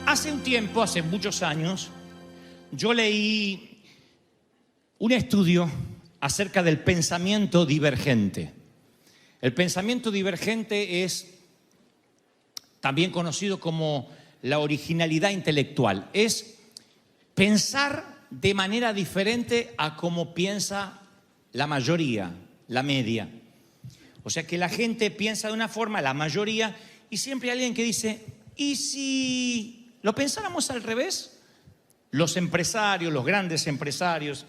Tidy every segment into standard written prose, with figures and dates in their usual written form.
Hace un tiempo, hace muchos años, yo leí un estudio acerca del pensamiento divergente. El pensamiento divergente es también conocido como la originalidad intelectual. Es pensar de manera diferente a como piensa la mayoría, la media. O sea que la gente piensa de una forma, la mayoría, y siempre hay alguien que dice, ¿y si lo pensáramos al revés? Los empresarios, los grandes empresarios,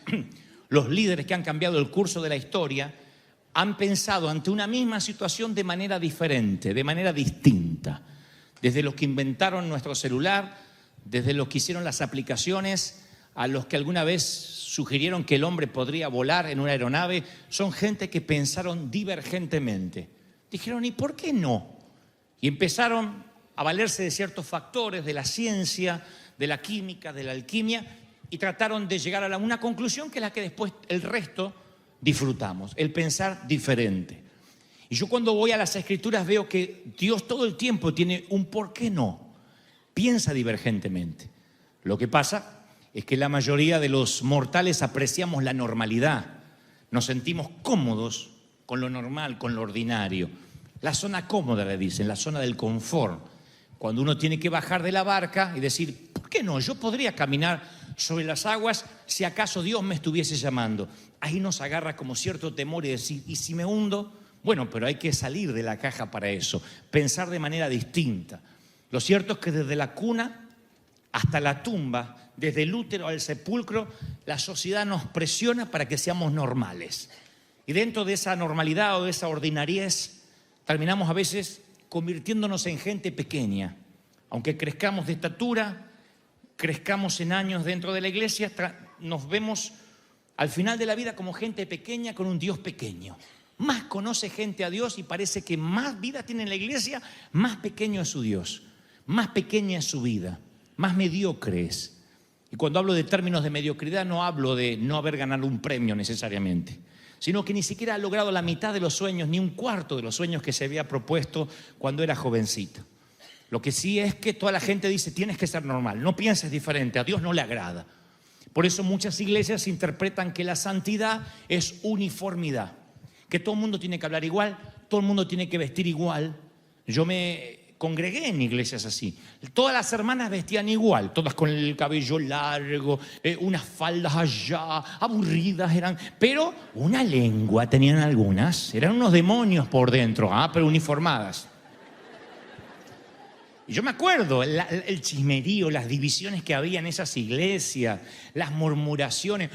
los líderes que han cambiado el curso de la historia, han pensado ante una misma situación de manera diferente, de manera distinta. Desde los que inventaron nuestro celular, desde los que hicieron las aplicaciones, a los que alguna vez sugirieron que el hombre podría volar en una aeronave, son gente que pensaron divergentemente. Dijeron, ¿y por qué no? Y empezaron a valerse de ciertos factores, de la ciencia, de la química, de la alquimia, y trataron de llegar a una conclusión que es la que después el resto disfrutamos, el pensar diferente. Y yo cuando voy a las Escrituras veo que Dios todo el tiempo tiene un por qué no, piensa divergentemente. Lo que pasa es que la mayoría de los mortales apreciamos la normalidad, nos sentimos cómodos con lo normal, con lo ordinario. La zona cómoda, le dicen, la zona del confort. Cuando uno tiene que bajar de la barca y decir, ¿por qué no? Yo podría caminar sobre las aguas si acaso Dios me estuviese llamando. Ahí nos agarra como cierto temor y decir, ¿y si me hundo? Bueno, pero hay que salir de la caja para eso, pensar de manera distinta. Lo cierto es que desde la cuna hasta la tumba, desde el útero al sepulcro, la sociedad nos presiona para que seamos normales. Y dentro de esa normalidad o de esa ordinariez, terminamos a veces convirtiéndonos en gente pequeña. Aunque crezcamos de estatura, crezcamos en años dentro de la iglesia, nos vemos al final de la vida como gente pequeña con un Dios pequeño. Más conoce gente a Dios y parece que más vida tiene en la iglesia, más pequeño es su Dios, más pequeña es su vida, más mediocre es. Y cuando hablo de términos de mediocridad no hablo de no haber ganado un premio necesariamente, sino que ni siquiera ha logrado la mitad de los sueños, ni un cuarto de los sueños que se había propuesto cuando era jovencito. Lo que sí es que toda la gente dice, tienes que ser normal, no pienses diferente, a Dios no le agrada. Por eso muchas iglesias interpretan que la santidad es uniformidad, que todo el mundo tiene que hablar igual, todo el mundo tiene que vestir igual. Yo me congregué en iglesias así. Todas las hermanas vestían igual, todas con el cabello largo, unas faldas allá, aburridas eran, pero una lengua tenían algunas, eran unos demonios por dentro, pero uniformadas. Y yo me acuerdo el chismerío, las divisiones que había en esas iglesias, las murmuraciones.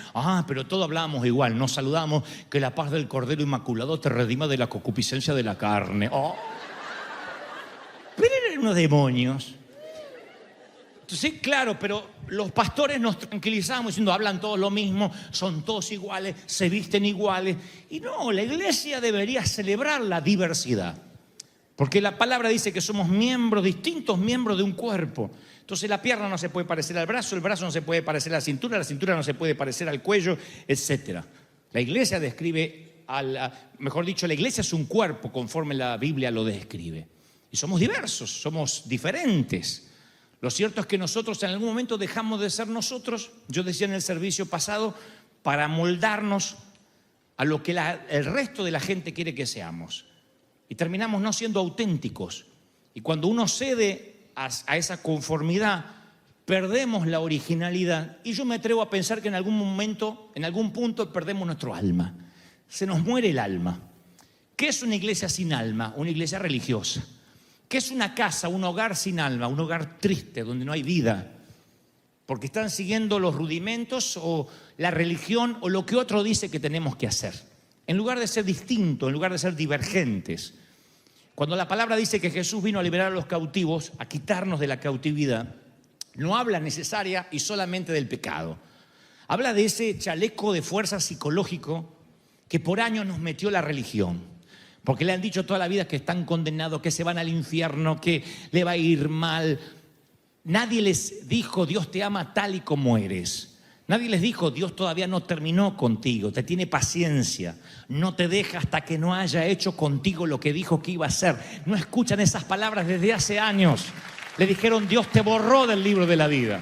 Pero todos hablábamos igual, nos saludamos, que la paz del Cordero Inmaculado te redima de la concupiscencia de la carne. Pero eran unos demonios. Entonces, claro, pero los pastores nos tranquilizamos diciendo, hablan todos lo mismo, son todos iguales, se visten iguales. Y no, la iglesia debería celebrar la diversidad. Porque la palabra dice que somos miembros, distintos miembros de un cuerpo. Entonces la pierna no se puede parecer al brazo, el brazo no se puede parecer a la cintura no se puede parecer al cuello, etc. La iglesia describe, mejor dicho, la iglesia es un cuerpo conforme la Biblia lo describe. Y somos diversos, somos diferentes. Lo cierto es que nosotros en algún momento dejamos de ser nosotros, yo decía en el servicio pasado, para moldarnos a lo que el resto de la gente quiere que seamos. Y terminamos no siendo auténticos. Y cuando uno cede a esa conformidad, perdemos la originalidad. Y yo me atrevo a pensar que en algún momento, en algún punto, perdemos nuestro alma. Se nos muere el alma. ¿Qué es una iglesia sin alma? Una iglesia religiosa. ¿Qué es una casa, un hogar sin alma? Un hogar triste, donde no hay vida. Porque están siguiendo los rudimentos o la religión o lo que otro dice que tenemos que hacer. En lugar de ser distintos, en lugar de ser divergentes. Cuando la palabra dice que Jesús vino a liberar a los cautivos, a quitarnos de la cautividad, no habla necesaria y solamente del pecado. Habla de ese chaleco de fuerza psicológico que por años nos metió la religión. Porque le han dicho toda la vida que están condenados, que se van al infierno, que le va a ir mal. Nadie les dijo, Dios te ama tal y como eres. Nadie les dijo, Dios todavía no terminó contigo, te tiene paciencia, no te deja hasta que no haya hecho contigo lo que dijo que iba a hacer. No escuchan esas palabras desde hace años. Le dijeron, Dios te borró del libro de la vida.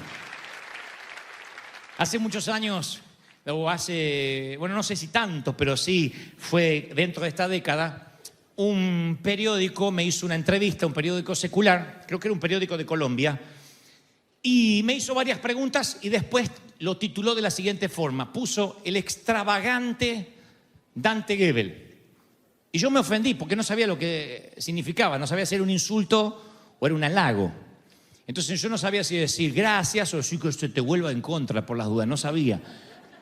Hace muchos años, bueno, no sé si tantos, pero sí fue dentro de esta década, un periódico me hizo una entrevista, un periódico secular, creo que era un periódico de Colombia, y me hizo varias preguntas y después lo tituló de la siguiente forma. Puso el extravagante Dante Gebel. Y yo me ofendí porque no sabía lo que significaba, no sabía si era un insulto o era un halago. Entonces yo no sabía si decir gracias o si que se te vuelva en contra por las dudas, no sabía.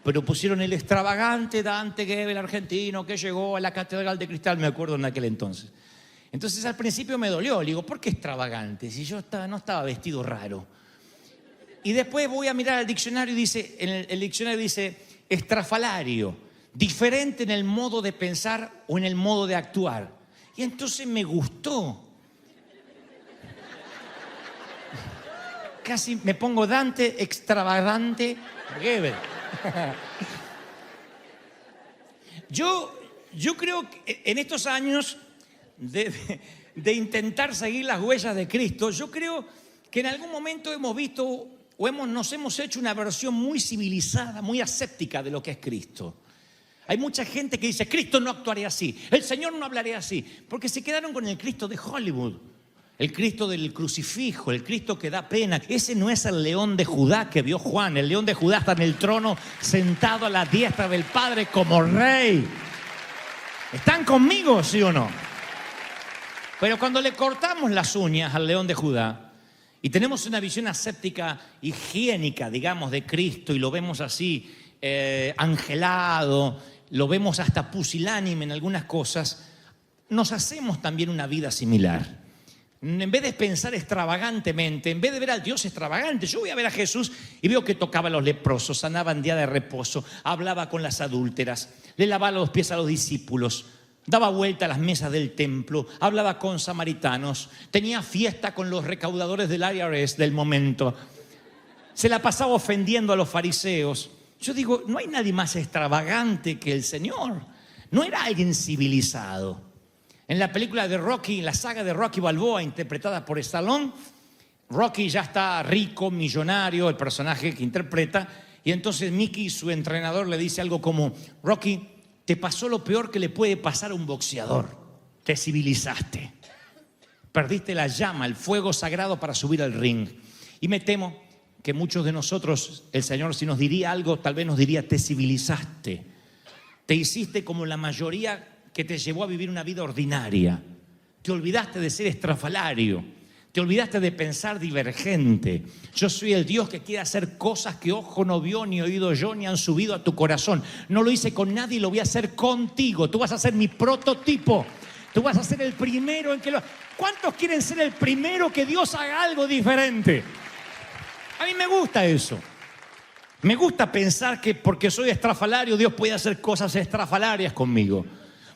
Pero pusieron el extravagante Dante Gebel, argentino, que llegó a la Catedral de Cristal, me acuerdo en aquel entonces. Entonces al principio me dolió, le digo, ¿por qué extravagante? Si yo no estaba vestido raro. Y después voy a mirar al diccionario y dice, el diccionario dice estrafalario, diferente en el modo de pensar o en el modo de actuar. Y entonces me gustó. Casi me pongo Dante extravagante Gebel. Yo creo que en estos años de intentar seguir las huellas de Cristo, yo creo que en algún momento hemos visto o nos hemos hecho una versión muy civilizada, muy aséptica de lo que es Cristo. Hay mucha gente que dice, Cristo no actuaría así, el Señor no hablaría así, porque se quedaron con el Cristo de Hollywood. El Cristo del crucifijo, el Cristo que da pena. Ese no es el león de Judá que vio Juan. El león de Judá está en el trono, sentado a la diestra del Padre como rey. ¿Están conmigo, sí o no? Pero cuando le cortamos las uñas al león de Judá y tenemos una visión aséptica, higiénica, digamos, de Cristo y lo vemos así, angelado, lo vemos hasta pusilánime en algunas cosas, nos hacemos también una vida similar. En vez de pensar extravagantemente, en vez de ver al Dios extravagante, yo voy a ver a Jesús y veo que tocaba a los leprosos, sanaba en día de reposo, hablaba con las adúlteras, le lavaba los pies a los discípulos, daba vuelta a las mesas del templo, hablaba con samaritanos, tenía fiesta con los recaudadores del IRS del momento, se la pasaba ofendiendo a los fariseos. Yo digo, no hay nadie más extravagante que el Señor, no era alguien civilizado. En la película de Rocky, la saga de Rocky Balboa, interpretada por Stallone, Rocky ya está rico, millonario, el personaje que interpreta, y entonces Mickey, su entrenador, le dice algo como, Rocky, te pasó lo peor que le puede pasar a un boxeador, te civilizaste, perdiste la llama, el fuego sagrado para subir al ring. Y me temo que muchos de nosotros, el Señor si nos diría algo, tal vez nos diría, te civilizaste, te hiciste como la mayoría que te llevó a vivir una vida ordinaria. Te olvidaste de ser estrafalario. Te olvidaste de pensar divergente. Yo soy el Dios que quiere hacer cosas que ojo no vio, ni oído yo, ni han subido a tu corazón. No lo hice con nadie y lo voy a hacer contigo. Tú vas a ser mi prototipo. Tú vas a ser el primero en que lo... ¿Cuántos quieren ser el primero que Dios haga algo diferente? A mí me gusta eso. Me gusta pensar que porque soy estrafalario, Dios puede hacer cosas estrafalarias conmigo.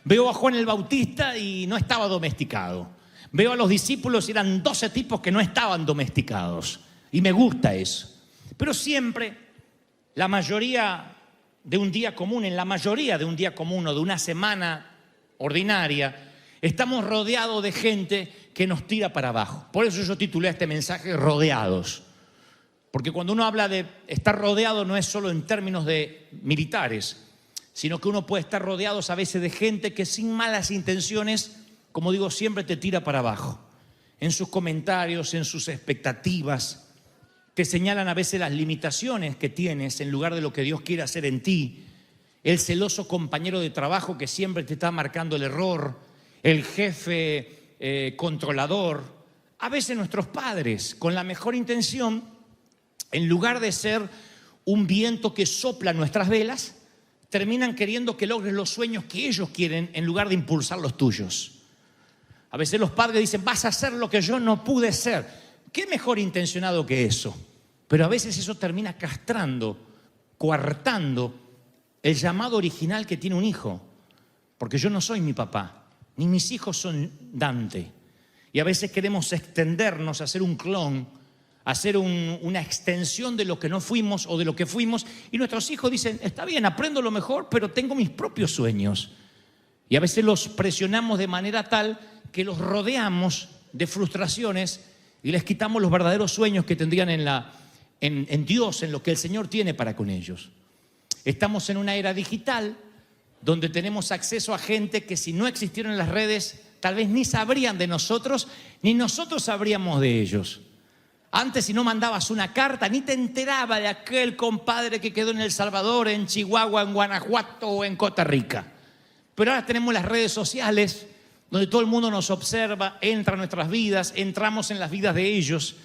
Veo a Juan el Bautista y no estaba domesticado. Veo a los discípulos y eran 12 tipos que no estaban domesticados. Y me gusta eso. Pero siempre, la mayoría de un día común, en la mayoría de un día común o de una semana ordinaria, estamos rodeados de gente que nos tira para abajo. Por eso yo titulé este mensaje Rodeados. Porque cuando uno habla de estar rodeado no es solo en términos de militares, sino que uno puede estar rodeado a veces de gente que sin malas intenciones, como digo, siempre te tira para abajo. En sus comentarios, en sus expectativas, te señalan a veces las limitaciones que tienes en lugar de lo que Dios quiere hacer en ti. El celoso compañero de trabajo que siempre te está marcando el error, el jefe controlador. A veces nuestros padres, con la mejor intención, en lugar de ser un viento que sopla nuestras velas, terminan queriendo que logres los sueños que ellos quieren en lugar de impulsar los tuyos. A veces los padres dicen, vas a hacer lo que yo no pude ser. ¿Qué mejor intencionado que eso? Pero a veces eso termina castrando, coartando el llamado original que tiene un hijo. Porque yo no soy mi papá, ni mis hijos son Dante. Y a veces queremos extendernos a hacer un clon, hacer una extensión de lo que no fuimos o de lo que fuimos, y nuestros hijos dicen, está bien, aprendo lo mejor, pero tengo mis propios sueños. Y a veces los presionamos de manera tal que los rodeamos de frustraciones y les quitamos los verdaderos sueños que tendrían en Dios, en lo que el Señor tiene para con ellos. Estamos en una era digital donde tenemos acceso a gente que si no existieran las redes, tal vez ni sabrían de nosotros, ni nosotros sabríamos de ellos. Antes, si no mandabas una carta, ni te enteraba de aquel compadre que quedó en El Salvador, en Chihuahua, en Guanajuato o en Costa Rica. Pero ahora tenemos las redes sociales, donde todo el mundo nos observa, entra en nuestras vidas, entramos en las vidas de ellos.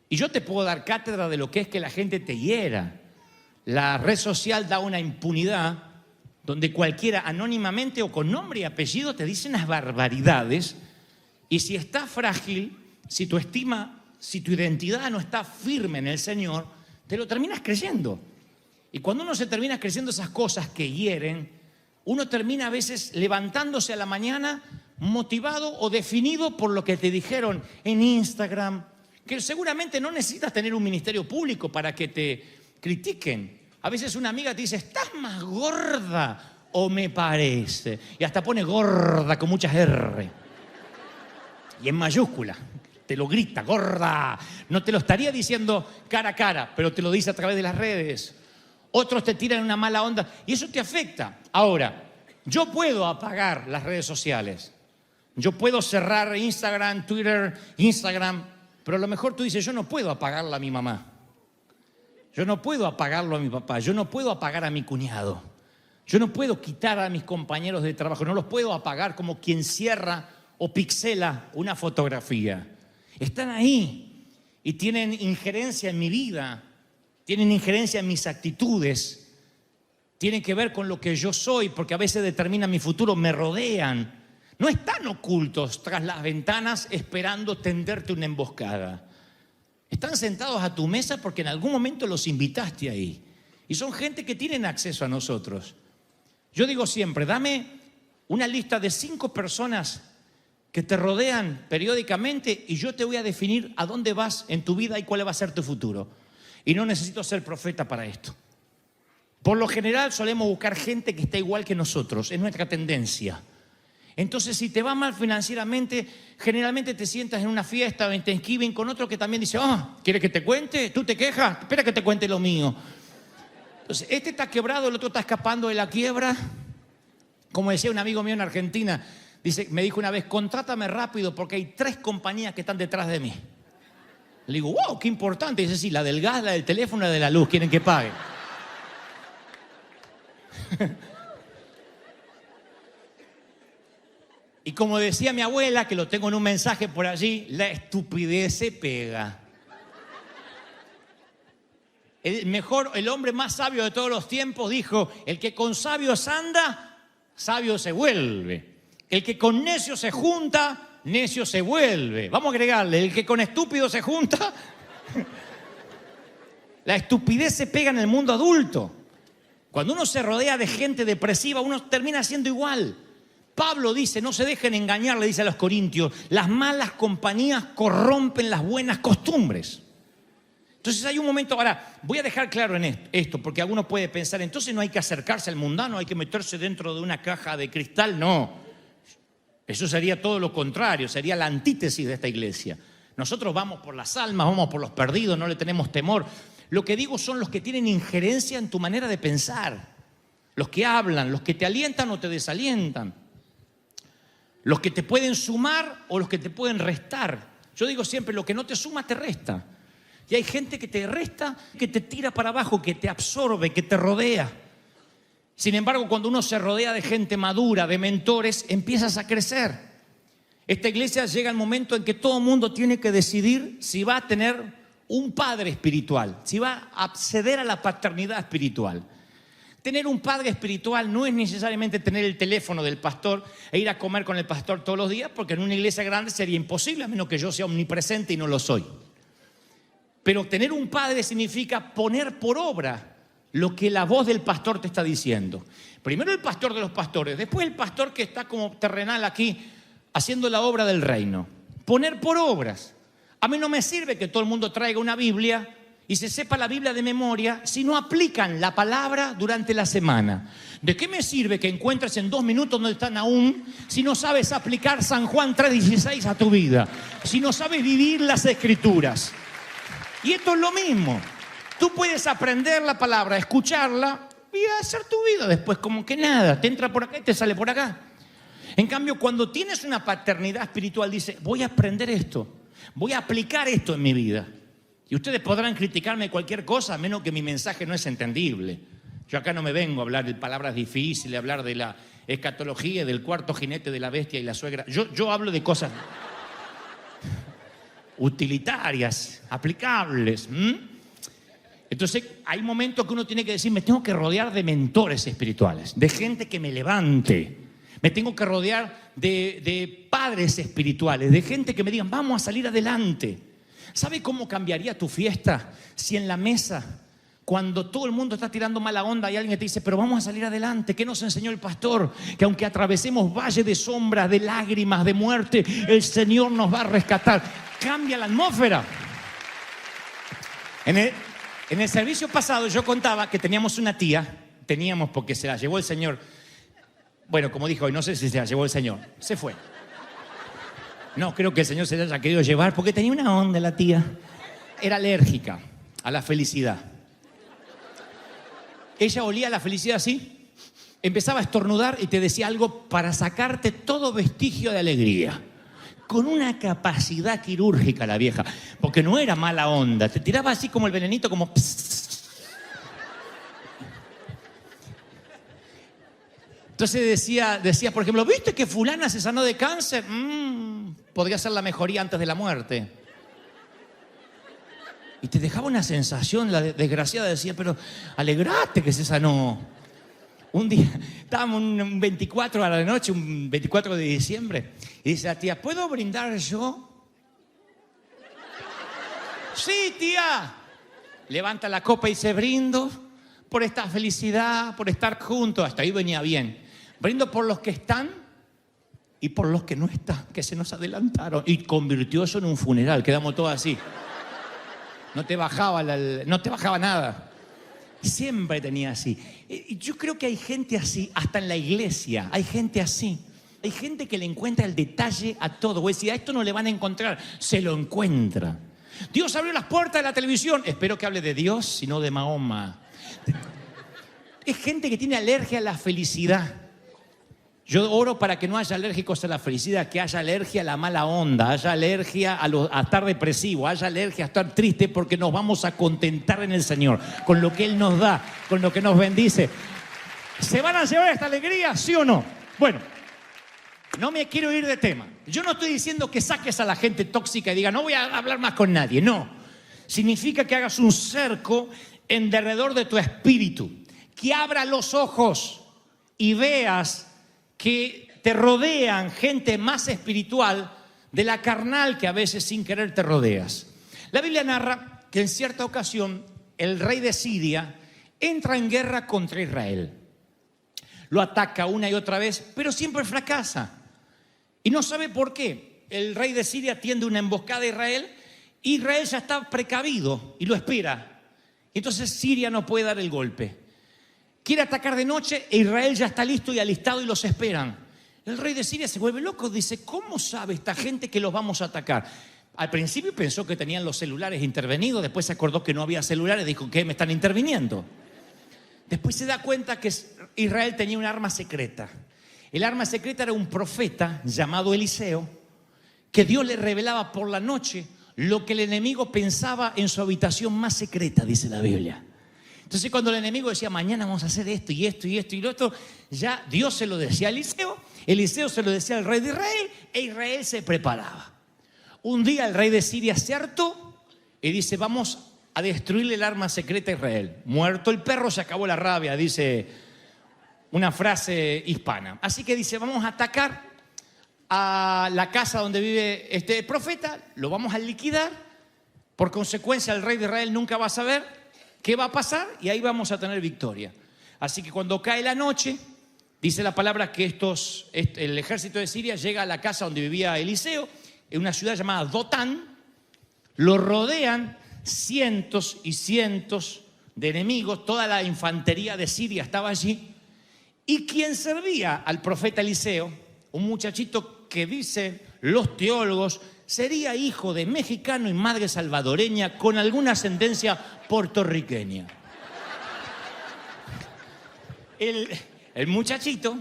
Y yo te puedo dar cátedra de lo que es que la gente te hiera. La red social da una impunidad donde cualquiera anónimamente o con nombre y apellido te dice unas barbaridades. Y si estás frágil, si tu estima, si tu identidad no está firme en el Señor, te lo terminas creyendo. Y cuando uno se termina creyendo esas cosas que hieren, uno termina a veces levantándose a la mañana motivado o definido por lo que te dijeron en Instagram, que seguramente no necesitas tener un ministerio público para que te critiquen. A veces una amiga te dice, ¿estás más gorda o me parece? Y hasta pone gorda con muchas R. Y en mayúscula. Te lo grita, gorda. No te lo estaría diciendo cara a cara, pero te lo dice a través de las redes. Otros te tiran una mala onda y eso te afecta. Ahora, yo puedo apagar las redes sociales. Yo puedo cerrar Instagram, Twitter, Instagram, pero a lo mejor tú dices, yo no puedo apagarla a mi mamá. Yo no puedo apagarlo a mi papá. Yo no puedo apagar a mi cuñado. Yo no puedo quitar a mis compañeros de trabajo. No los puedo apagar como quien cierra o pixela una fotografía. Están ahí y tienen injerencia en mi vida, tienen injerencia en mis actitudes, tienen que ver con lo que yo soy, porque a veces determinan mi futuro, me rodean. No están ocultos tras las ventanas esperando tenderte una emboscada. Están sentados a tu mesa porque en algún momento los invitaste ahí. Y son gente que tienen acceso a nosotros. Yo digo siempre, dame una lista de 5 personas que te rodean periódicamente y yo te voy a definir a dónde vas en tu vida y cuál va a ser tu futuro. Y no necesito ser profeta para esto. Por lo general solemos buscar gente que está igual que nosotros, es nuestra tendencia. Entonces, si te va mal financieramente, generalmente te sientas en una fiesta o en Thanksgiving con otro que también dice, ¿quieres que te cuente? ¿Tú te quejas? Espera que te cuente lo mío. Entonces, este está quebrado, el otro está escapando de la quiebra. Como decía un amigo mío en Argentina, me dijo una vez, contrátame rápido porque hay 3 compañías que están detrás de mí. Le digo, wow, qué importante. Dice, sí, la del gas, la del teléfono y la de la luz, quieren que pague. Y como decía mi abuela, que lo tengo en un mensaje por allí, la estupidez se pega. El hombre más sabio de todos los tiempos dijo, el que con sabios anda, sabio se vuelve. El que con necio se junta, necio se vuelve. Vamos a agregarle, el que con estúpido se junta. La estupidez se pega en el mundo adulto. Cuando uno se rodea de gente depresiva, uno termina siendo igual. Pablo dice, no se dejen engañar, le dice a los corintios, las malas compañías corrompen las buenas costumbres. Entonces hay un momento, ahora voy a dejar claro en esto, porque alguno puede pensar, entonces no hay que acercarse al mundano, hay que meterse dentro de una caja de cristal. No, eso sería todo lo contrario, sería la antítesis de esta iglesia. Nosotros vamos por las almas, vamos por los perdidos, no le tenemos temor. Lo que digo son los que tienen injerencia en tu manera de pensar, los que hablan, los que te alientan o te desalientan. Los que te pueden sumar o los que te pueden restar. Yo digo siempre, lo que no te suma te resta. Y hay gente que te resta, que te tira para abajo, que te absorbe, que te rodea. Sin embargo, cuando uno se rodea de gente madura, de mentores, empiezas a crecer. Esta iglesia llega el momento en que todo el mundo tiene que decidir si va a tener un padre espiritual, si va a acceder a la paternidad espiritual. Tener un padre espiritual no es necesariamente tener el teléfono del pastor e ir a comer con el pastor todos los días, porque en una iglesia grande sería imposible, a menos que yo sea omnipresente y no lo soy. Pero tener un padre significa poner por obra lo que la voz del pastor te está diciendo. Primero el pastor de los pastores, después el pastor que está como terrenal aquí haciendo la obra del reino. Poner por obras. A mí no me sirve que todo el mundo traiga una Biblia y se sepa la Biblia de memoria si no aplican la palabra durante la semana? ¿De qué me sirve que encuentres en 2 minutos donde están aún si no sabes aplicar San Juan 3:16 a tu vida? Si no sabes vivir las Escrituras. Y esto es lo mismo. Tú puedes aprender la palabra, escucharla y hacer tu vida después como que nada. Te entra por acá y te sale por acá. En cambio, cuando tienes una paternidad espiritual, dice, voy a aprender esto, voy a aplicar esto en mi vida. Y ustedes podrán criticarme cualquier cosa, a menos que mi mensaje no es entendible. Yo acá no me vengo a hablar de palabras difíciles, a hablar de la escatología, del cuarto jinete de la bestia y la suegra. Yo hablo de cosas utilitarias, aplicables. Entonces hay momentos que uno tiene que decir, me tengo que rodear de mentores espirituales, de gente que me levante. Me tengo que rodear de padres espirituales, de gente que me digan, vamos a salir adelante. ¿Sabe cómo cambiaría tu fiesta si en la mesa, cuando todo el mundo está tirando mala onda, hay alguien que te dice, pero vamos a salir adelante? ¿Qué nos enseñó el pastor? Que aunque atravesemos valle de sombras, de lágrimas, de muerte, el Señor nos va a rescatar. Cambia la atmósfera. En el servicio pasado yo contaba que teníamos una tía, porque se la llevó el Señor. Bueno, como dijo hoy, no sé si se la llevó el Señor, se fue. No creo que el Señor se la haya querido llevar porque tenía una onda la tía. Era alérgica a la felicidad. Ella olía la felicidad así, empezaba a estornudar y te decía algo para sacarte todo vestigio de alegría. Con una capacidad quirúrgica la vieja, porque no era mala onda, te tiraba así como el venenito, como... Entonces decía, por ejemplo, ¿viste que fulana se sanó de cáncer? Podría ser la mejoría antes de la muerte. Y te dejaba una sensación, la desgraciada decía, pero alegrate que se sanó. Un día, estábamos un 24 a la noche, un 24 de diciembre, y dice la tía, ¿puedo brindar yo? Sí, tía. Levanta la copa y dice, brindo por esta felicidad, por estar juntos. Hasta ahí venía bien. Brindo por los que están y por los que no están, que se nos adelantaron. Y convirtió eso en un funeral, quedamos todos así. No te bajaba nada. Siempre tenía así. Y yo creo que hay gente así, hasta en la iglesia, hay gente así. Hay gente que le encuentra el detalle a todo. Voy a decir, a esto no le van a encontrar, se lo encuentra. Dios abrió las puertas de la televisión. Espero que hable de Dios y no de Mahoma. Es gente que tiene alergia a la felicidad. Yo oro para que no haya alérgicos a la felicidad, que haya alergia a la mala onda, haya alergia a estar depresivo, haya alergia a estar triste, porque nos vamos a contentar en el Señor, con lo que Él nos da, con lo que nos bendice. ¿Se van a llevar esta alegría, sí o no? Bueno, no me quiero ir de tema. Yo no estoy diciendo que saques a la gente tóxica y diga, no voy a hablar más con nadie. No. Significa que hagas un cerco en derredor de tu espíritu, que abra los ojos y veas que te rodean gente más espiritual de la carnal que a veces sin querer te rodeas. La Biblia narra que en cierta ocasión el rey de Siria entra en guerra contra Israel. Lo ataca una y otra vez, pero siempre fracasa. Y no sabe por qué. El rey de Siria tiende una emboscada a Israel. Israel ya está precavido y lo espera. Entonces Siria no puede dar el golpe. Quiere atacar de noche e Israel ya está listo y alistado y los esperan. El rey de Siria se vuelve loco, dice, ¿cómo sabe esta gente que los vamos a atacar? Al principio pensó que tenían los celulares intervenidos, después se acordó que no había celulares, dijo, ¿qué? ¿Me están interviniendo? Después se da cuenta que Israel tenía un arma secreta. El arma secreta era un profeta llamado Eliseo, que Dios le revelaba por la noche lo que el enemigo pensaba en su habitación más secreta, dice la Biblia. Entonces cuando el enemigo decía, mañana vamos a hacer esto y esto y esto y lo otro, ya Dios se lo decía a Eliseo, Eliseo se lo decía al rey de Israel e Israel se preparaba. Un día el rey de Siria se hartó y dice, vamos a destruirle el arma secreta a Israel. Muerto el perro, se acabó la rabia, dice una frase hispana. Así que dice, vamos a atacar a la casa donde vive este profeta, lo vamos a liquidar. Por consecuencia el rey de Israel nunca va a saber qué va a pasar y ahí vamos a tener victoria. Así que cuando cae la noche, dice la palabra que el ejército de Siria llega a la casa donde vivía Eliseo, en una ciudad llamada Dotán, lo rodean cientos y cientos de enemigos, toda la infantería de Siria estaba allí. Y quien servía al profeta Eliseo, un muchachito que dicen los teólogos, sería hijo de mexicano y madre salvadoreña con alguna ascendencia puertorriqueña. El muchachito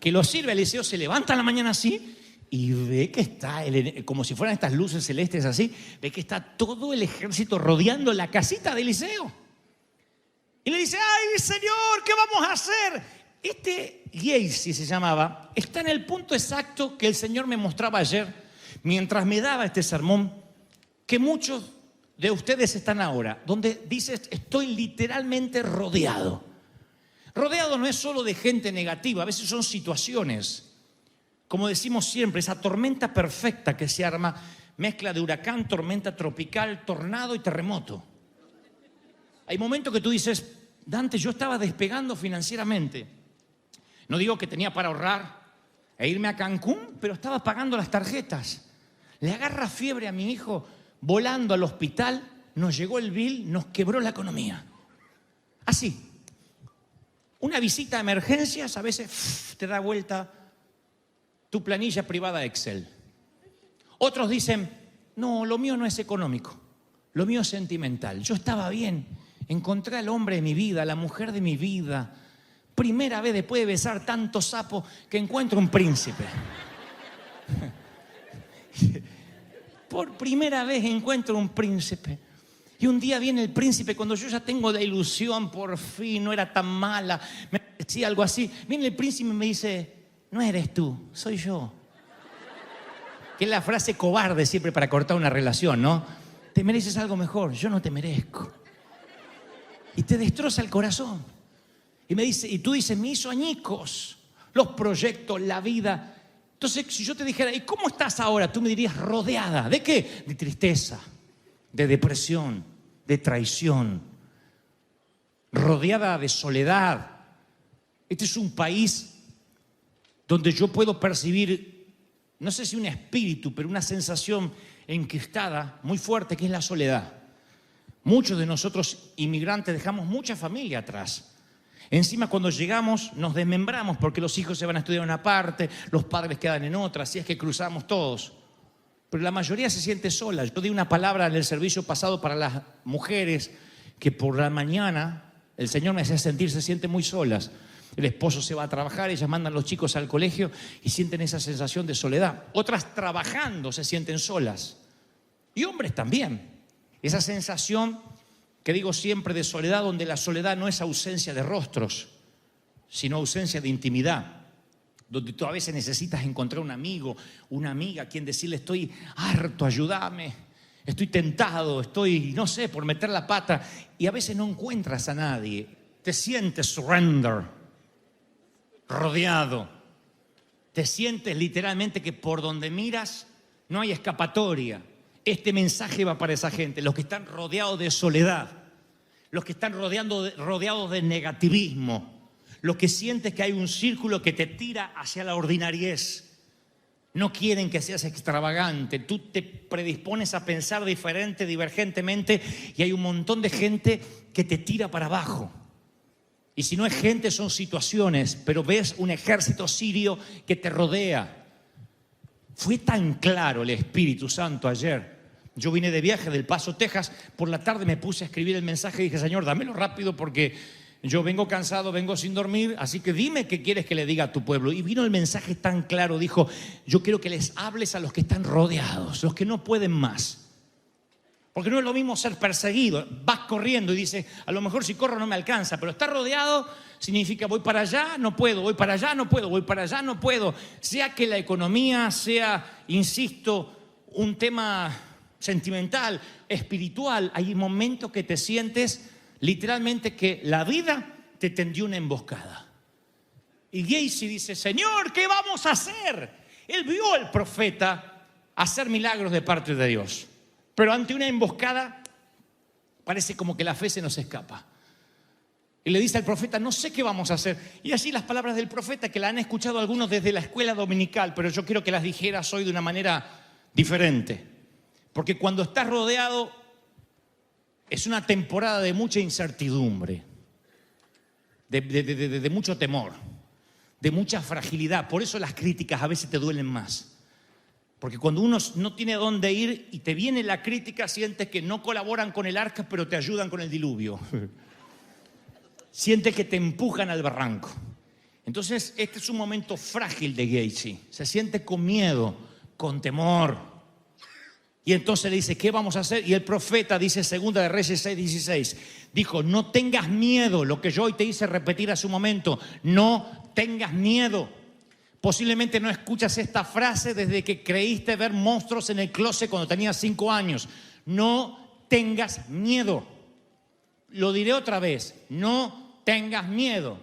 que lo sirve a Eliseo se levanta en la mañana así y ve que está, como si fueran estas luces celestes así, ve que está todo el ejército rodeando la casita de Eliseo. Y le dice, ¡ay, Señor, qué vamos a hacer! Este Giesi se llamaba, está en el punto exacto que el Señor me mostraba ayer, mientras me daba este sermón, que muchos de ustedes están ahora, donde dices, estoy literalmente rodeado. Rodeado no es solo de gente negativa, a veces son situaciones. Como decimos siempre, esa tormenta perfecta que se arma, mezcla de huracán, tormenta tropical, tornado y terremoto. Hay momentos que tú dices, Dante, yo estaba despegando financieramente. No digo que tenía para ahorrar e irme a Cancún, pero estaba pagando las tarjetas. Le agarra fiebre a mi hijo, volando al hospital, nos llegó el bill, nos quebró la economía. Así. Una visita a emergencias a veces te da vuelta tu planilla privada Excel. Otros dicen, no, lo mío no es económico, lo mío es sentimental. Yo estaba bien, encontré al hombre de mi vida, la mujer de mi vida. Primera vez después de besar tanto sapo que encuentro un príncipe. Por primera vez encuentro un príncipe. Y un día viene el príncipe, cuando yo ya tengo la ilusión, por fin, no era tan mala, me decía algo así. Viene el príncipe y me dice, no eres tú, soy yo. Que es la frase cobarde siempre para cortar una relación, ¿no? Te mereces algo mejor, yo no te merezco. Y te destroza el corazón. Y me dice, y tú dices, me hizo añicos los proyectos, la vida. Entonces, si yo te dijera, ¿y cómo estás ahora? Tú me dirías, rodeada. ¿De qué? De tristeza, de depresión, de traición, rodeada de soledad. Este es un país donde yo puedo percibir, no sé si un espíritu, pero una sensación enquistada muy fuerte, que es la soledad. Muchos de nosotros inmigrantes dejamos mucha familia atrás. Encima, cuando llegamos nos desmembramos porque los hijos se van a estudiar en una parte, los padres quedan en otra, así es que cruzamos todos. Pero la mayoría se siente sola. Yo di una palabra en el servicio pasado para las mujeres que por la mañana el Señor me hacía sentir, se sienten muy solas. El esposo se va a trabajar, ellas mandan a los chicos al colegio y sienten esa sensación de soledad. Otras trabajando se sienten solas. Y hombres también. Esa sensación que digo siempre de soledad, donde la soledad no es ausencia de rostros, sino ausencia de intimidad. Donde tú a veces necesitas encontrar un amigo, una amiga a quien decirle, estoy harto, ayúdame, estoy tentado, estoy, no sé, por meter la pata. Y a veces no encuentras a nadie. Te sientes surrender, rodeado. Te sientes literalmente que por donde miras no hay escapatoria. Este mensaje va para esa gente, los que están rodeados de soledad, los que están rodeados de negativismo. Lo que sientes que hay un círculo que te tira hacia la ordinariez. No quieren que seas extravagante. Tú te predispones a pensar diferente, divergentemente, y hay un montón de gente que te tira para abajo. Y si no es gente, son situaciones, pero ves un ejército sirio que te rodea. Fue tan claro el Espíritu Santo ayer. Yo vine de viaje del Paso, Texas. Por la tarde me puse a escribir el mensaje y dije, Señor, dámelo rápido porque yo vengo cansado, vengo sin dormir, así que dime qué quieres que le diga a tu pueblo. Y vino el mensaje tan claro, dijo, yo quiero que les hables a los que están rodeados, los que no pueden más. Porque no es lo mismo ser perseguido, vas corriendo y dices, a lo mejor si corro no me alcanza, pero estar rodeado significa voy para allá, no puedo, voy para allá, no puedo, voy para allá, no puedo. Sea que la economía sea, insisto, un tema sentimental, espiritual, hay momentos que te sientes literalmente que la vida te tendió una emboscada. Y Giesi dice, Señor, ¿qué vamos a hacer? Él vio al profeta hacer milagros de parte de Dios. Pero ante una emboscada parece como que la fe se nos escapa. Y le dice al profeta, no sé qué vamos a hacer. Y así las palabras del profeta, que la han escuchado algunos desde la escuela dominical, pero yo quiero que las dijeras hoy de una manera diferente. Porque cuando estás rodeado, Es una temporada de mucha incertidumbre, de mucho temor, de mucha fragilidad. Por eso las críticas a veces te duelen más. Porque cuando uno no tiene dónde ir y te viene la crítica, sientes que no colaboran con el arca, pero te ayudan con el diluvio. Sientes que te empujan al barranco. Entonces, este es un momento frágil de Gehazi. Se siente con miedo, con temor. Y entonces le dice, ¿qué vamos a hacer? Y el profeta dice, Segunda de Reyes 6:16, dijo, no tengas miedo, lo que yo hoy te hice repetir hace un momento, no tengas miedo. Posiblemente no escuchas esta frase desde que creíste ver monstruos en el closet cuando tenías 5 años. No tengas miedo. Lo diré otra vez, no tengas miedo.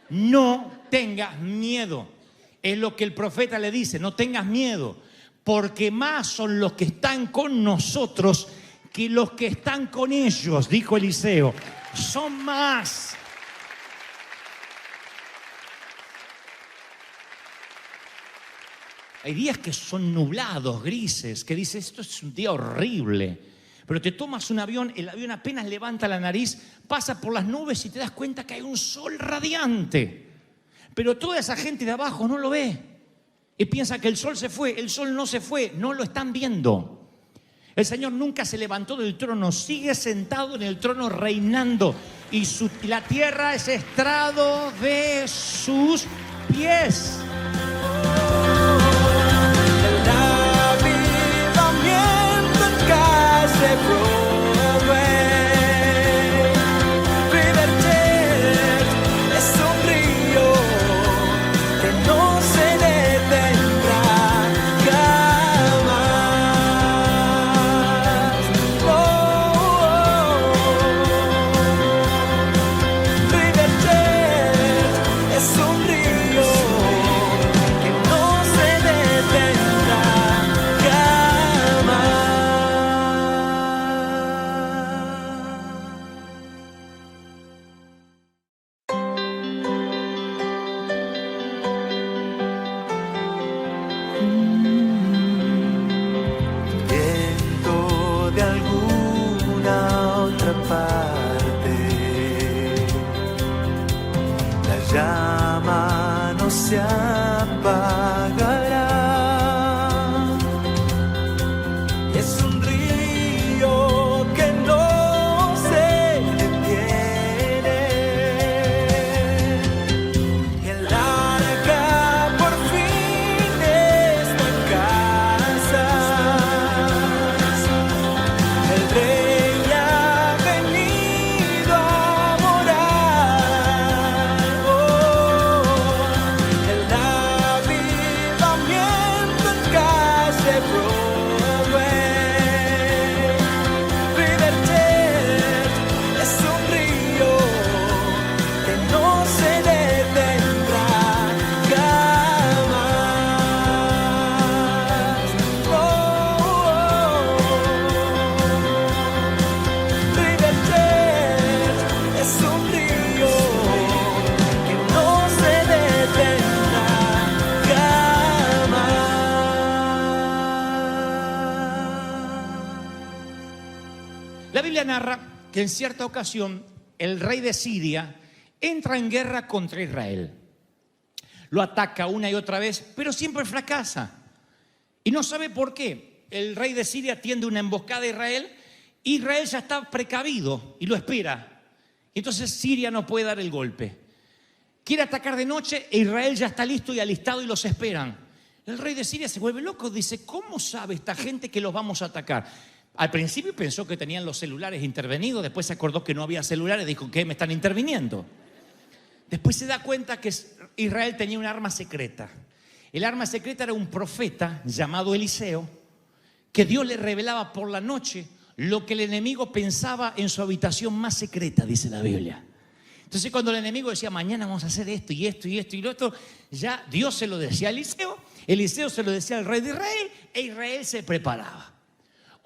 No tengas miedo. Es lo que el profeta le dice, no tengas miedo, porque más son los que están con nosotros que los que están con ellos, dijo Eliseo. Son más. Hay días que son nublados, grises, que dices, esto es un día horrible. Pero te tomas un avión, el avión apenas levanta la nariz, pasa por las nubes y te das cuenta que hay un sol radiante. Pero toda esa gente de abajo no lo ve y piensa que el sol se fue. El sol no se fue, no lo están viendo. El Señor nunca se levantó del trono, sigue sentado en el trono reinando y la tierra es estrado de sus pies. El avivamiento en calle Broadway. Narra que en cierta ocasión el rey de Siria entra en guerra contra Israel. Lo ataca una y otra vez, pero siempre fracasa. Y no sabe por qué. El rey de Siria tiende una emboscada a Israel. Israel ya está precavido y lo espera. Entonces Siria no puede dar el golpe. Quiere atacar de noche e Israel ya está listo y alistado y los esperan. El rey de Siria se vuelve loco. Dice, ¿cómo sabe esta gente que los vamos a atacar? Al principio pensó que tenían los celulares intervenidos, después se acordó que no había celulares, dijo, ¿qué? Me están interviniendo. Después se da cuenta que Israel tenía un arma secreta. El arma secreta era un profeta llamado Eliseo, que Dios le revelaba por la noche lo que el enemigo pensaba en su habitación más secreta, dice la Biblia. Entonces cuando el enemigo decía, mañana vamos a hacer esto y esto y esto y lo otro, ya Dios se lo decía a Eliseo, Eliseo se lo decía al rey de Israel e Israel se preparaba.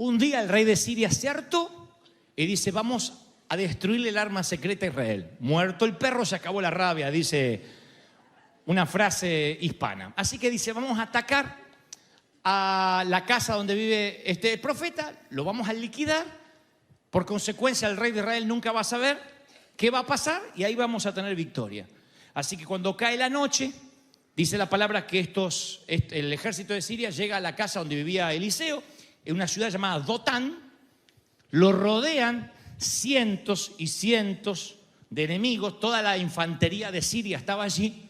Un día el rey de Siria se hartó y dice, vamos a destruirle el arma secreta a Israel. Muerto el perro, se acabó la rabia, dice una frase hispana. Así que dice, vamos a atacar a la casa donde vive este profeta, lo vamos a liquidar. Por consecuencia, el rey de Israel nunca va a saber qué va a pasar y ahí vamos a tener victoria. Así que cuando cae la noche, dice la palabra que el ejército de Siria llega a la casa donde vivía Eliseo, en una ciudad llamada Dotán, lo rodean cientos y cientos de enemigos, toda la infantería de Siria estaba allí,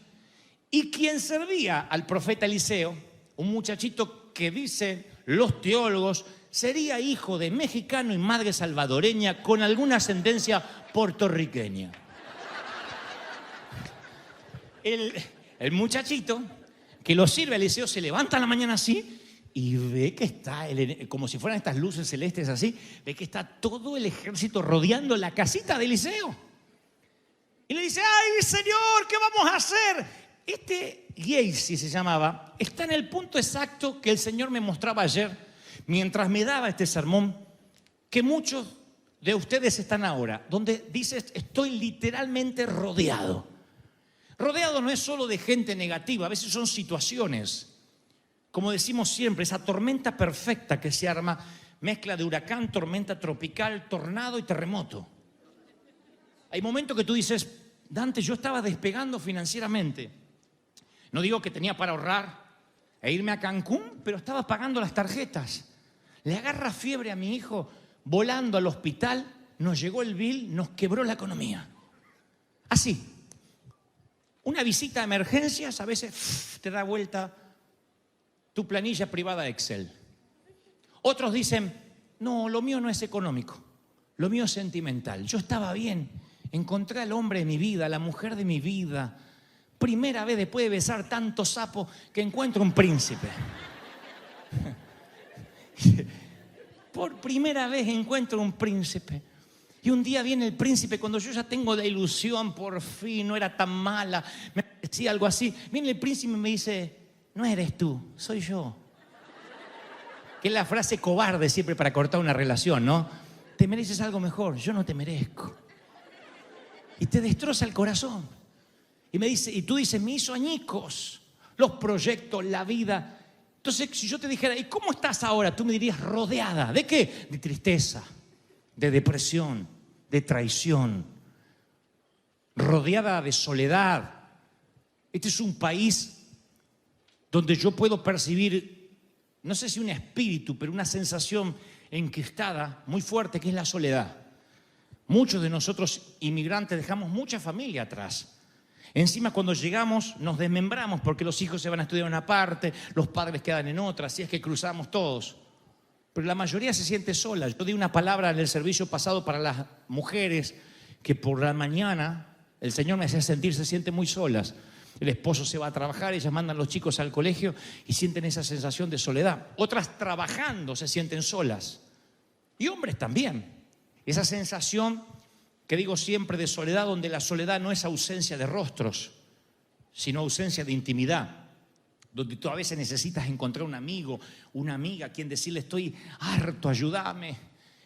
y quien servía al profeta Eliseo, un muchachito que dicen los teólogos, sería hijo de mexicano y madre salvadoreña con alguna ascendencia puertorriqueña. El muchachito que lo sirve a Eliseo se levanta en la mañana así y ve que está, como si fueran estas luces celestes así, ve que está todo el ejército rodeando la casita de Eliseo. Y le dice, ¡ay, Señor, qué vamos a hacer! Giesi se llamaba, está en el punto exacto que el Señor me mostraba ayer, mientras me daba este sermón, que muchos de ustedes están ahora, donde dices, estoy literalmente rodeado. Rodeado no es solo de gente negativa, a veces son situaciones. Como decimos siempre, esa tormenta perfecta que se arma, mezcla de huracán, tormenta tropical, tornado y terremoto. Hay momentos que tú dices, Dante, yo estaba despegando financieramente. No digo que tenía para ahorrar e irme a Cancún, pero estaba pagando las tarjetas. Le agarra fiebre a mi hijo, volando al hospital, nos llegó el bill, nos quebró la economía. Así. Una visita a emergencias a veces te da vuelta tu planilla privada Excel. Otros dicen, no, lo mío no es económico, lo mío es sentimental. Yo estaba bien, encontré al hombre de mi vida, la mujer de mi vida. Primera vez después de besar tanto sapo que encuentro un príncipe. Por primera vez encuentro un príncipe. Y un día viene el príncipe, cuando yo ya tengo la ilusión, por fin, no era tan mala, me decía algo así. Viene el príncipe y me dice, no eres tú, soy yo. Que es la frase cobarde siempre para cortar una relación, ¿no? Te mereces algo mejor, yo no te merezco. Y te destroza el corazón. Y tú dices, me hizo añicos los proyectos, la vida. Entonces, si yo te dijera, ¿y cómo estás ahora? Tú me dirías, rodeada. ¿De qué? De tristeza, de depresión, de traición, rodeada de soledad. Este es un país donde yo puedo percibir, no sé si un espíritu, pero una sensación enquistada muy fuerte, que es la soledad. Muchos de nosotros inmigrantes dejamos mucha familia atrás. Encima, cuando llegamos nos desmembramos porque los hijos se van a estudiar en una parte, los padres quedan en otra, así es que cruzamos todos. Pero la mayoría se siente sola. Yo di una palabra en el servicio pasado para las mujeres que por la mañana el Señor me hacía sentir, se sienten muy solas. El esposo se va a trabajar, ellas mandan a los chicos al colegio y sienten esa sensación de soledad. Otras trabajando se sienten solas. Y hombres también. Esa sensación que digo siempre de soledad, donde la soledad no es ausencia de rostros, sino ausencia de intimidad. Donde tú a veces necesitas encontrar un amigo, una amiga a quien decirle, estoy harto, ayúdame,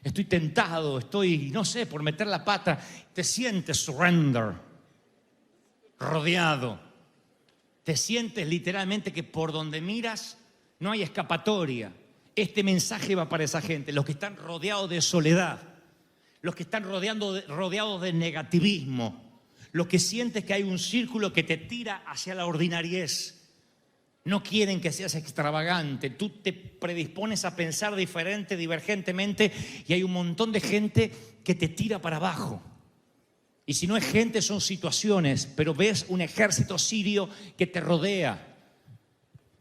estoy tentado, estoy, no sé, por meter la pata. Te sientes surrender, rodeado. Te sientes literalmente que por donde miras no hay escapatoria. Este mensaje va para esa gente, los que están rodeados de soledad, los que están rodeados de negativismo, los que sientes que hay un círculo que te tira hacia la ordinariez. No quieren que seas extravagante, tú te predispones a pensar diferente, divergentemente, y hay un montón de gente que te tira para abajo. Y si no es gente, son situaciones, pero ves un ejército sirio que te rodea.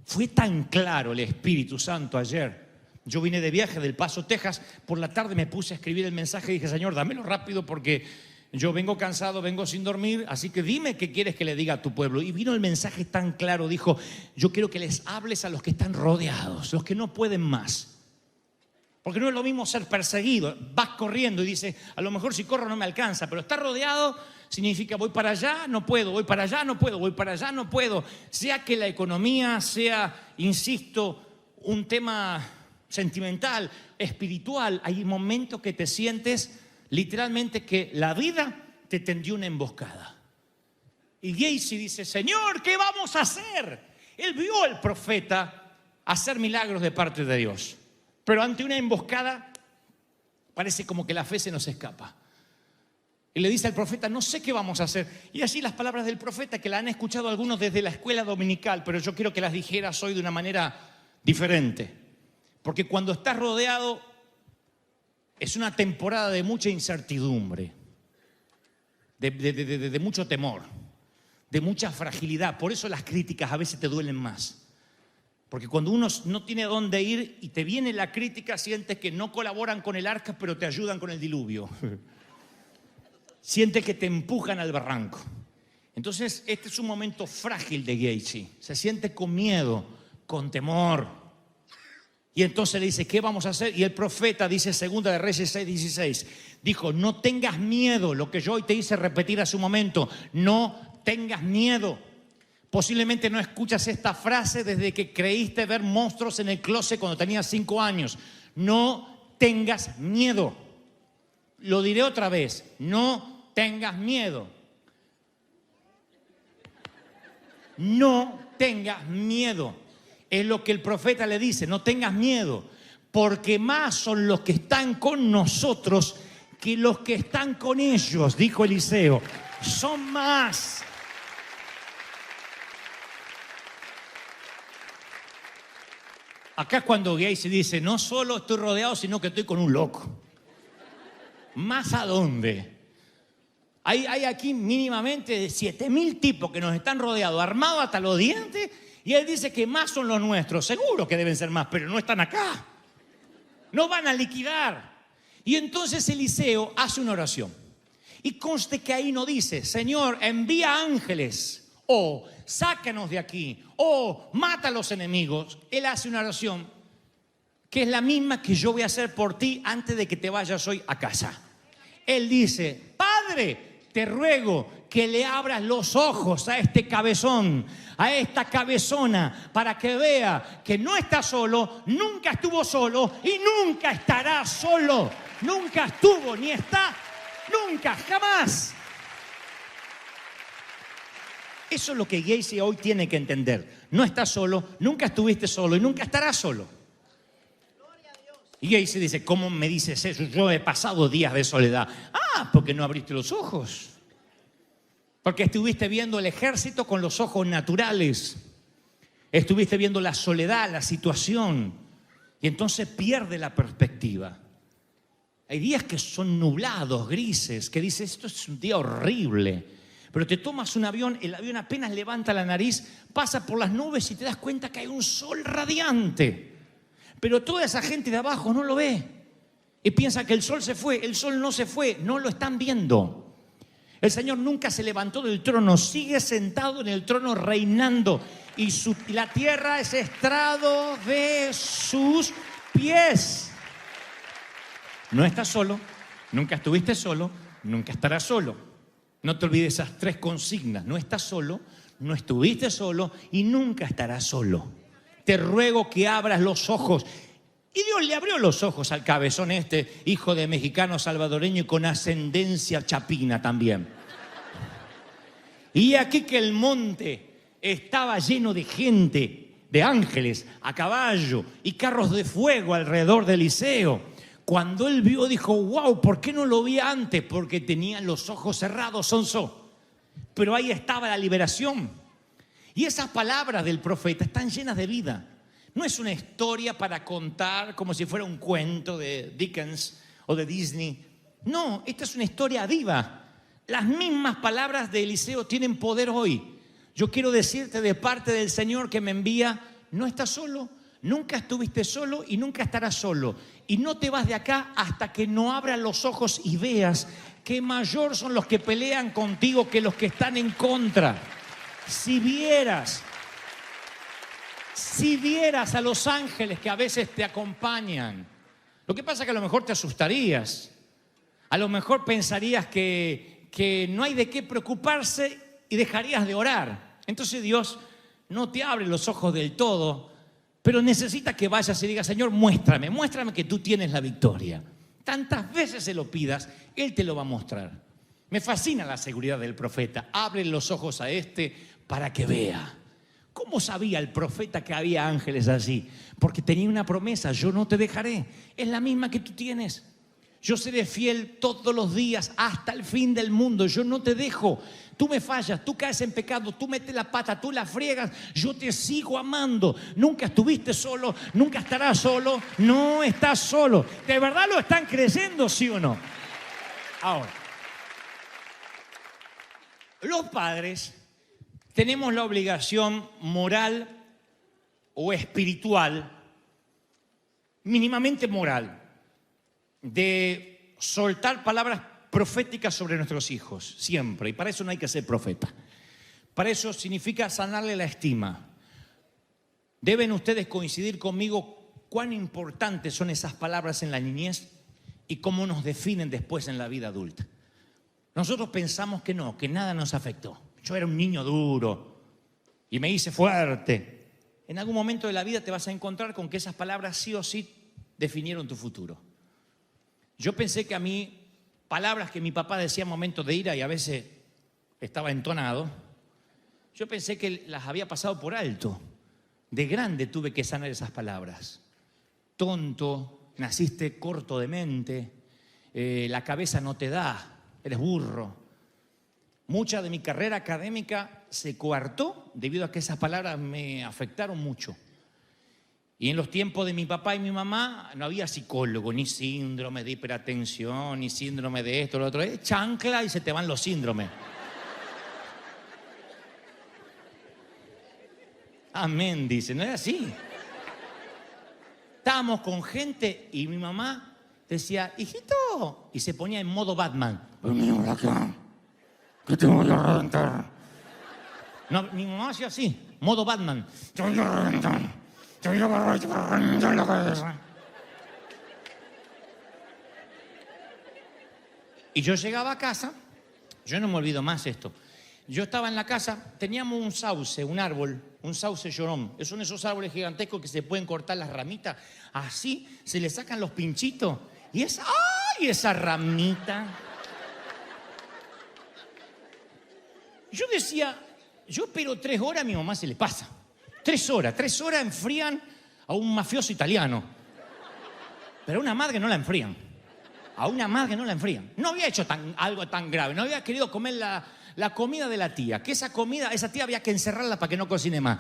Fue tan claro el Espíritu Santo ayer. Yo vine de viaje del Paso, Texas, por la tarde me puse a escribir el mensaje y dije, Señor, dámelo rápido porque yo vengo cansado, vengo sin dormir, así que dime qué quieres que le diga a tu pueblo. Y vino el mensaje tan claro, dijo, yo quiero que les hables a los que están rodeados, los que no pueden más. Porque no es lo mismo ser perseguido, vas corriendo y dices, a lo mejor si corro no me alcanza, pero estar rodeado significa voy para allá, no puedo, voy para allá, no puedo, voy para allá, no puedo. Sea que la economía sea, insisto, un tema sentimental, espiritual, hay momentos que te sientes literalmente que la vida te tendió una emboscada. Y Giesi dice, Señor, ¿qué vamos a hacer? Él vio al profeta hacer milagros de parte de Dios. Pero ante una emboscada, parece como que la fe se nos escapa. Y le dice al profeta, no sé qué vamos a hacer. Y así las palabras del profeta, que la han escuchado algunos desde la escuela dominical, pero yo quiero que las dijeras hoy de una manera diferente. Porque cuando estás rodeado, es una temporada de mucha incertidumbre, de mucho temor, de mucha fragilidad. Por eso las críticas a veces te duelen más. Porque cuando uno no tiene dónde ir y te viene la crítica, sientes que no colaboran con el arca, pero te ayudan con el diluvio. Sientes que te empujan al barranco. Entonces, este es un momento frágil de Gehazi. Se siente con miedo, con temor. Y entonces le dice, ¿qué vamos a hacer? Y el profeta dice, Segunda de Reyes 6:16, dijo, no tengas miedo, lo que yo hoy te hice repetir hace un momento, no tengas miedo. Posiblemente no escuchas esta frase desde que creíste ver monstruos en el closet cuando tenías 5 años. No tengas miedo. Lo diré otra vez, no tengas miedo. No tengas miedo. Es lo que el profeta le dice, no tengas miedo, porque más son los que están con nosotros que los que están con ellos, dijo Eliseo. Son más. Acá cuando Gehazi dice, no solo estoy rodeado, sino que estoy con un loco. ¿Más a dónde? Hay aquí mínimamente 7.000 tipos que nos están rodeados, armados hasta los dientes, y él dice que más son los nuestros. Seguro que deben ser más, pero no están acá. No van a liquidar. Y entonces Eliseo hace una oración. Y conste que ahí no dice, Señor, envía ángeles, o sácanos de aquí, o mata a los enemigos. Él hace una oración que es la misma que yo voy a hacer por ti antes de que te vayas hoy a casa. Él dice, Padre, te ruego que le abras los ojos a este cabezón, a esta cabezona, para que vea que no está solo, nunca estuvo solo y nunca estará solo. Nunca estuvo ni está, nunca, jamás. Eso es lo que Gehazi hoy tiene que entender. No estás solo, nunca estuviste solo y nunca estarás solo. Y Gehazi dice, ¿cómo me dices eso? Yo he pasado días de soledad. Porque no abriste los ojos. Porque estuviste viendo el ejército con los ojos naturales. Estuviste viendo la soledad, la situación. Y entonces pierde la perspectiva. Hay días que son nublados, grises, que dices, esto es un día horrible. Pero te tomas un avión, el avión apenas levanta la nariz, pasa por las nubes y te das cuenta que hay un sol radiante. Pero toda esa gente de abajo no lo ve y piensa que el sol se fue. El sol no se fue, no lo están viendo. El Señor nunca se levantó del trono, sigue sentado en el trono reinando y la tierra es estrado de sus pies. No estás solo, nunca estuviste solo, nunca estarás solo. No te olvides esas 3 consignas. No estás solo, no estuviste solo y nunca estarás solo. Te ruego que abras los ojos. Y Dios le abrió los ojos al cabezón este, hijo de mexicano salvadoreño y con ascendencia chapina también. Y aquí que el monte estaba lleno de gente, de ángeles a caballo y carros de fuego alrededor de Eliseo. Cuando él vio, dijo, wow, ¿por qué no lo vi antes? Porque tenía los ojos cerrados, sonso. Pero ahí estaba la liberación. Y esas palabras del profeta están llenas de vida. No es una historia para contar como si fuera un cuento de Dickens o de Disney. No, esta es una historia viva. Las mismas palabras de Eliseo tienen poder hoy. Yo quiero decirte de parte del Señor que me envía, no estás solo, nunca estuviste solo y nunca estarás solo. Y no te vas de acá hasta que no abras los ojos y veas que mayor son los que pelean contigo que los que están en contra. Si vieras a los ángeles que a veces te acompañan, lo que pasa es que a lo mejor te asustarías, a lo mejor pensarías que no hay de qué preocuparse y dejarías de orar. Entonces Dios no te abre los ojos del todo, pero necesita que vayas y digas, Señor, muéstrame que tú tienes la victoria. Tantas veces se lo pidas, Él te lo va a mostrar. Me fascina la seguridad del profeta. Abre los ojos a este para que vea. ¿Cómo sabía el profeta que había ángeles así? Porque tenía una promesa, yo no te dejaré. Es la misma que tú tienes. Yo seré fiel todos los días hasta el fin del mundo. Yo no te dejo. Tú me fallas, tú caes en pecado, tú metes la pata, tú la friegas. Yo te sigo amando. Nunca estuviste solo, nunca estarás solo. No estás solo. ¿De verdad lo están creyendo, sí o no? Ahora, los padres tenemos la obligación moral o espiritual, mínimamente moral, de soltar palabras proféticas sobre nuestros hijos, siempre. Y para eso no hay que ser profeta. Para eso significa sanarle la estima. Deben ustedes coincidir conmigo cuán importantes son esas palabras en la niñez y cómo nos definen después en la vida adulta. Nosotros pensamos que no, que nada nos afectó. Yo era un niño duro y me hice fuerte. En algún momento de la vida te vas a encontrar con que esas palabras sí o sí definieron tu futuro. Yo pensé que a mí, palabras que mi papá decía en momentos de ira y a veces estaba entonado, yo pensé que las había pasado por alto. De grande tuve que sanar esas palabras. Tonto, naciste corto de mente, la cabeza no te da, eres burro. Mucha de mi carrera académica se coartó debido a que esas palabras me afectaron mucho. Y en los tiempos de mi papá y mi mamá no había psicólogo, ni síndrome de hiperatención, ni síndrome de esto, lo otro. Es chancla y se te van los síndromes. Amén, dice, no es así. Estábamos con gente y mi mamá decía, hijito, y se ponía en modo Batman. Vení por acá, que te voy a reventar. No, mi mamá hacía así, modo Batman. Te voy a reventar, te voy a reventar la cabeza. Y yo llegaba a casa, yo no me olvido más esto. Yo estaba en la casa, teníamos un sauce, un árbol, un sauce llorón. Son esos árboles gigantescos que se pueden cortar las ramitas. Así se le sacan los pinchitos. Y esa, ¡ay! Esa ramita. Yo decía, yo espero 3 horas, a mi mamá se le pasa. 3 horas enfrían a un mafioso italiano. Pero a una madre no la enfrían. A una madre no la enfrían. No había hecho algo tan grave, no había querido comer la comida de la tía, que esa tía había que encerrarla para que no cocine más.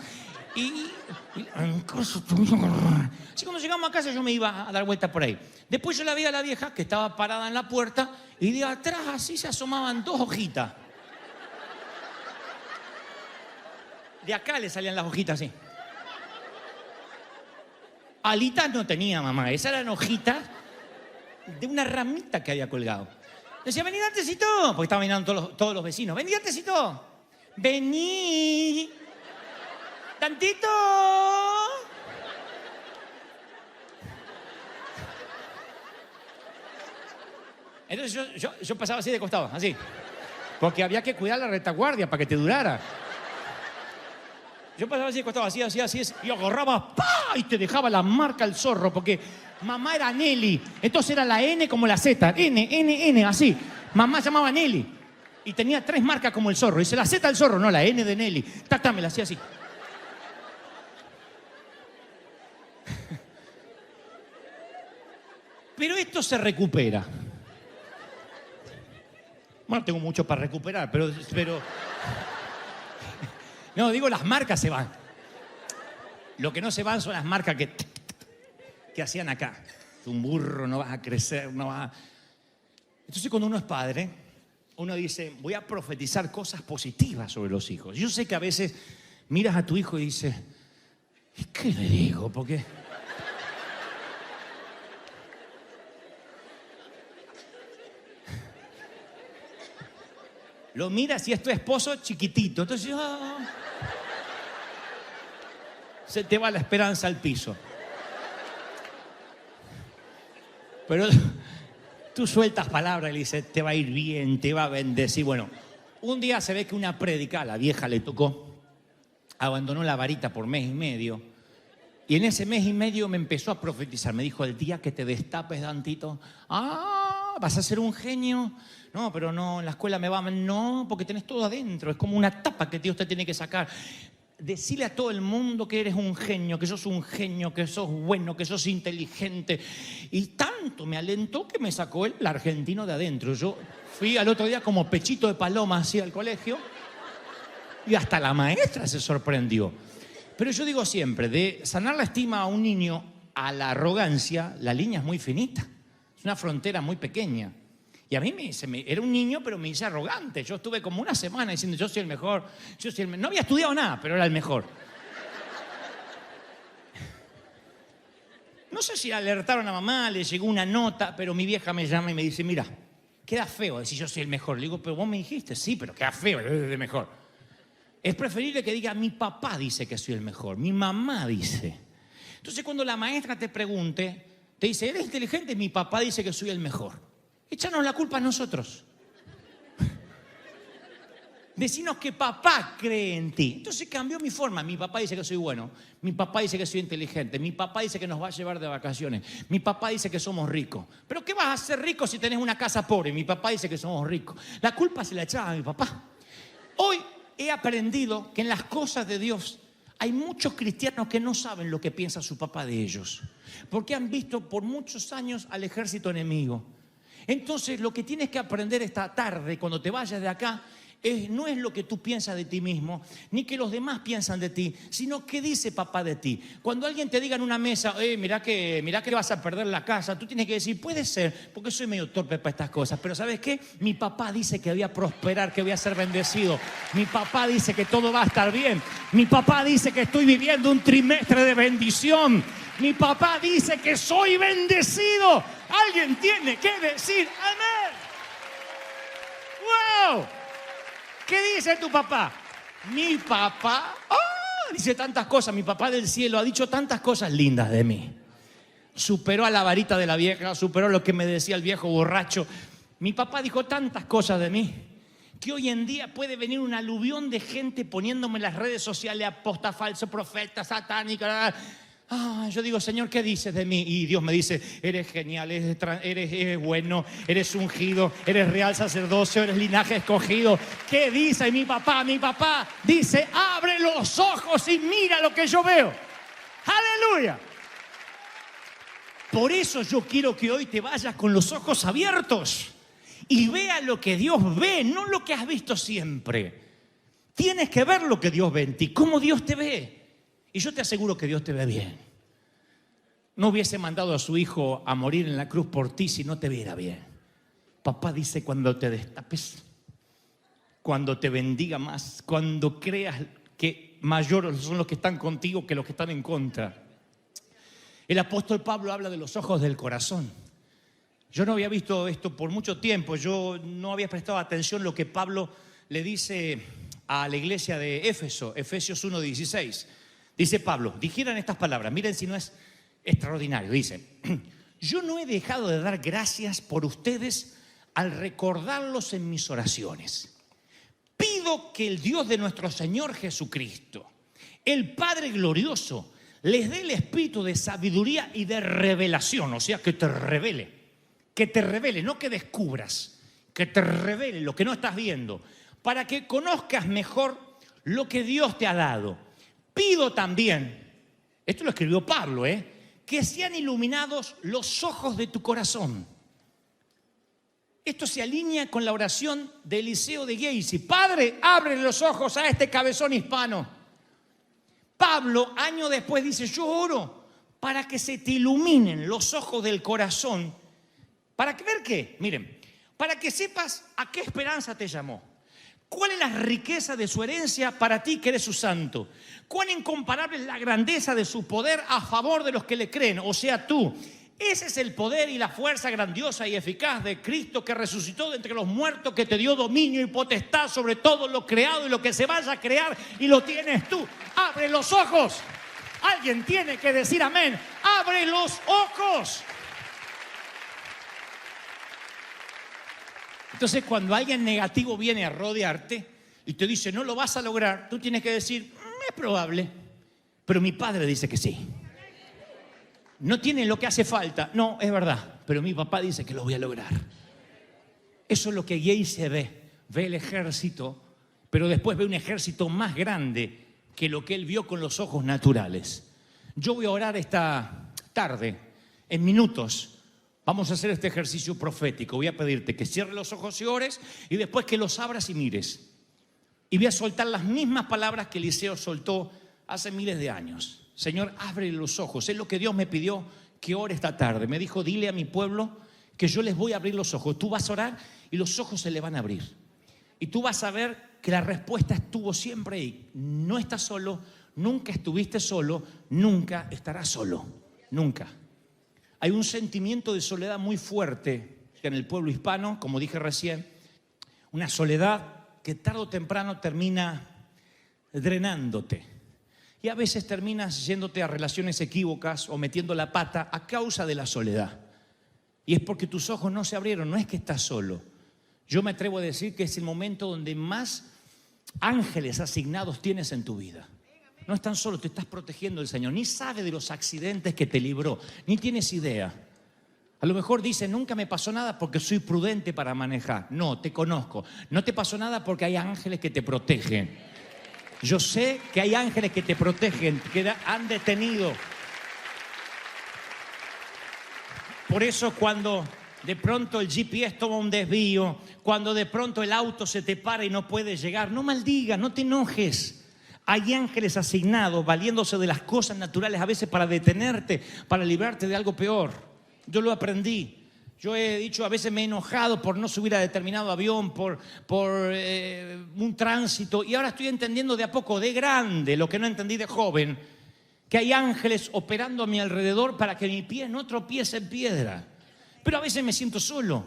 Así cuando llegamos a casa yo me iba a dar vueltas por ahí. Después yo la vi a la vieja que estaba parada en la puerta y de atrás así se asomaban 2 hojitas. De acá le salían las hojitas así. Alitas no tenía mamá, esas eran hojitas de una ramita que había colgado. Decía, vení, Dantecito, porque estaban mirando todos los vecinos. Vení, Dantecito. Vení. Tantito. Entonces yo pasaba así de costado, así. Porque había que cuidar la retaguardia para que te durara. Yo pasaba así de costado, así, y agarraba, ¡pah! Y te dejaba la marca al zorro, porque mamá era Nelly. Entonces era la N como la Z. N, así. Mamá llamaba Nelly. Y tenía 3 marcas como el zorro. Dice la Z del zorro, no, la N de Nelly. Me la hacía así. Pero esto se recupera. Bueno, tengo mucho para recuperar, pero... No, digo, las marcas se van. Lo que no se van son las marcas que hacían acá. Un burro, no vas a crecer, no vas a... Entonces, cuando uno es padre, uno dice, voy a profetizar cosas positivas sobre los hijos. Yo sé que a veces miras a tu hijo y dices, ¿y qué le digo? Porque... Lo miras y es tu esposo chiquitito. Entonces, se te va la esperanza al piso. Pero tú sueltas palabras y le dices, te va a ir bien, te va a bendecir. Bueno, un día se ve que una prédica, a la vieja le tocó, abandonó la varita por 1 mes y medio. Y en ese 1 mes y medio me empezó a profetizar. Me dijo, el día que te destapes, Dantito, vas a ser un genio. No, pero no, en la escuela me va... No, porque tenés todo adentro. Es como una tapa que Dios te tiene que sacar. decirle a todo el mundo que eres un genio, que sos un genio, que sos bueno, que sos inteligente. Y tanto me alentó que me sacó el argentino de adentro. Yo fui al otro día como pechito de paloma así al colegio y hasta la maestra se sorprendió. Pero yo digo siempre, de sanar la estima a un niño a la arrogancia, la línea es muy finita. Es una frontera muy pequeña. Y a mí era un niño, pero me hice arrogante. Yo estuve como una semana diciendo, yo soy el mejor, yo soy el mejor. No había estudiado nada, pero era el mejor. No sé si alertaron a mamá, le llegó una nota, pero mi vieja me llama y me dice, mira, queda feo decir yo soy el mejor. Le digo, pero vos me dijiste, sí, pero queda feo, es el mejor. Es preferible que diga, mi papá dice que soy el mejor, mi mamá dice. Entonces cuando la maestra te pregunte, te dice, ¿eres inteligente? Mi papá dice que soy el mejor. Échanos la culpa a nosotros. Decinos que papá cree en ti. Entonces cambió mi forma. Mi papá dice que soy bueno. Mi papá dice que soy inteligente. Mi papá dice que nos va a llevar de vacaciones. Mi papá dice que somos ricos. ¿Pero qué vas a ser rico si tenés una casa pobre? Mi papá dice que somos ricos. La culpa se la echaba a mi papá. Hoy he aprendido que en las cosas de Dios hay muchos cristianos que no saben lo que piensa su papá de ellos. Porque han visto por muchos años al ejército enemigo. Entonces lo que tienes que aprender esta tarde cuando te vayas de acá no es lo que tú piensas de ti mismo, ni que los demás piensan de ti, sino qué dice papá de ti. Cuando alguien te diga en una mesa, mirá que vas a perder la casa, tú tienes que decir, puede ser, porque soy medio torpe para estas cosas, pero ¿sabes qué? Mi papá dice que voy a prosperar, que voy a ser bendecido. Mi papá dice que todo va a estar bien. Mi papá dice que estoy viviendo un trimestre de bendición. Mi papá dice que soy bendecido. Alguien tiene que decir amén. ¡Wow! ¿Qué dice tu papá? Mi papá dice tantas cosas. Mi papá del cielo ha dicho tantas cosas lindas de mí. Superó a la varita de la vieja, superó lo que me decía el viejo borracho. Mi papá dijo tantas cosas de mí que hoy en día puede venir un aluvión de gente poniéndome en las redes sociales aposta, falso, profeta, satánica. Yo digo, Señor, ¿qué dices de mí? Y Dios me dice, eres genial, eres bueno, eres ungido, eres real sacerdocio, eres linaje escogido. ¿Qué dice mi papá? Mi papá dice, abre los ojos y mira lo que yo veo. ¡Aleluya! Por eso yo quiero que hoy te vayas con los ojos abiertos y vea lo que Dios ve, no lo que has visto siempre. Tienes que ver lo que Dios ve en ti, cómo Dios te ve. Y yo te aseguro que Dios te ve bien. No hubiese mandado a su hijo a morir en la cruz por ti si no te viera bien. Papá dice, cuando te destapes, cuando te bendiga más, cuando creas que mayores son los que están contigo que los que están en contra. El apóstol Pablo habla de los ojos del corazón. Yo no había visto esto por mucho tiempo. Yo no había prestado atención a lo que Pablo le dice a la iglesia de Éfeso, Efesios 1:16. Dice Pablo, dijeran estas palabras, miren si no es extraordinario. Dice, yo no he dejado de dar gracias por ustedes al recordarlos en mis oraciones. Pido que el Dios de nuestro Señor Jesucristo, el Padre glorioso, les dé el espíritu de sabiduría y de revelación. O sea, que te revele, no que descubras, que te revele lo que no estás viendo, para que conozcas mejor lo que Dios te ha dado. Pido también, esto lo escribió Pablo, que sean iluminados los ojos de tu corazón. Esto se alinea con la oración de Eliseo de Giezi. Padre, abre los ojos a este cabezón hispano. Pablo, años después, dice, yo oro para que se te iluminen los ojos del corazón. ¿Para que ver qué? Miren, para que sepas a qué esperanza te llamó. ¿Cuál es la riqueza de su herencia para ti que eres su santo? ¿Cuán incomparable es la grandeza de su poder a favor de los que le creen? O sea, tú. Ese es el poder y la fuerza grandiosa y eficaz de Cristo que resucitó de entre los muertos, que te dio dominio y potestad sobre todo lo creado y lo que se vaya a crear, y lo tienes tú. ¡Abre los ojos! Alguien tiene que decir amén. ¡Abre los ojos! Entonces, cuando alguien negativo viene a rodearte y te dice, no lo vas a lograr, tú tienes que decir, es probable, pero mi padre dice que sí. No tiene lo que hace falta, no, es verdad, pero mi papá dice que lo voy a lograr. Eso es lo que Giezi ve el ejército, pero después ve un ejército más grande que lo que él vio con los ojos naturales. Yo voy a orar esta tarde, en minutos. Vamos a hacer este ejercicio profético. Voy a pedirte que cierres los ojos y ores, y después que los abras y mires. Y voy a soltar las mismas palabras que Eliseo soltó hace miles de años. Señor, abre los ojos. Es lo que Dios me pidió que ore esta tarde. Me dijo, dile a mi pueblo que yo les voy a abrir los ojos. Tú vas a orar y los ojos se le van a abrir. Y tú vas a ver que la respuesta estuvo siempre ahí. No estás solo, nunca estuviste solo, nunca estarás solo. Nunca. Hay un sentimiento de soledad muy fuerte en el pueblo hispano, como dije recién. Una soledad que tarde o temprano termina drenándote. Y a veces terminas yéndote a relaciones equívocas o metiendo la pata a causa de la soledad. Y es porque tus ojos no se abrieron, no es que estás solo. Yo me atrevo a decir que es el momento donde más ángeles asignados tienes en tu vida. No estás solo, te estás protegiendo del Señor. Ni sabe de los accidentes que te libró, ni tienes idea. A lo mejor dice, nunca me pasó nada porque soy prudente para manejar. No, te conozco. No te pasó nada porque hay ángeles que te protegen. Yo sé que hay ángeles que te protegen, que han detenido. Por eso cuando de pronto el GPS toma un desvío, cuando de pronto el auto se te para y no puedes llegar, no maldigas, no te enojes. Hay ángeles asignados valiéndose de las cosas naturales a veces para detenerte, para librarte de algo peor. Yo lo aprendí. Yo he dicho, a veces me he enojado por no subir a determinado avión, por un tránsito. Y ahora estoy entendiendo de a poco, de grande, lo que no entendí de joven, que hay ángeles operando a mi alrededor para que mi pie no tropiece en piedra. Pero a veces me siento solo.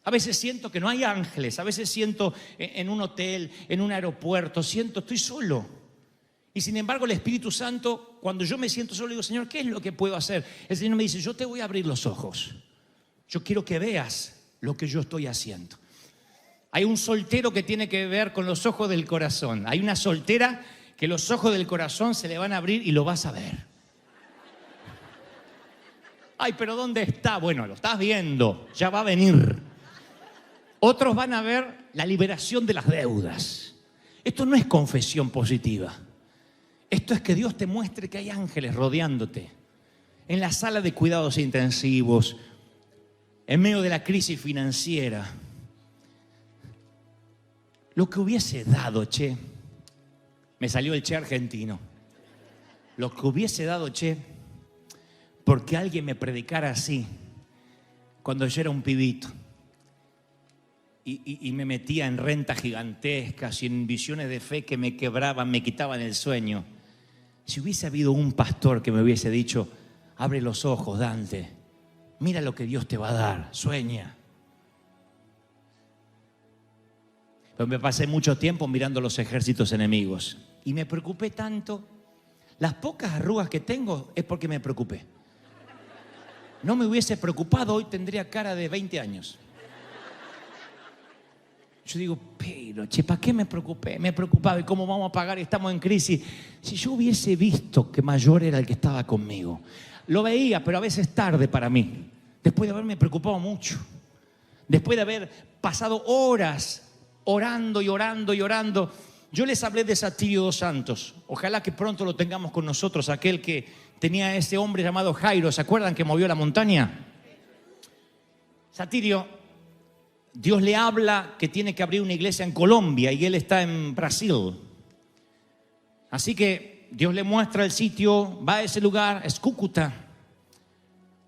A veces siento que no hay ángeles. A veces siento en un hotel, en un aeropuerto, estoy solo. Y sin embargo el Espíritu Santo, cuando yo me siento solo, digo, Señor, ¿qué es lo que puedo hacer? El Señor me dice, yo te voy a abrir los ojos. Yo quiero que veas lo que yo estoy haciendo. Hay un soltero que tiene que ver con los ojos del corazón. Hay una soltera que los ojos del corazón se le van a abrir y lo vas a ver. Ay, pero ¿dónde está? Bueno, lo estás viendo, ya va a venir. Otros van a ver la liberación de las deudas. Esto no es confesión positiva. Esto es que Dios te muestre que hay ángeles rodeándote. En la sala de cuidados intensivos, en medio de la crisis financiera. Lo que hubiese dado, me salió el argentino. Lo que hubiese dado, porque alguien me predicara así, cuando yo era un pibito. Y me metía en rentas gigantescas y en visiones de fe que me quebraban, me quitaban el sueño. Si hubiese habido un pastor que me hubiese dicho, abre los ojos, Dante, mira lo que Dios te va a dar, sueña. Pero me pasé mucho tiempo mirando los ejércitos enemigos y me preocupé tanto. Las pocas arrugas que tengo es porque me preocupé. No me hubiese preocupado, hoy tendría cara de 20 años. Yo digo, pero, ¿para qué me preocupé? Me preocupaba, ¿y cómo vamos a pagar? Estamos en crisis. Si yo hubiese visto que mayor era el que estaba conmigo. Lo veía, pero a veces tarde para mí. Después de haberme preocupado mucho. Después de haber pasado horas orando y orando y orando. Yo les hablé de Satirio dos Santos. Ojalá que pronto lo tengamos con nosotros. Aquel que tenía a ese hombre llamado Jairo. ¿Se acuerdan que movió la montaña? Satirio, Dios le habla que tiene que abrir una iglesia en Colombia y él está en Brasil. Así que Dios le muestra el sitio, va a ese lugar, es Cúcuta.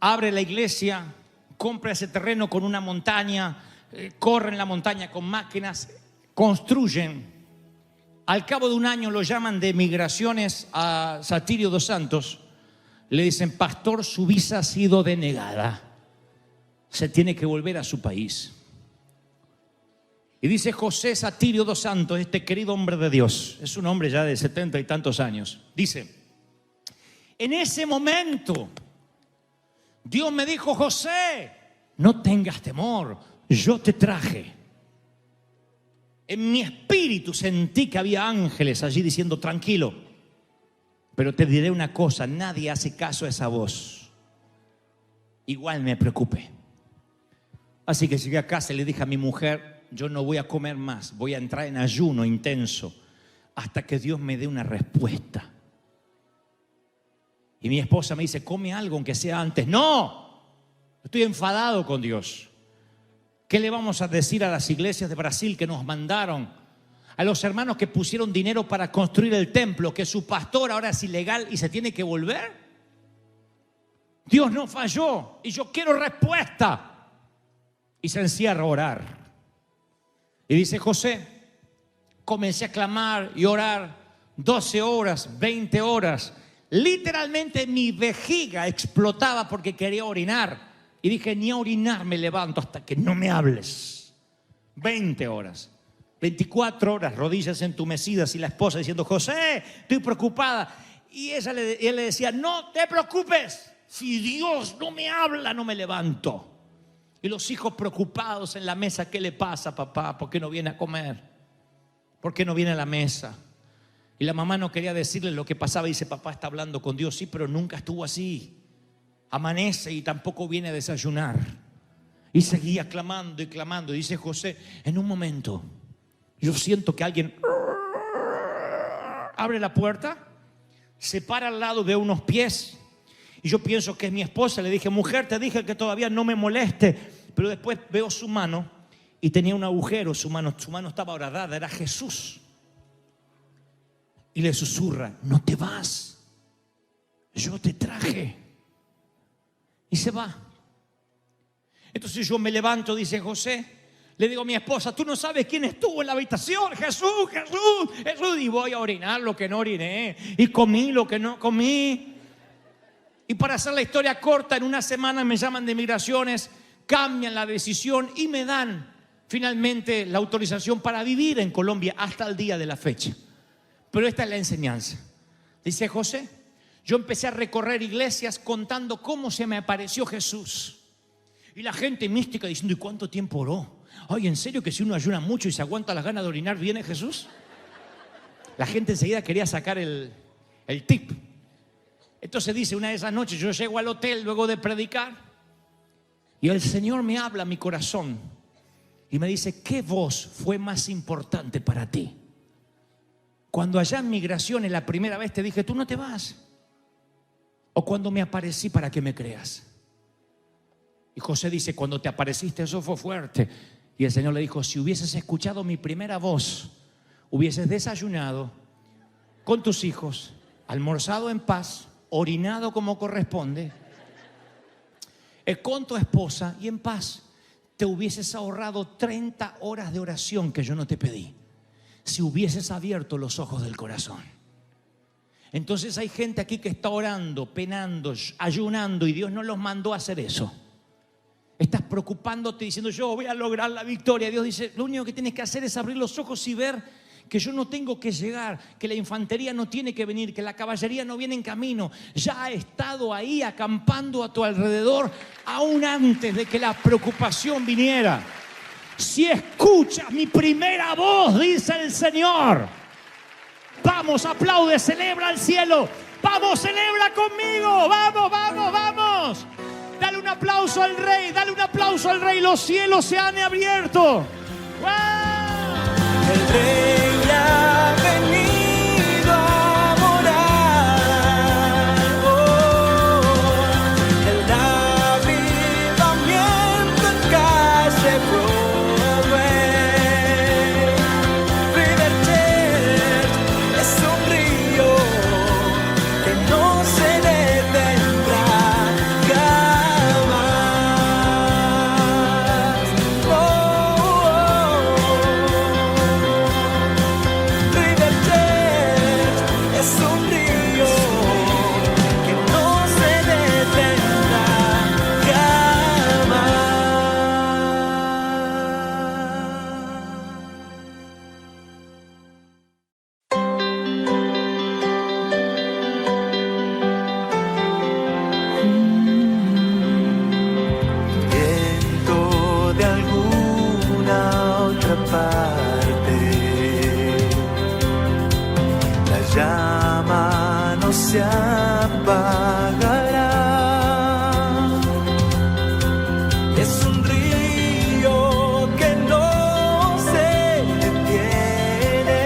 Abre la iglesia, compra ese terreno con una montaña, corren la montaña con máquinas, construyen. Al cabo de un año lo llaman de migraciones a Satirio dos Santos. Le dicen, pastor, su visa ha sido denegada. Se tiene que volver a su país. Y dice José Satirio dos Santos, este querido hombre de Dios, es un hombre ya de 70 y tantos años. Dice, en ese momento, Dios me dijo, José, no tengas temor, yo te traje. En mi espíritu sentí que había ángeles allí diciendo, tranquilo, pero te diré una cosa, nadie hace caso a esa voz. Igual me preocupé. Así que llegué a casa y le dije a mi mujer, yo no voy a comer más, voy a entrar en ayuno intenso. hasta que Dios me dé una respuesta. Y mi esposa me dice, come algo aunque sea antes. No, estoy enfadado con Dios. ¿Qué le vamos a decir a las iglesias de Brasil que nos mandaron? A los hermanos que pusieron dinero para construir el templo, que su pastor ahora es ilegal y se tiene que volver. Dios no falló y yo quiero respuesta. Y se encierra a orar. Y dice José, comencé a clamar y orar 12 horas, 20 horas. Literalmente mi vejiga explotaba porque quería orinar. Y dije, ni a orinar me levanto hasta que no me hables. 20 horas. 24 horas, rodillas entumecidas y la esposa diciendo, José, estoy preocupada. Y él le decía, no te preocupes, si Dios no me habla, no me levanto. Y los hijos preocupados en la mesa, ¿qué le pasa, papá? ¿Por qué no viene a comer? ¿Por qué no viene a la mesa? Y la mamá no quería decirle lo que pasaba. Y dice, papá está hablando con Dios. Sí, pero nunca estuvo así. Amanece y tampoco viene a desayunar. Y seguía clamando y clamando. Y dice José, en un momento yo siento que alguien abre la puerta, se para al lado, veo unos pies y yo pienso que es mi esposa. Le dije, mujer, te dije que todavía no me moleste. Pero después veo su mano y tenía un agujero. Su mano estaba horadada, era Jesús. Y le susurra, no te vas, yo te traje. Y se va. Entonces yo me levanto, dice José. Le digo a mi esposa, tú no sabes quién estuvo en la habitación. Jesús, Jesús, Jesús. Y voy a orinar lo que no oriné. Y comí lo que no comí. Y para hacer la historia corta, en una semana me llaman de migraciones, cambian la decisión y me dan finalmente la autorización para vivir en Colombia hasta el día de la fecha. Pero esta es la enseñanza. Dice José, yo empecé a recorrer iglesias contando cómo se me apareció Jesús. Y la gente mística diciendo, ¿y cuánto tiempo oró? Ay, ¿en serio que si uno ayuna mucho y se aguanta las ganas de orinar, viene Jesús? La gente enseguida quería sacar el tip. Entonces dice, una de esas noches yo llego al hotel luego de predicar y el Señor me habla a mi corazón y me dice, ¿qué voz fue más importante para ti? Cuando allá en migraciones la primera vez te dije, tú no te vas. O cuando me aparecí para que me creas. Y José dice, cuando te apareciste eso fue fuerte. Y el Señor le dijo, si hubieses escuchado mi primera voz, hubieses desayunado con tus hijos, almorzado en paz, orinado como corresponde, con tu esposa y en paz, te hubieses ahorrado 30 horas de oración que yo no te pedí. Si hubieses abierto los ojos del corazón. Entonces hay gente aquí que está orando, penando, ayunando y Dios no los mandó a hacer eso. Estás preocupándote diciendo yo voy a lograr la victoria. Dios dice, lo único que tienes que hacer es abrir los ojos y ver que yo no tengo que llegar, que la infantería no tiene que venir, que la caballería no viene en camino. Ya ha estado ahí acampando a tu alrededor aún antes de que la preocupación viniera. Si escuchas mi primera voz, dice el Señor, vamos, aplaude, celebra al cielo. Vamos, celebra conmigo. Vamos, vamos, vamos. Dale un aplauso al Rey, dale un aplauso al Rey. Los cielos se han abierto. ¡Wow! El Rey ha venido a morar. Oh, el avivamiento en calle Broadway. River Church es un río que no se detendrá jamás. Oh, River Church es un río que no se detendrá jamás. Viento de alguna otra parte, la llama no se apagará. Es un río que no se detiene.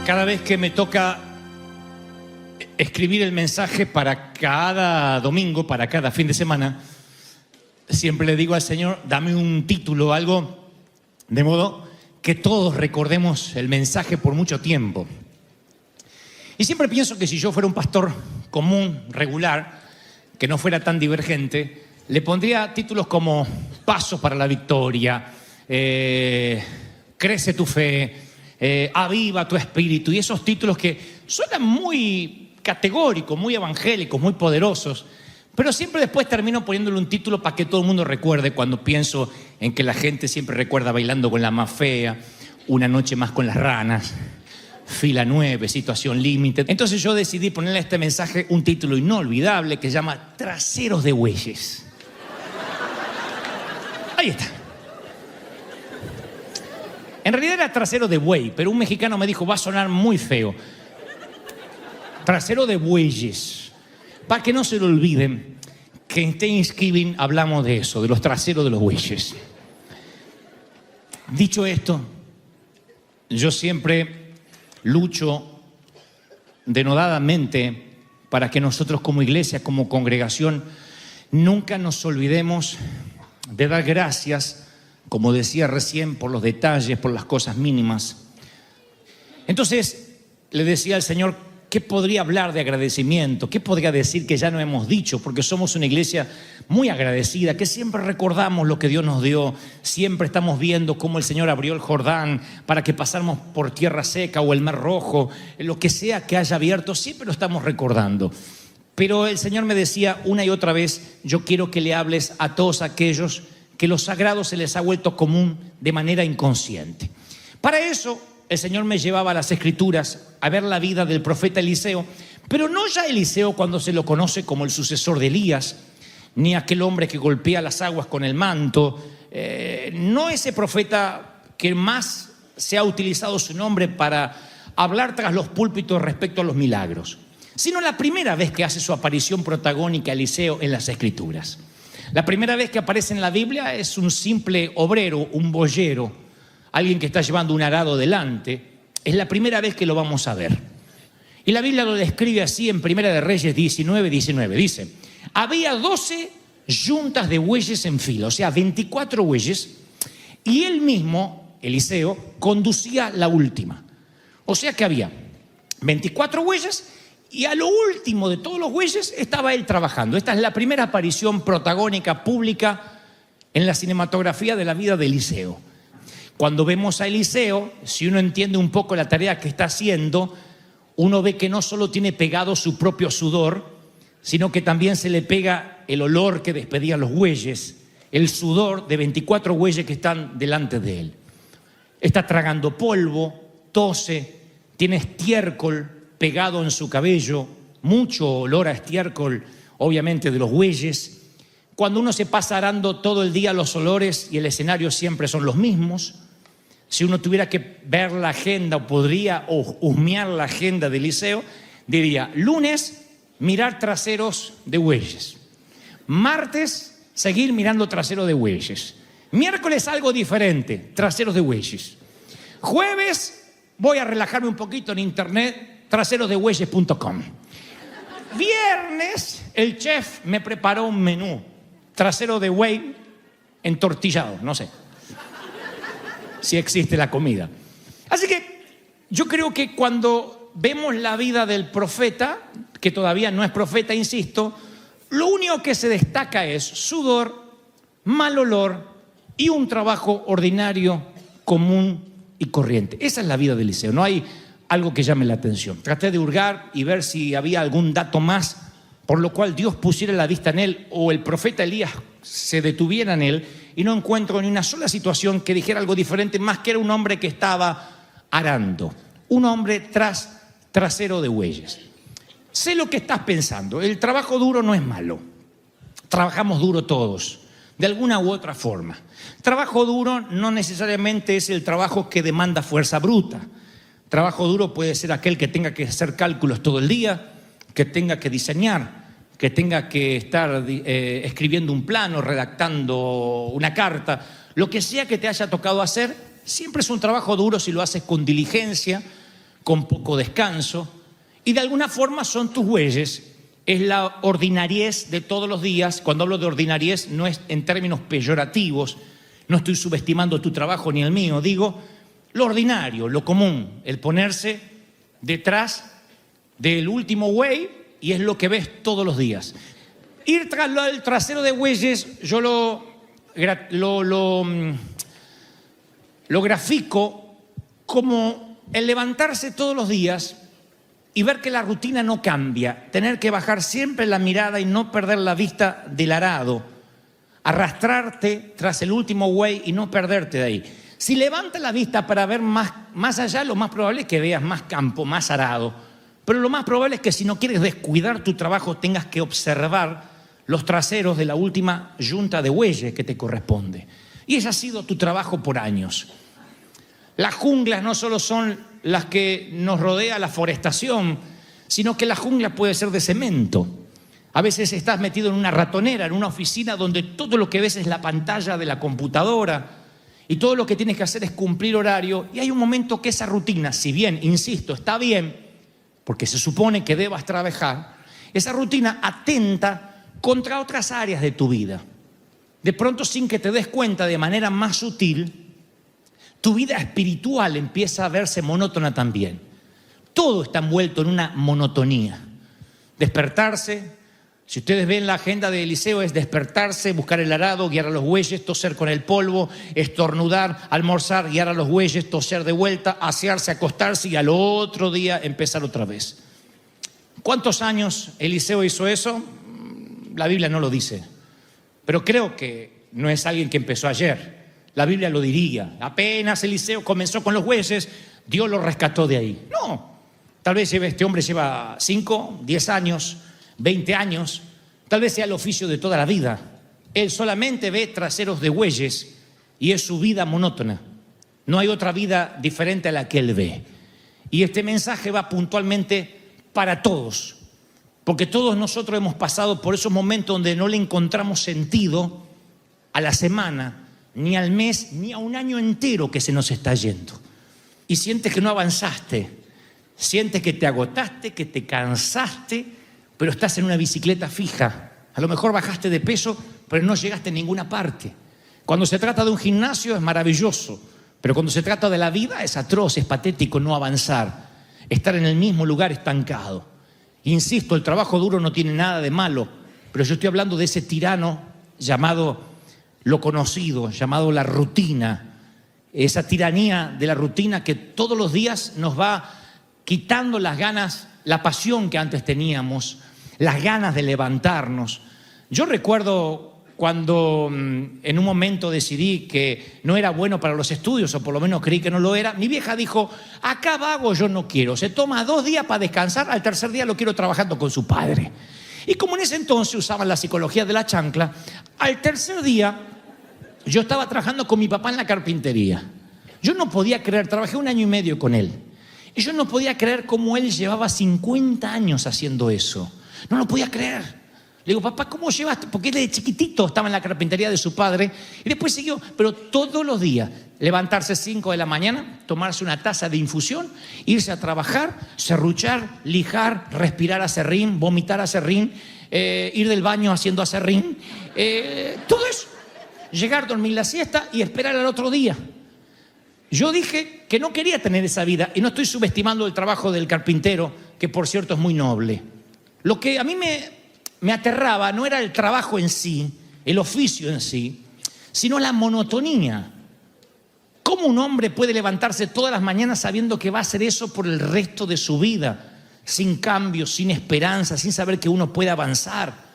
Cada vez que me toca escribir el mensaje para cada domingo, para cada fin de semana, siempre le digo al Señor, dame un título, algo de modo que todos recordemos el mensaje por mucho tiempo. Y siempre pienso que si yo fuera un pastor común, regular, que no fuera tan divergente, le pondría títulos como Pasos para la Victoria, Crece tu fe, Aviva tu espíritu, y esos títulos que suenan muy categóricos, muy evangélicos, muy poderosos, pero siempre después termino poniéndole un título para que todo el mundo recuerde cuando pienso en que la gente siempre recuerda Bailando con la más fea, Una noche más con las ranas, Fila 9, Situación límite. Entonces yo decidí ponerle a este mensaje un título inolvidable que se llama Traseros de bueyes. Ahí está. En realidad era trasero de buey, pero un mexicano me dijo, va a sonar muy feo. Trasero de bueyes. Para que no se lo olviden, que en Thanksgiving hablamos de eso, de los traseros de los bueyes. Dicho esto, yo siempre lucho denodadamente para que nosotros como iglesia, como congregación, nunca nos olvidemos de dar gracias, como decía recién, por los detalles, por las cosas mínimas. Entonces le decía al Señor, ¿qué podría hablar de agradecimiento? ¿Qué podría decir que ya no hemos dicho? Porque somos una iglesia muy agradecida, que siempre recordamos lo que Dios nos dio, siempre estamos viendo cómo el Señor abrió el Jordán para que pasáramos por tierra seca o el Mar Rojo, lo que sea que haya abierto, siempre lo estamos recordando. Pero el Señor me decía una y otra vez, yo quiero que le hables a todos aquellos que lo sagrado se les ha vuelto común de manera inconsciente. Para eso, el Señor me llevaba a las Escrituras a ver la vida del profeta Eliseo, pero no ya Eliseo cuando se lo conoce como el sucesor de Elías, ni aquel hombre que golpea las aguas con el manto, no ese profeta que más se ha utilizado su nombre para hablar tras los púlpitos respecto a los milagros, sino la primera vez que hace su aparición protagónica Eliseo en las Escrituras. La primera vez que aparece en la Biblia es un simple obrero, un boyero, alguien que está llevando un arado delante. Es la primera vez que lo vamos a ver. Y la Biblia lo describe así en Primera de Reyes 19:19. Dice, había 12 yuntas de bueyes en fila, o sea, 24 bueyes, y él mismo, Eliseo, conducía la última. O sea que había 24 bueyes y a lo último de todos los bueyes estaba él trabajando. Esta es la primera aparición protagónica pública en la cinematografía de la vida de Eliseo. Cuando vemos a Eliseo, si uno entiende un poco la tarea que está haciendo, uno ve que no solo tiene pegado su propio sudor, sino que también se le pega el olor que despedían los bueyes, el sudor de 24 bueyes que están delante de él. Está tragando polvo, tose, tiene estiércol pegado en su cabello, mucho olor a estiércol, obviamente de los bueyes. Cuando uno se pasa arando todo el día, los olores y el escenario siempre son los mismos. Si uno tuviera que ver la agenda o podría husmear la agenda de Eliseo, diría, lunes, mirar traseros de bueyes. Martes, seguir mirando traseros de bueyes. Miércoles, algo diferente, traseros de bueyes. Jueves, voy a relajarme un poquito en internet, traserosdebueyes.com. Viernes, el chef me preparó un menú, trasero de buey entortillado, no sé si existe la comida. Así que yo creo que cuando vemos la vida del profeta, que todavía no es profeta, insisto, lo único que se destaca es sudor, mal olor y un trabajo ordinario, común y corriente. Esa es la vida de Eliseo, no hay algo que llame la atención. Traté de hurgar y ver si había algún dato más por lo cual Dios pusiera la vista en él o el profeta Elías se detuviera en él, y no encuentro ni una sola situación que dijera algo diferente, más que era un hombre que estaba arando, un hombre trasero de bueyes. Sé lo que estás pensando, el trabajo duro no es malo, trabajamos duro todos, de alguna u otra forma. Trabajo duro no necesariamente es el trabajo que demanda fuerza bruta. Trabajo duro puede ser aquel que tenga que hacer cálculos todo el día, que tenga que diseñar, que tenga que estar escribiendo un plano, redactando una carta. Lo que sea que te haya tocado hacer, siempre es un trabajo duro si lo haces con diligencia, con poco descanso, y de alguna forma son tus bueyes. Es la ordinariez de todos los días. Cuando hablo de ordinariez no es en términos peyorativos, no estoy subestimando tu trabajo ni el mío, digo lo ordinario, lo común, el ponerse detrás del último buey, y es lo que ves todos los días. Ir tras el trasero de bueyes, yo lo grafico como el levantarse todos los días y ver que la rutina no cambia, tener que bajar siempre la mirada y no perder la vista del arado, arrastrarte tras el último buey y no perderte de ahí. Si levantas la vista para ver más allá, lo más probable es que veas más campo, más arado, pero lo más probable es que si no quieres descuidar tu trabajo tengas que observar los traseros de la última yunta de bueyes que te corresponde. Y ese ha sido tu trabajo por años. Las junglas no solo son las que nos rodea la forestación, sino que la jungla puede ser de cemento. A veces estás metido en una ratonera, en una oficina donde todo lo que ves es la pantalla de la computadora y todo lo que tienes que hacer es cumplir horario, y hay un momento que esa rutina, si bien, insisto, está bien, porque se supone que debas trabajar, esa rutina atenta contra otras áreas de tu vida. De pronto, sin que te des cuenta, de manera más sutil, tu vida espiritual empieza a verse monótona también. Todo está envuelto en una monotonía. Despertarse, si ustedes ven la agenda de Eliseo, es despertarse, buscar el arado, guiar a los bueyes, toser con el polvo, estornudar, almorzar, guiar a los bueyes, toser de vuelta, asearse, acostarse y al otro día empezar otra vez. ¿Cuántos años Eliseo hizo eso? La Biblia no lo dice, pero creo que no es alguien que empezó ayer. La Biblia lo diría. Apenas Eliseo comenzó con los bueyes, Dios lo rescató de ahí. No, tal vez este hombre lleva 5, 10 años, 20 años, tal vez sea el oficio de toda la vida. Él solamente ve traseros de bueyes y es su vida monótona. No hay otra vida diferente a la que él ve. Y este mensaje va puntualmente para todos, porque todos nosotros hemos pasado por esos momentos donde no le encontramos sentido a la semana, ni al mes, ni a un año entero que se nos está yendo. Y sientes que no avanzaste, sientes que te agotaste, que te cansaste, pero estás en una bicicleta fija. A lo mejor bajaste de peso, pero no llegaste a ninguna parte. Cuando se trata de un gimnasio es maravilloso, pero cuando se trata de la vida es atroz, es patético no avanzar, estar en el mismo lugar estancado. Insisto, el trabajo duro no tiene nada de malo, pero yo estoy hablando de ese tirano llamado lo conocido, llamado la rutina, esa tiranía de la rutina que todos los días nos va quitando las ganas, la pasión que antes teníamos, las ganas de levantarnos. Yo recuerdo cuando en un momento decidí que no era bueno para los estudios, o por lo menos creí que no lo era, mi vieja dijo, acá vago yo no quiero, se toma 2 días para descansar, al tercer día lo quiero trabajando con su padre. Y como en ese entonces usaban la psicología de la chancla, al tercer día yo estaba trabajando con mi papá en la carpintería. Yo no podía creer, trabajé 1 año y medio con él, y yo no podía creer cómo él llevaba 50 años haciendo eso. No lo podía creer. Le digo, papá, ¿cómo llevaste? Porque él de chiquitito estaba en la carpintería de su padre y después siguió, pero todos los días, levantarse 5 de la mañana, tomarse una taza de infusión, irse a trabajar, serruchar, lijar, respirar aserrín, vomitar aserrín, ir del baño haciendo aserrín, todo eso. Llegar, dormir la siesta y esperar al otro día. Yo dije que no quería tener esa vida y no estoy subestimando el trabajo del carpintero, que por cierto es muy noble. Lo que a mí me aterraba no era el trabajo en sí, el oficio en sí, sino la monotonía. ¿Cómo un hombre puede levantarse todas las mañanas sabiendo que va a hacer eso por el resto de su vida? Sin cambios, sin esperanza, sin saber que uno puede avanzar.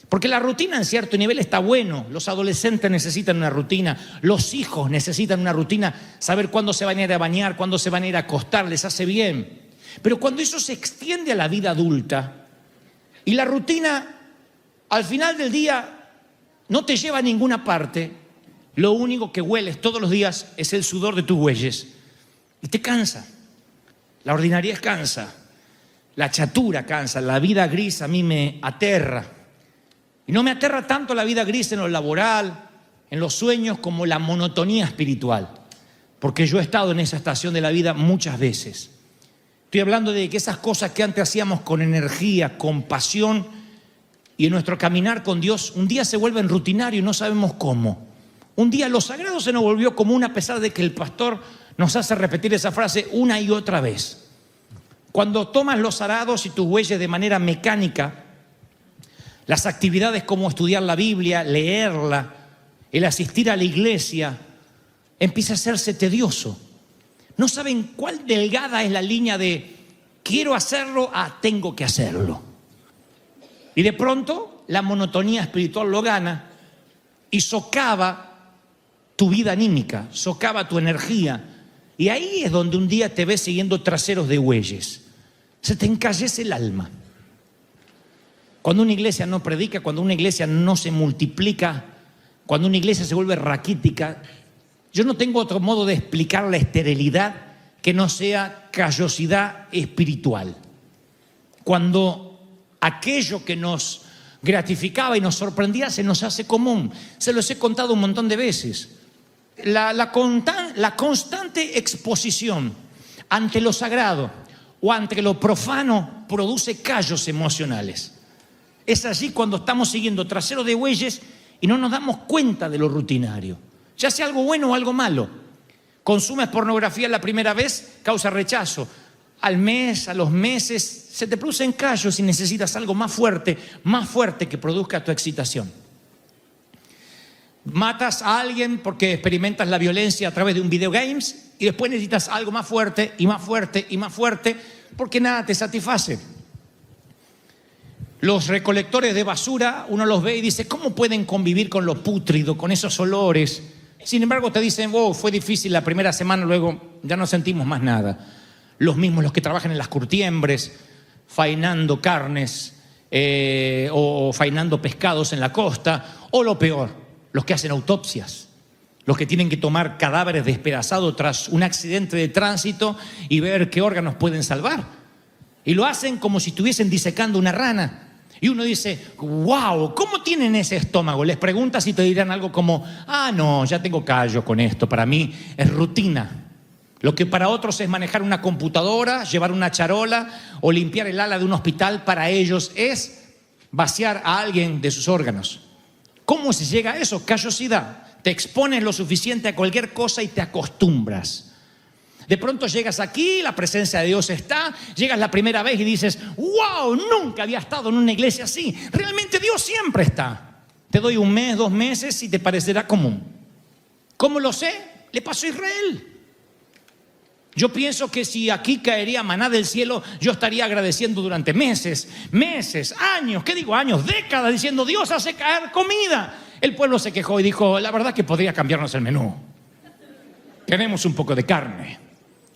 Porque la rutina en cierto nivel está bueno. Los adolescentes necesitan una rutina, los hijos necesitan una rutina, saber cuándo se van a ir a bañar, cuándo se van a ir a acostar, les hace bien. Pero cuando eso se extiende a la vida adulta y la rutina al final del día no te lleva a ninguna parte, lo único que hueles todos los días es el sudor de tus bueyes y te cansa. La ordinariedad cansa, la chatura cansa, la vida gris a mí me aterra. Y no me aterra tanto la vida gris en lo laboral, en los sueños, como la monotonía espiritual. Porque yo he estado en esa estación de la vida muchas veces. Estoy hablando de que esas cosas que antes hacíamos con energía, con pasión, y en nuestro caminar con Dios, un día se vuelven rutinarios y no sabemos cómo. Un día lo sagrado se nos volvió común a pesar de que el pastor nos hace repetir esa frase una y otra vez. Cuando tomas los arados y tus bueyes de manera mecánica, las actividades como estudiar la Biblia, leerla, el asistir a la iglesia, empieza a hacerse tedioso. No saben cuál delgada es la línea de quiero hacerlo a tengo que hacerlo. Y de pronto la monotonía espiritual lo gana y socava tu vida anímica, socava tu energía. Y ahí es donde un día te ves siguiendo traseros de bueyes. Se te encallece el alma. Cuando una iglesia no predica, cuando una iglesia no se multiplica, cuando una iglesia se vuelve raquítica, yo no tengo otro modo de explicar la esterilidad que no sea callosidad espiritual. Cuando aquello que nos gratificaba y nos sorprendía se nos hace común. Se los he contado un montón de veces. La constante exposición ante lo sagrado o ante lo profano produce callos emocionales. Es allí cuando estamos siguiendo traseros de bueyes y no nos damos cuenta de lo rutinario, ya sea algo bueno o algo malo. Consumes pornografía la primera vez, causa rechazo. Al mes, a los meses, se te producen callos y necesitas algo más fuerte que produzca tu excitación. Matas a alguien porque experimentas la violencia a través de un videogames y después necesitas algo más fuerte y más fuerte y más fuerte porque nada te satisface. Los recolectores de basura, uno los ve y dice, ¿cómo pueden convivir con lo pútrido, con esos olores? Sin embargo, te dicen, wow, fue difícil la primera semana, luego ya no sentimos más nada. Los mismos los que trabajan en las curtiembres, faenando carnes o faenando pescados en la costa, o lo peor, los que hacen autopsias, los que tienen que tomar cadáveres despedazados tras un accidente de tránsito y ver qué órganos pueden salvar. Y lo hacen como si estuviesen disecando una rana. Y uno dice, wow, ¿cómo tienen ese estómago? Les preguntas y te dirán algo como, no, ya tengo callo con esto, para mí es rutina. Lo que para otros es manejar una computadora, llevar una charola o limpiar el ala de un hospital, para ellos es vaciar a alguien de sus órganos. ¿Cómo se llega a eso? Callosidad. Te expones lo suficiente a cualquier cosa y te acostumbras. De pronto llegas aquí, la presencia de Dios está, llegas la primera vez y dices, wow, nunca había estado en una iglesia así. Realmente Dios siempre está. Te doy un mes, 2 meses y te parecerá común. ¿Cómo lo sé? Le pasó a Israel. Yo pienso que si aquí caería maná del cielo, yo estaría agradeciendo durante meses, años, ¿qué digo años? Décadas, diciendo, Dios hace caer comida. El pueblo se quejó y dijo, la verdad que podría cambiarnos el menú. Queremos un poco de carne.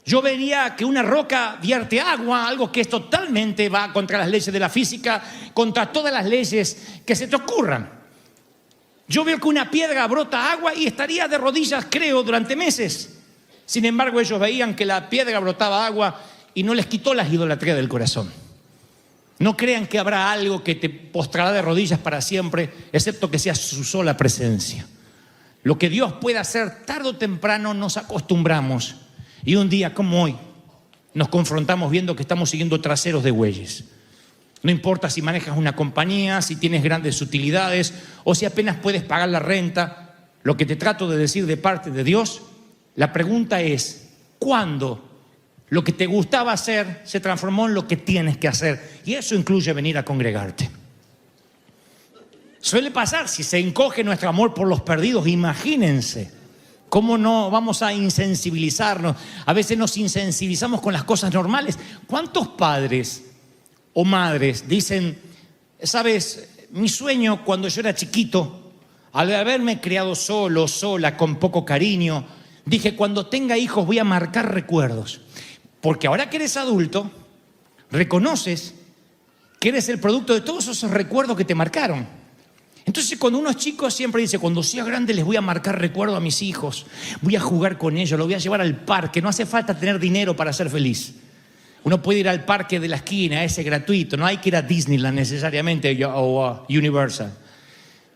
Yo vería que una roca vierte agua, algo que es totalmente va contra las leyes de la física, contra todas las leyes que se te ocurran. Yo veo que una piedra brota agua y estaría de rodillas, creo, durante meses. Sin embargo, ellos veían que la piedra brotaba agua y no les quitó la idolatría del corazón. No crean que habrá algo que te postrará de rodillas para siempre, excepto que sea su sola presencia. Lo que Dios puede hacer tarde o temprano nos acostumbramos. Y un día como hoy nos confrontamos viendo que estamos siguiendo traseros de bueyes. No importa si manejas una compañía, si tienes grandes utilidades o si apenas puedes pagar la renta. Lo que te trato de decir de parte de Dios, la pregunta es, ¿cuándo lo que te gustaba hacer se transformó en lo que tienes que hacer? Y eso incluye venir a congregarte. Suele pasar, si se encoge nuestro amor por los perdidos, imagínense cómo no vamos a insensibilizarnos. A veces nos insensibilizamos con las cosas normales. ¿Cuántos padres o madres dicen, sabes, mi sueño cuando yo era chiquito, al haberme criado solo, sola, con poco cariño, dije, cuando tenga hijos voy a marcar recuerdos? Porque ahora que eres adulto, reconoces que eres el producto de todos esos recuerdos que te marcaron. Entonces, cuando uno es chico siempre dice, cuando sea grande les voy a marcar recuerdo a mis hijos, voy a jugar con ellos, los voy a llevar al parque, no hace falta tener dinero para ser feliz. Uno puede ir al parque de la esquina, ese gratuito, no hay que ir a Disneyland necesariamente o a Universal.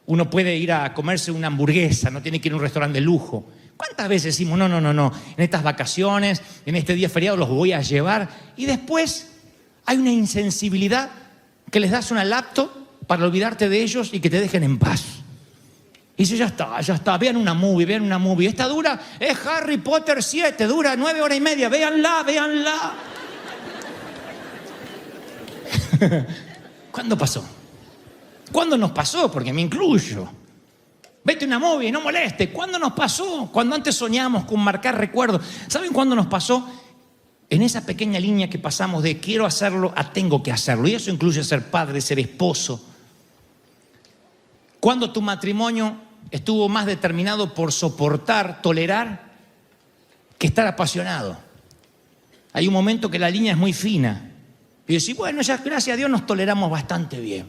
Uno puede ir a comerse una hamburguesa, no tiene que ir a un restaurante de lujo. ¿Cuántas veces decimos, no, en estas vacaciones, en este día feriado los voy a llevar? Y después hay una insensibilidad que les das una laptop para olvidarte de ellos y que te dejen en paz. Y dice, ya está, vean una movie. Esta dura, es Harry Potter 7, dura 9 horas y media, véanla. ¿Cuándo pasó? ¿Cuándo nos pasó? Porque me incluyo. Vete una movie, no moleste. ¿Cuándo nos pasó? Cuando antes soñábamos con marcar recuerdos. ¿Saben cuándo nos pasó? En esa pequeña línea que pasamos de quiero hacerlo a tengo que hacerlo. Y eso incluye ser padre, ser esposo. Cuando tu matrimonio estuvo más determinado por soportar, tolerar, que estar apasionado. Hay un momento que la línea es muy fina. Y decís, bueno, ya gracias a Dios nos toleramos bastante bien.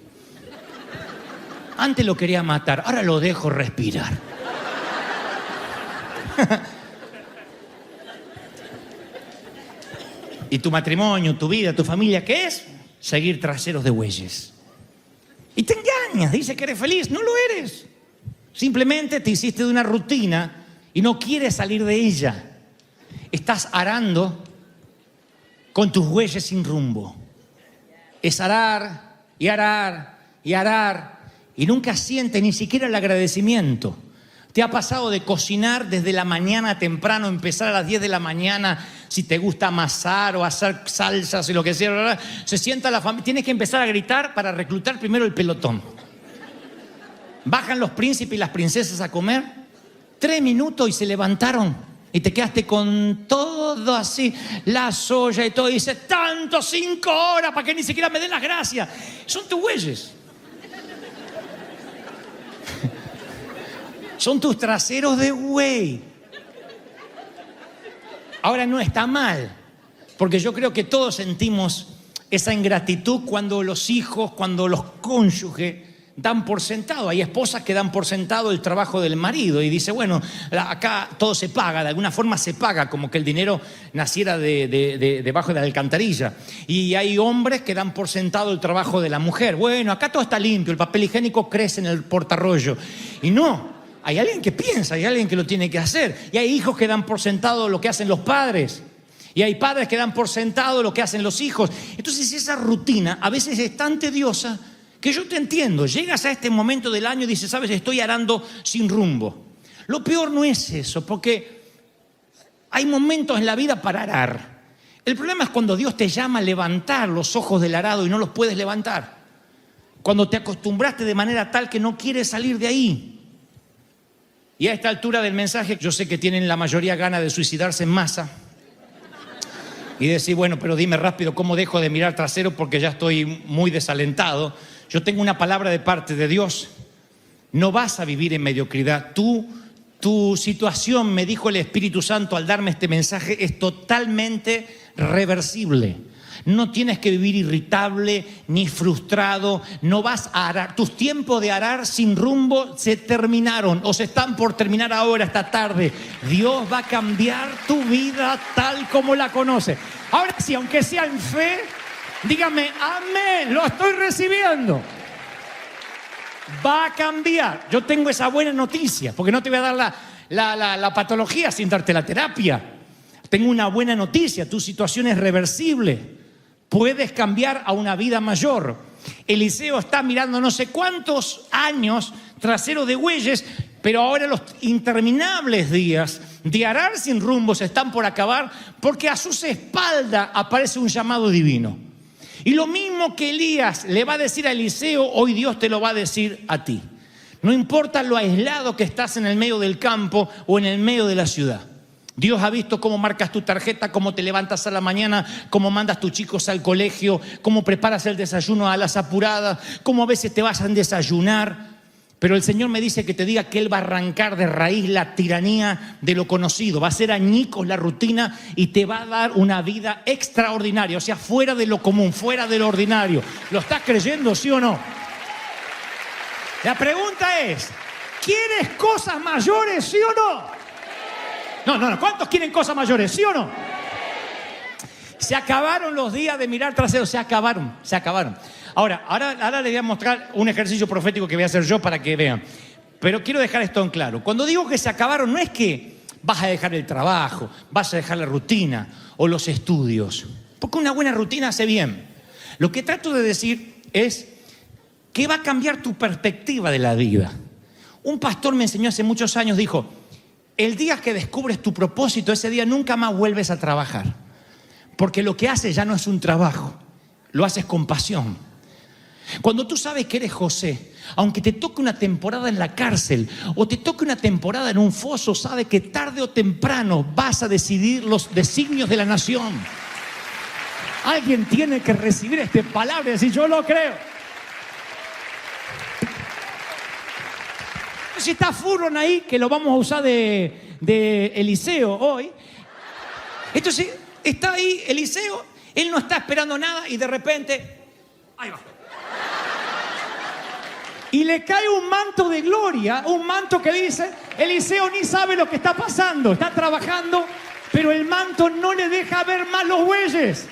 Antes lo quería matar, ahora lo dejo respirar. Y tu matrimonio, tu vida, tu familia, ¿qué es? Seguir traseros de bueyes. Y te engañas, dices que eres feliz, no lo eres. Simplemente te hiciste de una rutina y no quieres salir de ella. Estás arando con tus bueyes sin rumbo. Es arar y arar y arar y nunca sientes ni siquiera el agradecimiento. ¿Te ha pasado de cocinar desde la mañana temprano, empezar a las 10 de la mañana, si te gusta amasar o hacer salsas y lo que sea? Se sienta la familia, tienes que empezar a gritar para reclutar primero el pelotón. Bajan los príncipes y las princesas a comer, 3 minutos y se levantaron. Y te quedaste con todo así, la soya y todo. Y dices, tanto 5 horas para que ni siquiera me den las gracias. Son tus bueyes. Son tus traseros de buey. Ahora no está mal, porque yo creo que todos sentimos esa ingratitud cuando los hijos, cuando los cónyuges dan por sentado. Hay esposas que dan por sentado el trabajo del marido y dice, bueno, acá todo se paga, de alguna forma se paga, como que el dinero naciera debajo de la alcantarilla. Y hay hombres que dan por sentado el trabajo de la mujer. Bueno, acá todo está limpio, el papel higiénico crece en el portarrollo. Y no, hay alguien que piensa, hay alguien que lo tiene que hacer. Y hay hijos que dan por sentado lo que hacen los padres. Y hay padres que dan por sentado lo que hacen los hijos. Entonces esa rutina a veces es tan tediosa que yo te entiendo. Llegas a este momento del año y dices, sabes, estoy arando sin rumbo. Lo peor no es eso, porque hay momentos en la vida para arar. El problema es cuando Dios te llama a levantar los ojos del arado y no los puedes levantar. Cuando te acostumbraste de manera tal que no quieres salir de ahí. Y a esta altura del mensaje, yo sé que tienen la mayoría ganas de suicidarse en masa. Y decir, bueno, pero dime rápido cómo dejo de mirar trasero porque ya estoy muy desalentado. Yo tengo una palabra de parte de Dios. No vas a vivir en mediocridad. Tu situación, me dijo el Espíritu Santo al darme este mensaje, es totalmente reversible. No tienes que vivir irritable ni frustrado. No vas a arar. Tus tiempos de arar sin rumbo se terminaron o se están por terminar ahora, esta tarde. Dios va a cambiar tu vida tal como la conoce. Ahora sí, aunque sea en fe, dígame, amén, lo estoy recibiendo. Va a cambiar. Yo tengo esa buena noticia, porque no te voy a dar la patología sin darte la terapia. Tengo una buena noticia, tu situación es reversible. Puedes cambiar a una vida mayor. Eliseo está mirando no sé cuántos años trasero de bueyes, pero ahora los interminables días de arar sin rumbo se están por acabar porque a sus espaldas aparece un llamado divino. Y lo mismo que Elías le va a decir a Eliseo, hoy Dios te lo va a decir a ti. No importa lo aislado que estás en el medio del campo o en el medio de la ciudad. Dios ha visto cómo marcas tu tarjeta, cómo te levantas a la mañana, cómo mandas tus chicos al colegio, cómo preparas el desayuno a las apuradas, cómo a veces te vas a desayunar. Pero el Señor me dice que te diga que Él va a arrancar de raíz la tiranía de lo conocido. Va a hacer añicos la rutina y te va a dar una vida extraordinaria. O sea, fuera de lo común, fuera de lo ordinario. ¿Lo estás creyendo, sí o no? La pregunta es, ¿quieres cosas mayores, sí o no? No. ¿Cuántos quieren cosas mayores? ¿Sí o no? Se acabaron los días de mirar trasero. Se acabaron. Ahora les voy a mostrar un ejercicio profético que voy a hacer yo para que vean. Pero quiero dejar esto en claro. Cuando digo que se acabaron, no es que vas a dejar el trabajo, vas a dejar la rutina o los estudios. Porque una buena rutina hace bien. Lo que trato de decir es que va a cambiar tu perspectiva de la vida. Un pastor me enseñó hace muchos años, dijo, el día que descubres tu propósito, ese día nunca más vuelves a trabajar. Porque lo que haces ya no es un trabajo, lo haces con pasión. Cuando tú sabes que eres José, aunque te toque una temporada en la cárcel o te toque una temporada en un foso, sabes que tarde o temprano vas a decidir los designios de la nación. Alguien tiene que recibir esta palabra y decir, yo lo creo. Si está Furron ahí, que lo vamos a usar de Eliseo hoy. Entonces, está ahí Eliseo, él no está esperando nada y de repente, ahí va. Y le cae un manto de gloria, un manto que dice, Eliseo ni sabe lo que está pasando, está trabajando, pero el manto no le deja ver más los bueyes.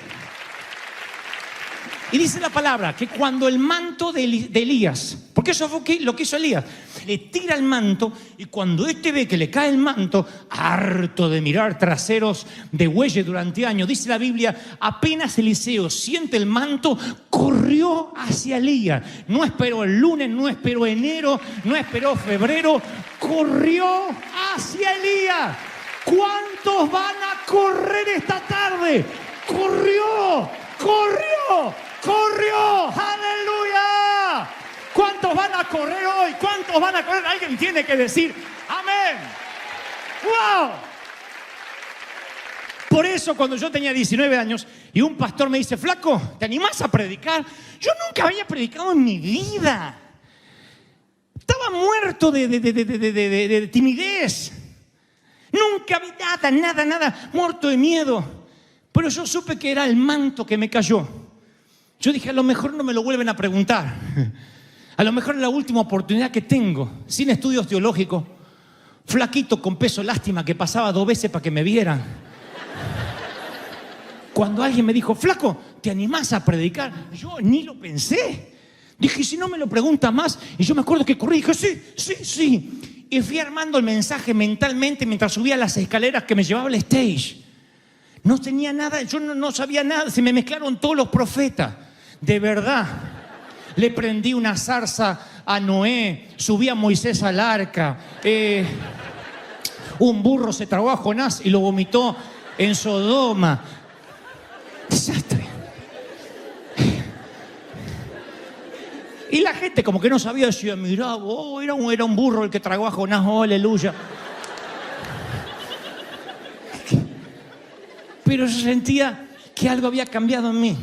Y dice la palabra que cuando el manto de Elías, porque eso fue lo que hizo Elías, le tira el manto y cuando este ve que le cae el manto, harto de mirar traseros de bueyes durante años, dice la Biblia, apenas Eliseo siente el manto, corrió hacia Elías. No esperó el lunes, no esperó enero, no esperó febrero, corrió hacia Elías. ¿Cuántos van a correr esta tarde? Corrió, corrió. ¡Corrió! ¡Aleluya! ¿Cuántos van a correr hoy? ¿Cuántos van a correr? Alguien tiene que decir ¡amén! ¡Wow! Por eso cuando yo tenía 19 años y un pastor me dice, flaco, ¿te animás a predicar? Yo nunca había predicado en mi vida. Estaba muerto de timidez. Nunca vi nada, muerto de miedo. Pero yo supe que era el manto que me cayó. Yo dije, a lo mejor no me lo vuelven a preguntar. A lo mejor es la última oportunidad que tengo, sin estudios teológicos, flaquito, con peso, lástima, que pasaba 2 veces para que me vieran. Cuando alguien me dijo, flaco, ¿te animás a predicar? Yo ni lo pensé. Dije, si no me lo pregunta más. Y yo me acuerdo que corrí y dije, sí. Y fui armando el mensaje mentalmente mientras subía las escaleras que me llevaba al stage. No tenía nada, yo no sabía nada, se me mezclaron todos los profetas. De verdad, le prendí una zarza a Noé, subí a Moisés al arca, un burro se tragó a Jonás y lo vomitó en Sodoma. Desastre. Y la gente como que no sabía, decía, mirá, era un burro el que tragó a Jonás, oh, aleluya. Pero yo sentía que algo había cambiado en mí.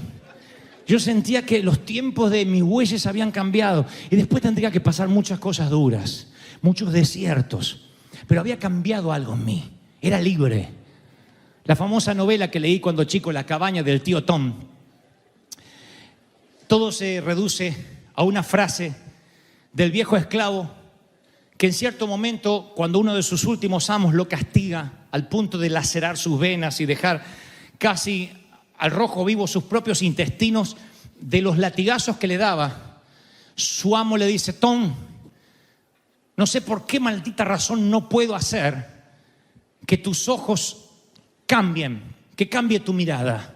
Yo sentía que los tiempos de mis bueyes habían cambiado. Y después tendría que pasar muchas cosas duras, muchos desiertos. Pero había cambiado algo en mí. Era libre. La famosa novela que leí cuando chico, La cabaña del tío Tom. Todo se reduce a una frase del viejo esclavo que en cierto momento, cuando uno de sus últimos amos lo castiga al punto de lacerar sus venas y dejar casi al rojo vivo sus propios intestinos de los latigazos que le daba, su amo le dice, Tom, no sé por qué maldita razón no puedo hacer que tus ojos cambien, que cambie tu mirada.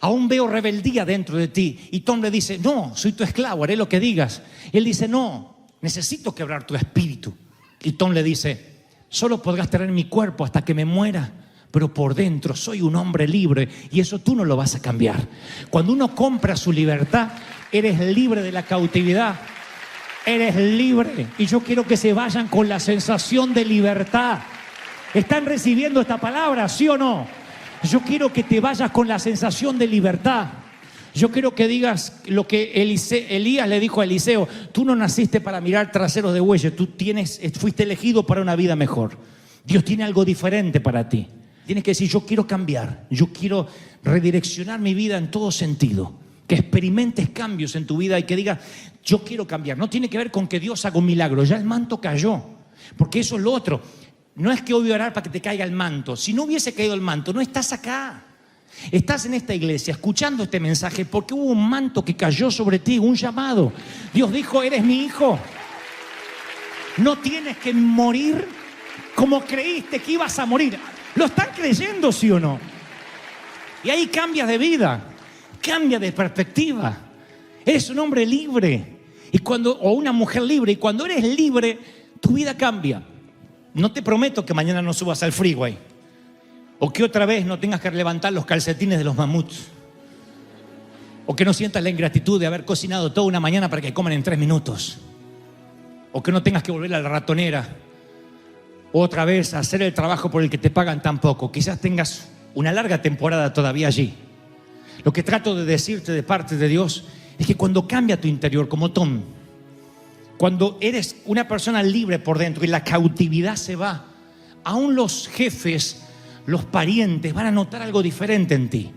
Aún veo rebeldía dentro de ti. Y Tom le dice, no, soy tu esclavo, haré lo que digas. Y él dice, no, necesito quebrar tu espíritu. Y Tom le dice, solo podrás tener mi cuerpo hasta que me muera, pero por dentro soy un hombre libre y eso tú no lo vas a cambiar. Cuando uno compra su libertad, eres libre de la cautividad. Eres libre. Y yo quiero que se vayan con la sensación de libertad. ¿Están recibiendo esta palabra, sí o no? Yo quiero que te vayas con la sensación de libertad. Yo quiero que digas lo que Elías le dijo a Eliseo. Tú no naciste para mirar traseros de bueyes. Tú fuiste elegido para una vida mejor. Dios tiene algo diferente para ti. Tienes que decir, yo quiero cambiar. Yo quiero redireccionar mi vida en todo sentido. Que experimentes cambios en tu vida y que digas, yo quiero cambiar. No tiene que ver con que Dios haga un milagro. Ya el manto cayó. Porque eso es lo otro. No es que hoy voy a orar para que te caiga el manto. Si no hubiese caído el manto, no estás acá. Estás en esta iglesia escuchando este mensaje porque hubo un manto que cayó sobre ti, un llamado. Dios dijo, eres mi hijo. No tienes que morir como creíste que ibas a morir. ¿Lo están creyendo, sí o no? Y ahí cambias de vida, cambia de perspectiva. Eres un hombre libre o una mujer libre. Y cuando eres libre, tu vida cambia. No te prometo que mañana no subas al freeway o que otra vez no tengas que levantar los calcetines de los mamuts o que no sientas la ingratitud de haber cocinado toda una mañana para que coman en 3 minutos o que no tengas que volver a la ratonera otra vez a hacer el trabajo por el que te pagan tan poco. Quizás tengas una larga temporada todavía allí. Lo que trato de decirte de parte de Dios es que cuando cambia tu interior, como Tom, cuando eres una persona libre por dentro y la cautividad se va, aún los jefes, los parientes van a notar algo diferente en ti.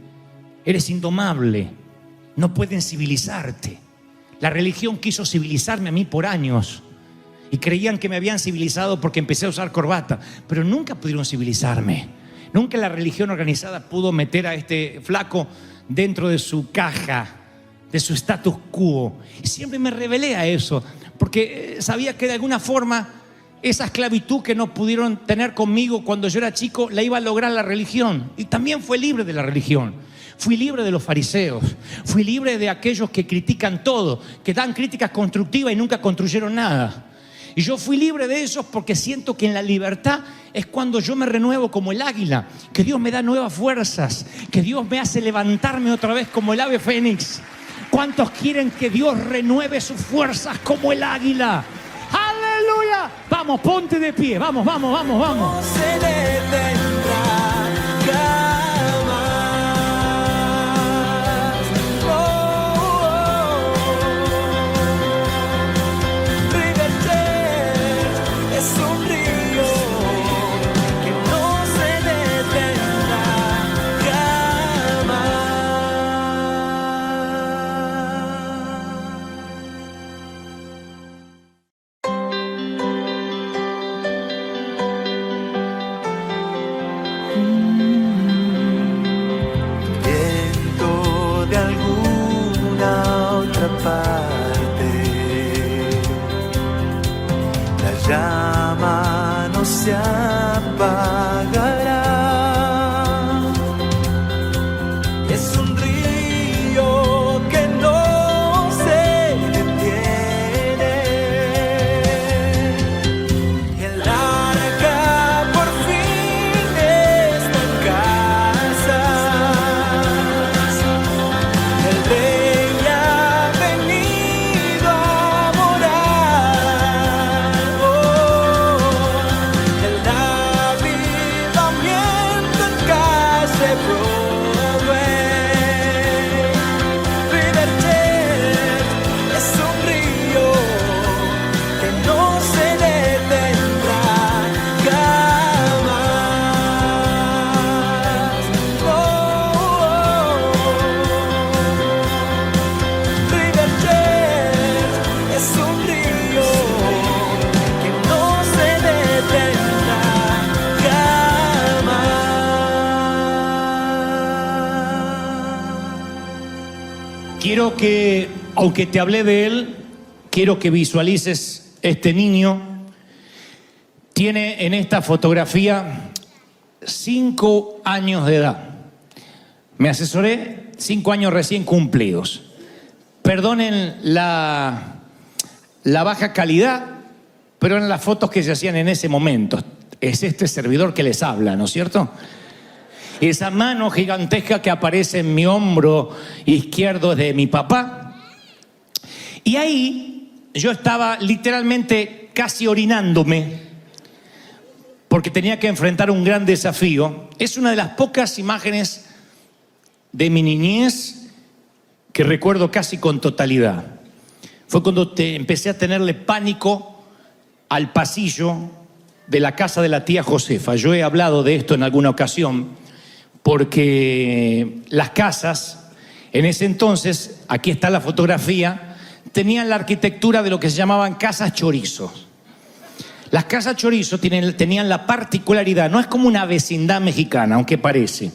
Eres indomable, no pueden civilizarte. La religión quiso civilizarme a mí por años y creían que me habían civilizado porque empecé a usar corbata, pero nunca pudieron civilizarme. Nunca la religión organizada pudo meter a este flaco dentro de su caja, de su status quo. Y siempre me rebelé a eso, porque sabía que de alguna forma esa esclavitud que no pudieron tener conmigo cuando yo era chico, la iba a lograr la religión. Y también fui libre de la religión. Fui libre de los fariseos. Fui libre de aquellos que critican todo, que dan críticas constructivas y nunca construyeron nada. Y yo fui libre de esos porque siento que en la libertad es cuando yo me renuevo como el águila, que Dios me da nuevas fuerzas, que Dios me hace levantarme otra vez como el ave fénix. ¿Cuántos quieren que Dios renueve sus fuerzas como el águila? ¡Aleluya! Vamos, ponte de pie, vamos. No se detendrá jamás. River Church es un río que no se detendrá jamás. Viento de alguna otra parte, la llama no se apagará. Es un río que no se detiene. El arca por fin está en casa. El rey ha venido a morar. El avivamiento en calle Broadway. River Church es un río que no se detendrá jamás. River Church es un río que no se detendrá jamás. Quiero que, aunque te hablé de él, quiero que visualices este niño. Tiene en esta fotografía 5 años de edad. Me asesoré, 5 años recién cumplidos. Perdonen la baja calidad, pero eran las fotos que se hacían en ese momento. Es este servidor que les habla, ¿no es cierto? Esa mano gigantesca que aparece en mi hombro izquierdo es de mi papá. Y ahí yo estaba literalmente casi orinándome porque tenía que enfrentar un gran desafío. Es una de las pocas imágenes de mi niñez que recuerdo casi con totalidad. Fue cuando empecé a tenerle pánico al pasillo de la casa de la tía Josefa. Yo he hablado de esto en alguna ocasión porque las casas, en ese entonces, aquí está la fotografía, tenían la arquitectura de lo que se llamaban casas chorizo. Las casas chorizo tenían la particularidad, no es como una vecindad mexicana, aunque parece,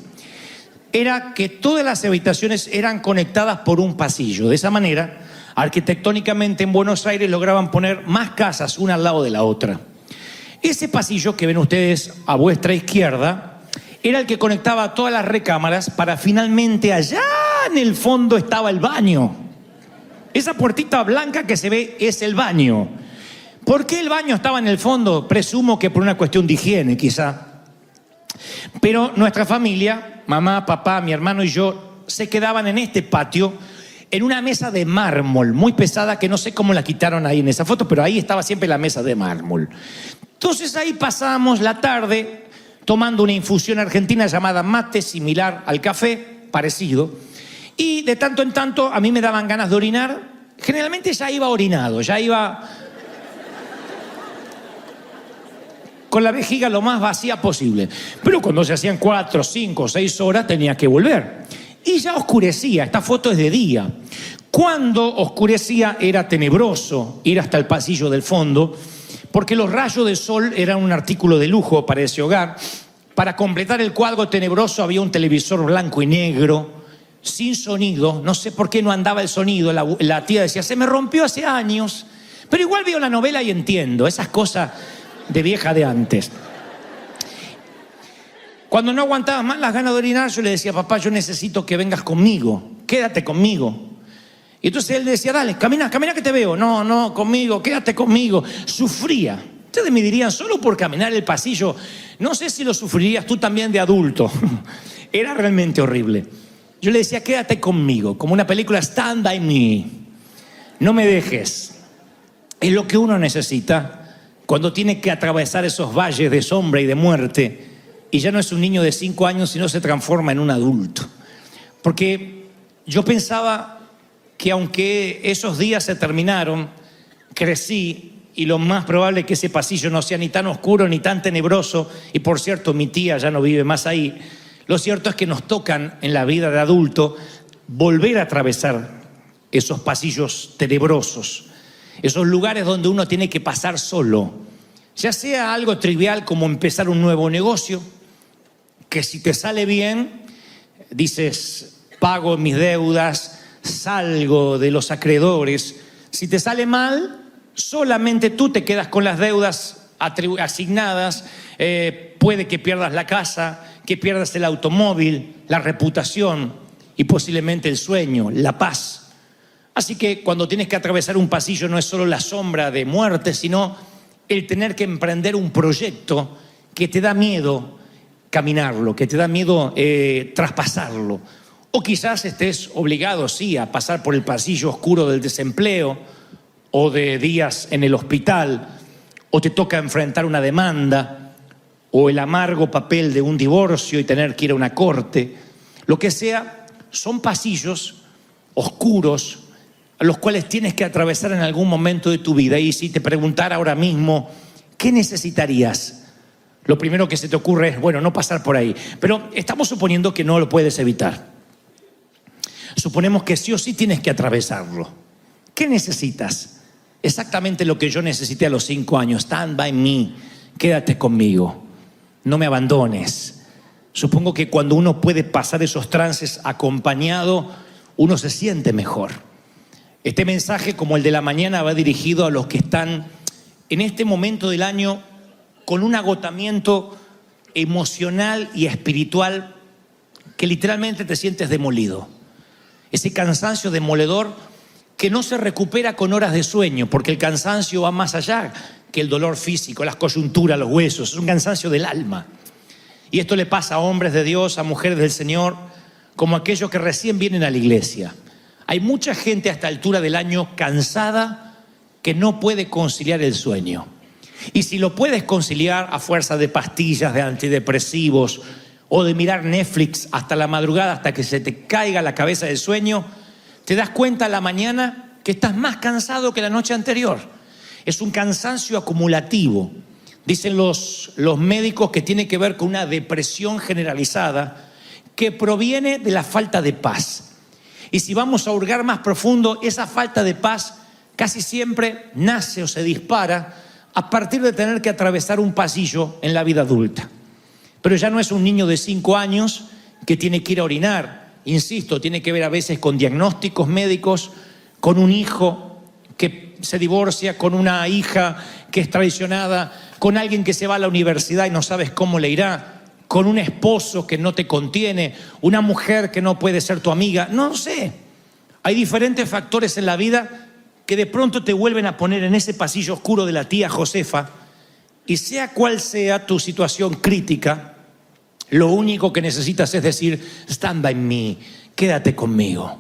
era que todas las habitaciones eran conectadas por un pasillo. De esa manera, arquitectónicamente en Buenos Aires lograban poner más casas una al lado de la otra. ese pasillo que ven ustedes a vuestra izquierda era el que conectaba todas las recámaras para finalmente allá en el fondo estaba el baño. Esa puertita blanca que se ve es el baño. ¿Por qué el baño estaba en el fondo? Presumo que por una cuestión de higiene, quizá. Pero nuestra familia, mamá, papá, mi hermano y yo, se quedaban en este patio en una mesa de mármol muy pesada que no sé cómo la quitaron ahí en esa foto, pero ahí estaba siempre la mesa de mármol. Entonces ahí pasábamos la tarde tomando una infusión argentina llamada mate, similar al café, parecido. Y de tanto en tanto a mí me daban ganas de orinar. Generalmente ya iba orinado, ya iba con la vejiga lo más vacía posible. Pero cuando se hacían 4, 5, 6 horas tenía que volver. Y ya oscurecía, esta foto es de día. Cuando oscurecía era tenebroso ir hasta el pasillo del fondo, porque los rayos de sol eran un artículo de lujo para ese hogar. Para completar el cuadro tenebroso había un televisor blanco y negro, sin sonido. No sé por qué no andaba el sonido. La tía decía, se me rompió hace años. Pero igual veo la novela y entiendo, esas cosas de vieja de antes. Cuando no aguantaba más las ganas de orinar, yo le decía, papá, yo necesito que vengas conmigo, quédate conmigo. Y entonces él decía, dale, camina que te veo. No, conmigo, quédate conmigo. Sufría. Ustedes me dirían, solo por caminar el pasillo, no sé si lo sufrirías tú también de adulto. Era realmente horrible. Yo le decía, quédate conmigo, como una película Stand By Me. No me dejes. Es lo que uno necesita cuando tiene que atravesar esos valles de sombra y de muerte, y ya no es un niño de 5 años, sino se transforma en un adulto. Porque yo pensaba que aunque esos días se terminaron, crecí, y lo más probable es que ese pasillo no sea ni tan oscuro ni tan tenebroso, y por cierto mi tía ya no vive más ahí. Lo cierto es que nos tocan en la vida de adulto volver a atravesar esos pasillos tenebrosos, esos lugares donde uno tiene que pasar solo, ya sea algo trivial como empezar un nuevo negocio, que si te sale bien, dices, pago mis deudas, salgo de los acreedores. Si te sale mal, solamente tú te quedas con las deudas asignadas, puede que pierdas la casa, que pierdas el automóvil, la reputación y posiblemente el sueño, la paz. Así que cuando tienes que atravesar un pasillo no es solo la sombra de muerte, sino el tener que emprender un proyecto que te da miedo caminarlo, que te da miedo traspasarlo. O quizás estés obligado, sí, a pasar por el pasillo oscuro del desempleo o de días en el hospital, o te toca enfrentar una demanda o el amargo papel de un divorcio y tener que ir a una corte. Lo que sea, son pasillos oscuros a los cuales tienes que atravesar en algún momento de tu vida. Y si te preguntara ahora mismo, ¿qué necesitarías? Lo primero que se te ocurre es, bueno, no pasar por ahí. Pero estamos suponiendo que no lo puedes evitar. Suponemos que sí o sí tienes que atravesarlo. ¿Qué necesitas? Exactamente lo que yo necesité a los 5 años. Stand by me. Quédate conmigo. No me abandones. Supongo que cuando uno puede pasar esos trances acompañado, uno se siente mejor. Este mensaje, como el de la mañana, va dirigido a los que están en este momento del año con un agotamiento emocional y espiritual que literalmente te sientes demolido. Ese cansancio demoledor que no se recupera con horas de sueño, porque el cansancio va más allá que el dolor físico, las coyunturas, los huesos. Es un cansancio del alma. Y esto le pasa a hombres de Dios, a mujeres del Señor, como aquellos que recién vienen a la iglesia. Hay mucha gente a esta altura del año cansada que no puede conciliar el sueño. Y si lo puedes conciliar a fuerza de pastillas, de antidepresivos o de mirar Netflix hasta la madrugada, hasta que se te caiga la cabeza del sueño, te das cuenta a la mañana que estás más cansado que la noche anterior. Es un cansancio acumulativo. Dicen los médicos que tiene que ver con una depresión generalizada que proviene de la falta de paz. Y si vamos a hurgar más profundo, esa falta de paz casi siempre nace o se dispara a partir de tener que atravesar un pasillo en la vida adulta. Pero ya no es un niño de 5 años que tiene que ir a orinar. Insisto, tiene que ver a veces con diagnósticos médicos, con un hijo que se divorcia, con una hija que es traicionada, con alguien que se va a la universidad y no sabes cómo le irá, con un esposo que no te contiene, una mujer que no puede ser tu amiga, no sé. Hay diferentes factores en la vida que de pronto te vuelven a poner en ese pasillo oscuro de la tía Josefa, y sea cual sea tu situación crítica, lo único que necesitas es decir, stand by me, quédate conmigo,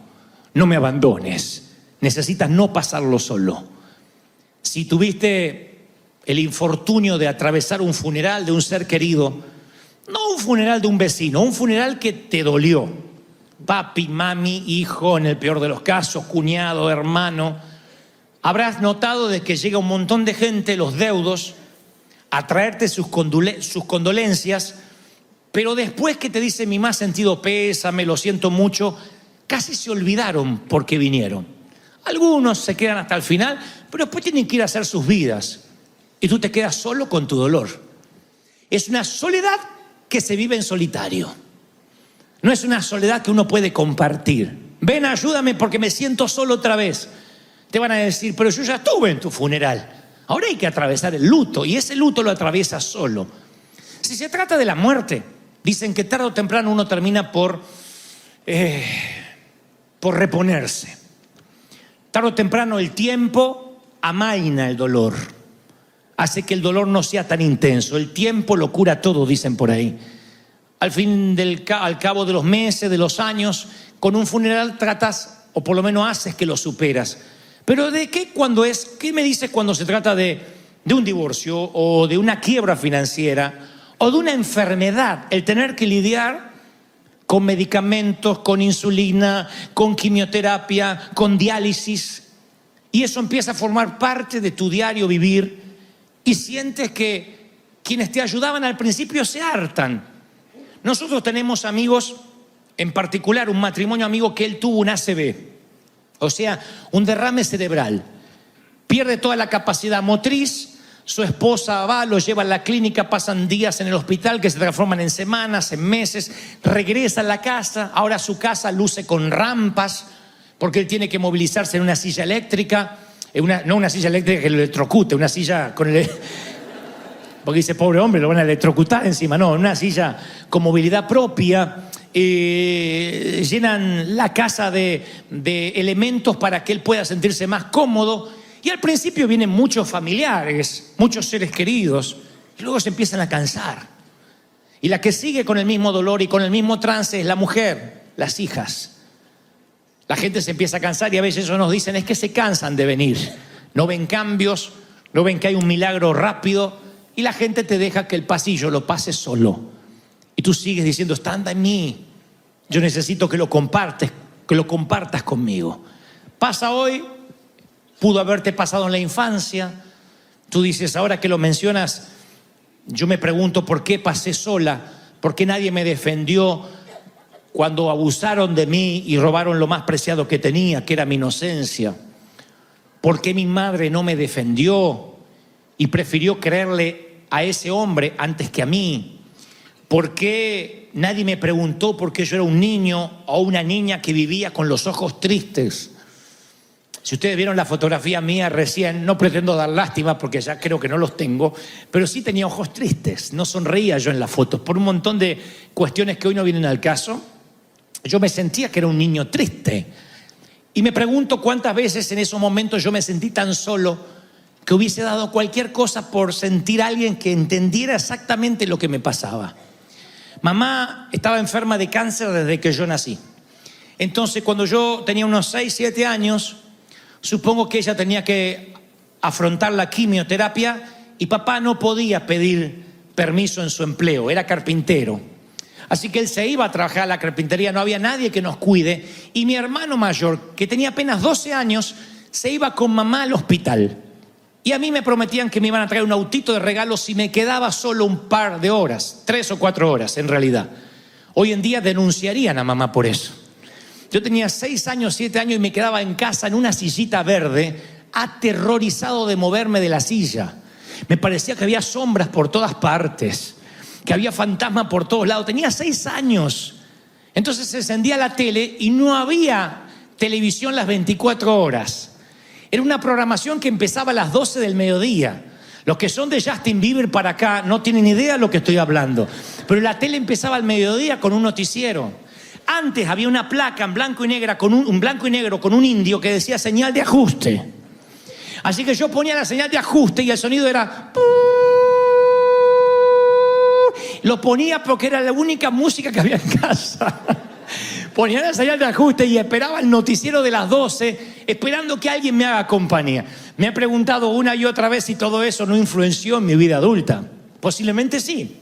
no me abandones. Necesitas no pasarlo solo. Si tuviste el infortunio de atravesar un funeral de un ser querido, no un funeral de un vecino, un funeral que te dolió, papi, mami, hijo, en el peor de los casos, cuñado, hermano, habrás notado de que llega un montón de gente, los deudos, a traerte sus condolencias, pero después que te dicen mi más sentido pésame, lo siento mucho, casi se olvidaron por qué vinieron. Algunos se quedan hasta el final, pero después tienen que ir a hacer sus vidas. Y tú te quedas solo con tu dolor. Es una soledad que se vive en solitario. No es una soledad que uno puede compartir. Ven, ayúdame porque me siento solo otra vez. Te van a decir, pero yo ya estuve en tu funeral. Ahora hay que atravesar el luto, y ese luto lo atraviesas solo. Si se trata de la muerte, dicen que tarde o temprano uno termina por reponerse. Tarde o temprano el tiempo amaina el dolor, hace que el dolor no sea tan intenso. El tiempo lo cura todo, dicen por ahí. Al cabo de los meses, de los años, con un funeral tratas, o por lo menos haces que lo superas. Pero ¿de qué qué me dices cuando se trata de un divorcio o de una quiebra financiera o de una enfermedad? El tener que lidiar con medicamentos, con insulina, con quimioterapia, con diálisis, y eso empieza a formar parte de tu diario vivir, y sientes que quienes te ayudaban al principio se hartan. Nosotros tenemos amigos, en particular un matrimonio amigo que él tuvo un ACV, o sea, un derrame cerebral, pierde toda la capacidad motriz, su esposa va, lo lleva a la clínica, pasan días en el hospital que se transforman en semanas, en meses, regresa a la casa, ahora su casa luce con rampas, porque él tiene que movilizarse en una silla eléctrica, no una silla eléctrica que lo electrocute, una silla con el... Porque dice, pobre hombre, lo van a electrocutar encima, no, una silla con movilidad propia. Llenan la casa de elementos para que él pueda sentirse más cómodo, y al principio vienen muchos familiares, muchos seres queridos, y luego se empiezan a cansar, y la que sigue con el mismo dolor y con el mismo trance es la mujer, las hijas. La gente se empieza a cansar, y a veces ellos nos dicen es que se cansan de venir, no ven cambios, no ven que hay un milagro rápido, y la gente te deja que el pasillo lo pases solo. Y tú sigues diciendo, stand by me. Yo necesito que lo compartas conmigo. Pasa hoy, pudo haberte pasado en la infancia. Tú dices, ahora que lo mencionas, yo me pregunto por qué pasé sola, por qué nadie me defendió cuando abusaron de mí y robaron lo más preciado que tenía, que era mi inocencia. ¿Por qué mi madre no me defendió y prefirió creerle a ese hombre antes que a mí? ¿Por qué nadie me preguntó por qué yo era un niño o una niña que vivía con los ojos tristes? Si ustedes vieron la fotografía mía recién, no pretendo dar lástima porque ya creo que no los tengo, pero sí tenía ojos tristes, no sonreía yo en las fotos por un montón de cuestiones que hoy no vienen al caso. Yo me sentía que era un niño triste, y me pregunto cuántas veces en esos momentos yo me sentí tan solo que hubiese dado cualquier cosa por sentir a alguien que entendiera exactamente lo que me pasaba. Mamá estaba enferma de cáncer desde que yo nací. Entonces, cuando yo tenía unos 6, 7 años, supongo que ella tenía que afrontar la quimioterapia, y papá no podía pedir permiso en su empleo, era carpintero. Así que él se iba a trabajar a la carpintería, no había nadie que nos cuide, y mi hermano mayor, que tenía apenas 12 años, se iba con mamá al hospital. Y a mí me prometían que me iban a traer un autito de regalo si me quedaba solo un par de horas, 3 o 4 horas en realidad. Hoy en día denunciarían a mamá por eso. Yo tenía 6 años, 7 años y me quedaba en casa en una sillita verde, aterrorizado de moverme de la silla. Me parecía que había sombras por todas partes, que había fantasmas por todos lados. Tenía 6 años. Entonces se encendía la tele y no había televisión las 24 horas. Era una programación que empezaba a las 12 del mediodía. Los que son de Justin Bieber para acá no tienen idea de lo que estoy hablando. Pero la tele empezaba al mediodía con un noticiero. Antes había una placa en blanco y negro con un indio que decía señal de ajuste. Así que yo ponía la señal de ajuste y el sonido era... Lo ponía porque era la única música que había en casa. Ponía la señal de ajuste y esperaba el noticiero de las 12, esperando que alguien me haga compañía. Me he preguntado una y otra vez si todo eso no influenció en mi vida adulta. Posiblemente sí.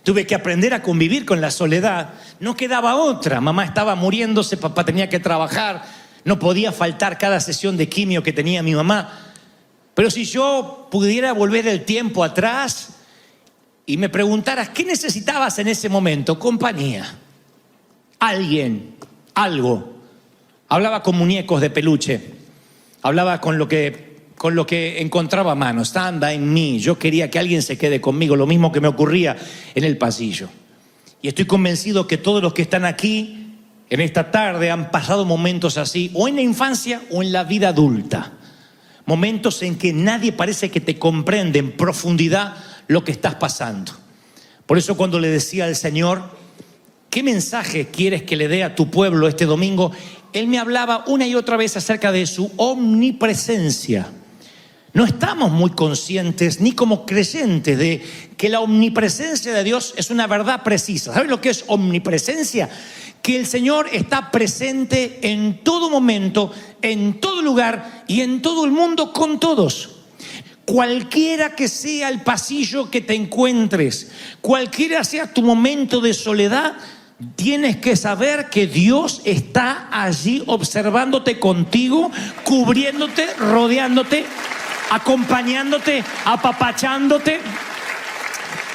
Tuve que aprender a convivir con la soledad. No quedaba otra. Mamá estaba muriéndose, papá tenía que trabajar. No podía faltar cada sesión de quimio que tenía mi mamá. Pero si yo pudiera volver el tiempo atrás y me preguntaras, ¿qué necesitabas en ese momento? Compañía. Alguien, algo. Hablaba con muñecos de peluche. Hablaba con lo que encontraba a mano. Stand en mí. Yo quería que alguien se quede conmigo. Lo mismo que me ocurría en el pasillo. Y estoy convencido que todos los que están aquí en esta tarde han pasado momentos así, o en la infancia o en la vida adulta. Momentos en que nadie parece que te comprende en profundidad lo que estás pasando. Por eso cuando le decía al Señor, ¿qué mensaje quieres que le dé a tu pueblo este domingo? Él me hablaba una y otra vez acerca de su omnipresencia. No estamos muy conscientes ni como creyentes de que la omnipresencia de Dios es una verdad precisa. ¿Sabes lo que es omnipresencia? Que el Señor está presente en todo momento, en todo lugar y en todo el mundo con todos. Cualquiera que sea el pasillo que te encuentres, cualquiera sea tu momento de soledad, tienes que saber que Dios está allí observándote contigo, cubriéndote, rodeándote, acompañándote, apapachándote.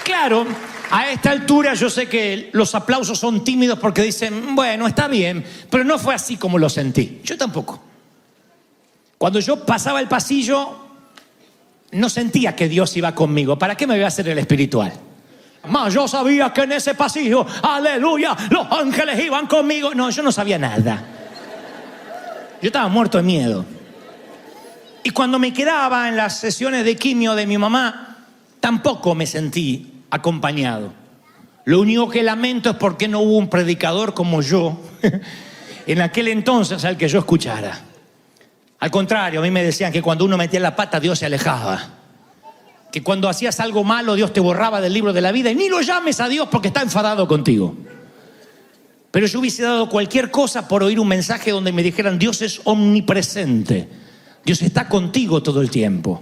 Claro, a esta altura yo sé que los aplausos son tímidos porque dicen, bueno, está bien, pero no fue así como lo sentí. Yo tampoco. Cuando yo pasaba el pasillo, no sentía que Dios iba conmigo. ¿Para qué me voy a hacer el espiritual? Más yo sabía que en ese pasillo, aleluya, los ángeles iban conmigo. No, yo no sabía nada. Yo estaba muerto de miedo. Y cuando me quedaba en las sesiones de quimio de mi mamá, tampoco me sentí acompañado. Lo único que lamento es porque no hubo un predicador como yo en aquel entonces al que yo escuchara. Al contrario, a mí me decían que cuando uno metía la pata, Dios se alejaba. Que cuando hacías algo malo, Dios te borraba del libro de la vida. Y ni lo llames a Dios porque está enfadado contigo. Pero yo hubiese dado cualquier cosa por oír un mensaje donde me dijeran, Dios es omnipresente. Dios está contigo todo el tiempo.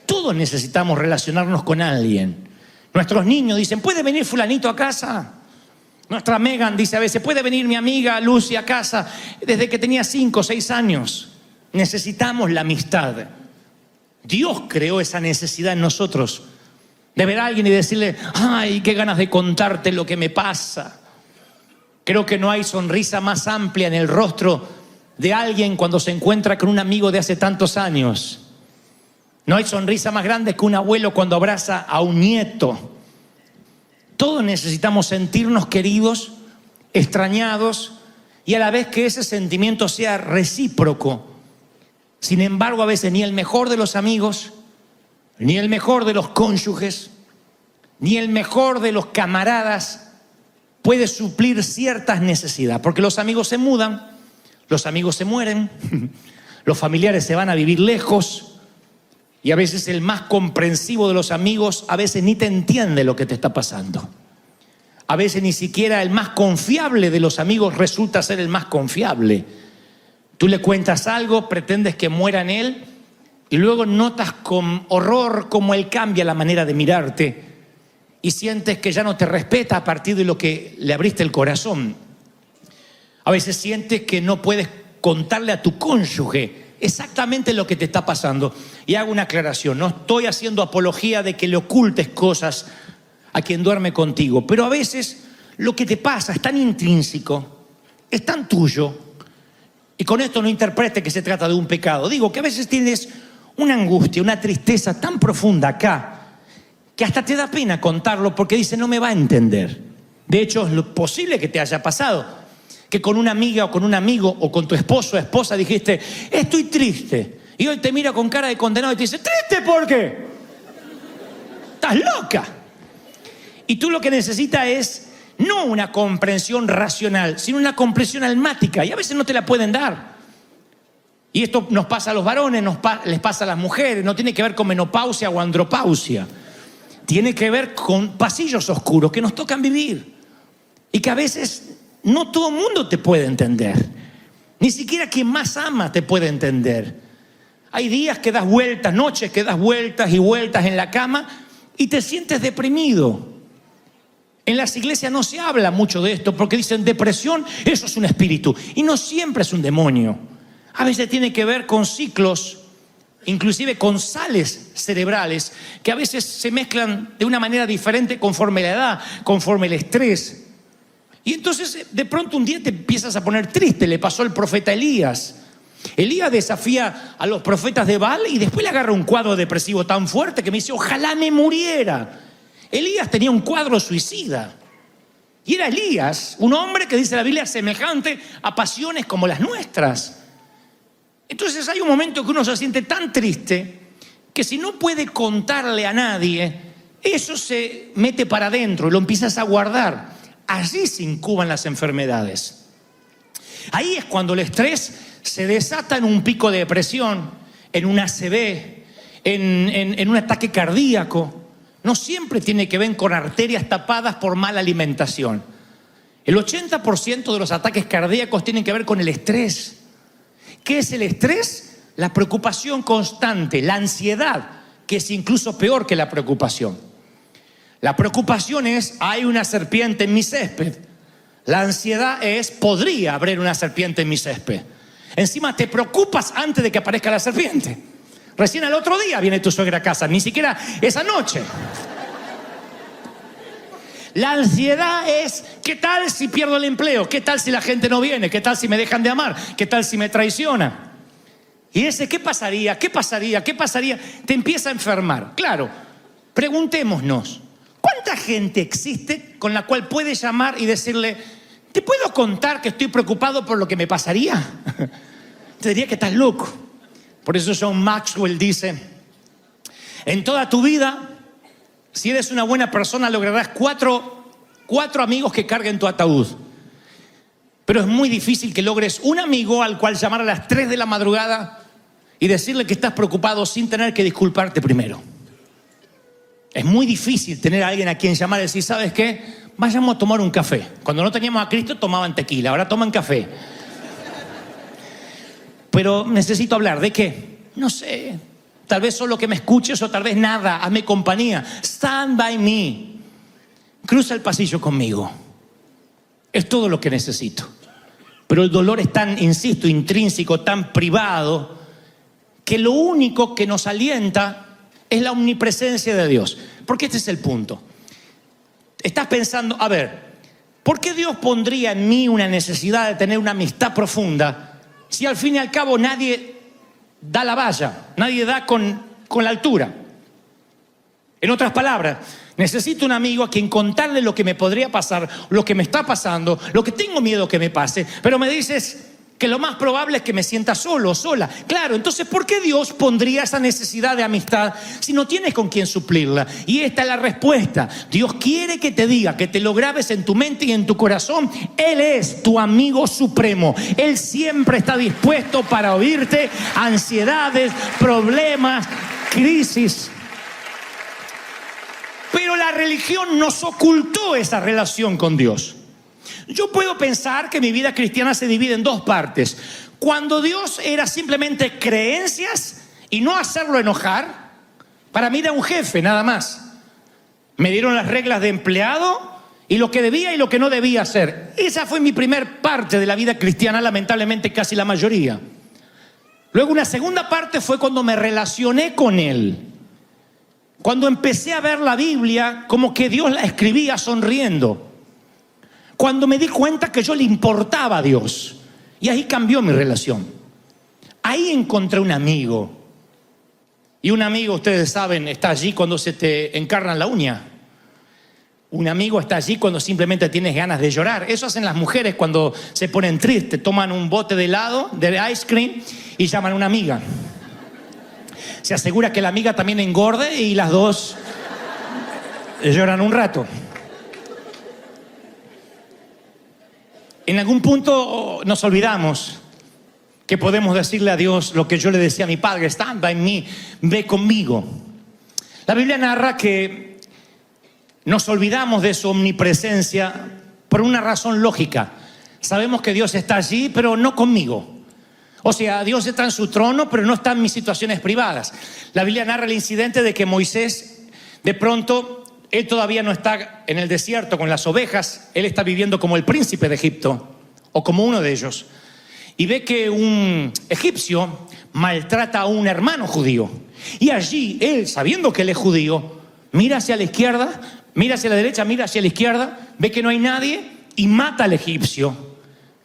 Todos necesitamos relacionarnos con alguien. Nuestros niños dicen, ¿puede venir fulanito a casa? Nuestra Megan dice a veces, ¿puede venir mi amiga Lucy a casa? Desde que tenía 5 o 6 años. Necesitamos la amistad. Dios creó esa necesidad en nosotros. De ver a alguien y decirle, ay, qué ganas de contarte lo que me pasa. Creo que no hay sonrisa más amplia en el rostro de alguien cuando se encuentra con un amigo de hace tantos años. No hay sonrisa más grande que un abuelo cuando abraza a un nieto. Todos necesitamos sentirnos queridos, extrañados y a la vez que ese sentimiento sea recíproco. Sin embargo, a veces ni el mejor de los amigos, ni el mejor de los cónyuges, ni el mejor de los camaradas puede suplir ciertas necesidades. Porque los amigos se mudan, los amigos se mueren, los familiares se van a vivir lejos y a veces el más comprensivo de los amigos a veces ni te entiende lo que te está pasando. A veces ni siquiera el más confiable de los amigos resulta ser el más confiable. Tú le cuentas algo, pretendes que muera en él y luego notas con horror cómo él cambia la manera de mirarte y sientes que ya no te respeta a partir de lo que le abriste el corazón. A veces sientes que no puedes contarle a tu cónyuge exactamente lo que te está pasando. Y hago una aclaración, no estoy haciendo apología de que le ocultes cosas a quien duerme contigo, pero a veces lo que te pasa es tan intrínseco, es tan tuyo. Y con esto no interprete que se trata de un pecado. Digo que a veces tienes una angustia, una tristeza tan profunda acá, que hasta te da pena contarlo porque dice, no me va a entender. De hecho, es lo posible que te haya pasado, que con una amiga o con un amigo o con tu esposo o esposa dijiste, estoy triste. Y hoy te mira con cara de condenado y te dice, ¿triste por qué? Estás loca. Y tú lo que necesitas es no una comprensión racional, sino una comprensión almática. Y a veces no te la pueden dar. Y esto nos pasa a los varones, les pasa a las mujeres. No tiene que ver con menopausia o andropausia. Tiene que ver con pasillos oscuros que nos tocan vivir. Y que a veces no todo el mundo te puede entender. Ni siquiera quien más ama te puede entender. Hay días que das vueltas, noches que das vueltas y vueltas en la cama y te sientes deprimido. En las iglesias no se habla mucho de esto porque dicen depresión, eso es un espíritu. Y no siempre es un demonio. A veces tiene que ver con ciclos, inclusive con sales cerebrales, que a veces se mezclan de una manera diferente conforme la edad, conforme el estrés. Y entonces de pronto un día te empiezas a poner triste. Le pasó al profeta Elías. Elías desafía a los profetas de Baal y después le agarra un cuadro depresivo tan fuerte que me dice, ojalá me muriera. Elías tenía un cuadro suicida. Y era Elías, un hombre que dice la Biblia semejante a pasiones como las nuestras. Entonces hay un momento que uno se siente tan triste que si no puede contarle a nadie, eso se mete para adentro y lo empiezas a guardar. Allí se incuban las enfermedades. Ahí es cuando el estrés se desata en un pico de depresión, en un ACV, en un ataque cardíaco. No siempre tiene que ver con arterias tapadas por mala alimentación. El 80% de los ataques cardíacos tienen que ver con el estrés. ¿Qué es el estrés? La preocupación constante, la ansiedad, que es incluso peor que la preocupación. La preocupación es, hay una serpiente en mi césped. La ansiedad es, podría haber una serpiente en mi césped. Encima te preocupas antes de que aparezca la serpiente. Recién al otro día viene tu suegra a casa, ni siquiera esa noche. La ansiedad es, ¿qué tal si pierdo el empleo? ¿Qué tal si la gente no viene? ¿Qué tal si me dejan de amar? ¿Qué tal si me traicionan? Y ese, ¿qué pasaría? ¿Qué pasaría? ¿Qué pasaría? Te empieza a enfermar. Claro, preguntémonos, ¿cuánta gente existe con la cual puedes llamar y decirle, ¿te puedo contar que estoy preocupado por lo que me pasaría? Te diría que estás loco. Por eso John Maxwell dice, en toda tu vida, si eres una buena persona, lograrás cuatro amigos que carguen tu ataúd. Pero es muy difícil que logres un amigo al cual llamar a las 3 de la madrugada y decirle que estás preocupado sin tener que disculparte primero. Es muy difícil tener a alguien a quien llamar y decir, ¿sabes qué? Vayamos a tomar un café. Cuando no teníamos a Cristo tomaban tequila, ahora toman café. Pero necesito hablar, ¿de qué? No sé, tal vez solo que me escuches o tal vez nada, hazme compañía. Stand by me. Cruza el pasillo conmigo. Es todo lo que necesito. Pero el dolor es tan, insisto, intrínseco, tan privado, que lo único que nos alienta es la omnipresencia de Dios. Porque este es el punto. Estás pensando, a ver, ¿por qué Dios pondría en mí una necesidad de tener una amistad profunda si al fin y al cabo nadie da la valla, nadie da con la altura? En otras palabras, necesito un amigo a quien contarle lo que me podría pasar, lo que me está pasando, lo que tengo miedo que me pase, pero me dices que lo más probable es que me sienta solo o sola. Claro, entonces, ¿por qué Dios pondría esa necesidad de amistad si no tienes con quién suplirla? Y esta es la respuesta. Dios quiere que te diga, que te lo grabes en tu mente y en tu corazón. Él es tu amigo supremo. Él siempre está dispuesto para oírte. Ansiedades, problemas, crisis. Pero la religión nos ocultó esa relación con Dios. Yo puedo pensar que mi vida cristiana se divide en dos partes. Cuando Dios era simplemente creencias y no hacerlo enojar, para mí era un jefe nada más. Me dieron las reglas de empleado y lo que debía y lo que no debía hacer. Esa fue mi primer parte de la vida cristiana, lamentablemente casi la mayoría. Luego una segunda parte fue cuando me relacioné con Él. Cuando empecé a ver la Biblia como que Dios la escribía sonriendo. Cuando me di cuenta que yo le importaba a Dios. Y ahí cambió mi relación. Ahí encontré un amigo. Y un amigo, ustedes saben, está allí cuando se te encarna la uña. Un amigo está allí cuando simplemente tienes ganas de llorar. Eso hacen las mujeres cuando se ponen tristes. Toman un bote de helado, de ice cream, y llaman a una amiga. Se asegura que la amiga también engorde y las dos lloran un rato. En algún punto nos olvidamos que podemos decirle a Dios lo que yo le decía a mi padre: stand en mí, ve conmigo. La Biblia narra que nos olvidamos de su omnipresencia por una razón lógica. Sabemos que Dios está allí, pero no conmigo. O sea, Dios está en su trono, pero no está en mis situaciones privadas. La Biblia narra el incidente de que Moisés, de pronto, él todavía no está en el desierto con las ovejas. Él está viviendo como el príncipe de Egipto, o como uno de ellos. Y ve que un egipcio maltrata a un hermano judío. Y allí, él, sabiendo que él es judío, mira hacia la izquierda, mira hacia la derecha, mira hacia la izquierda, ve que no hay nadie y mata al egipcio.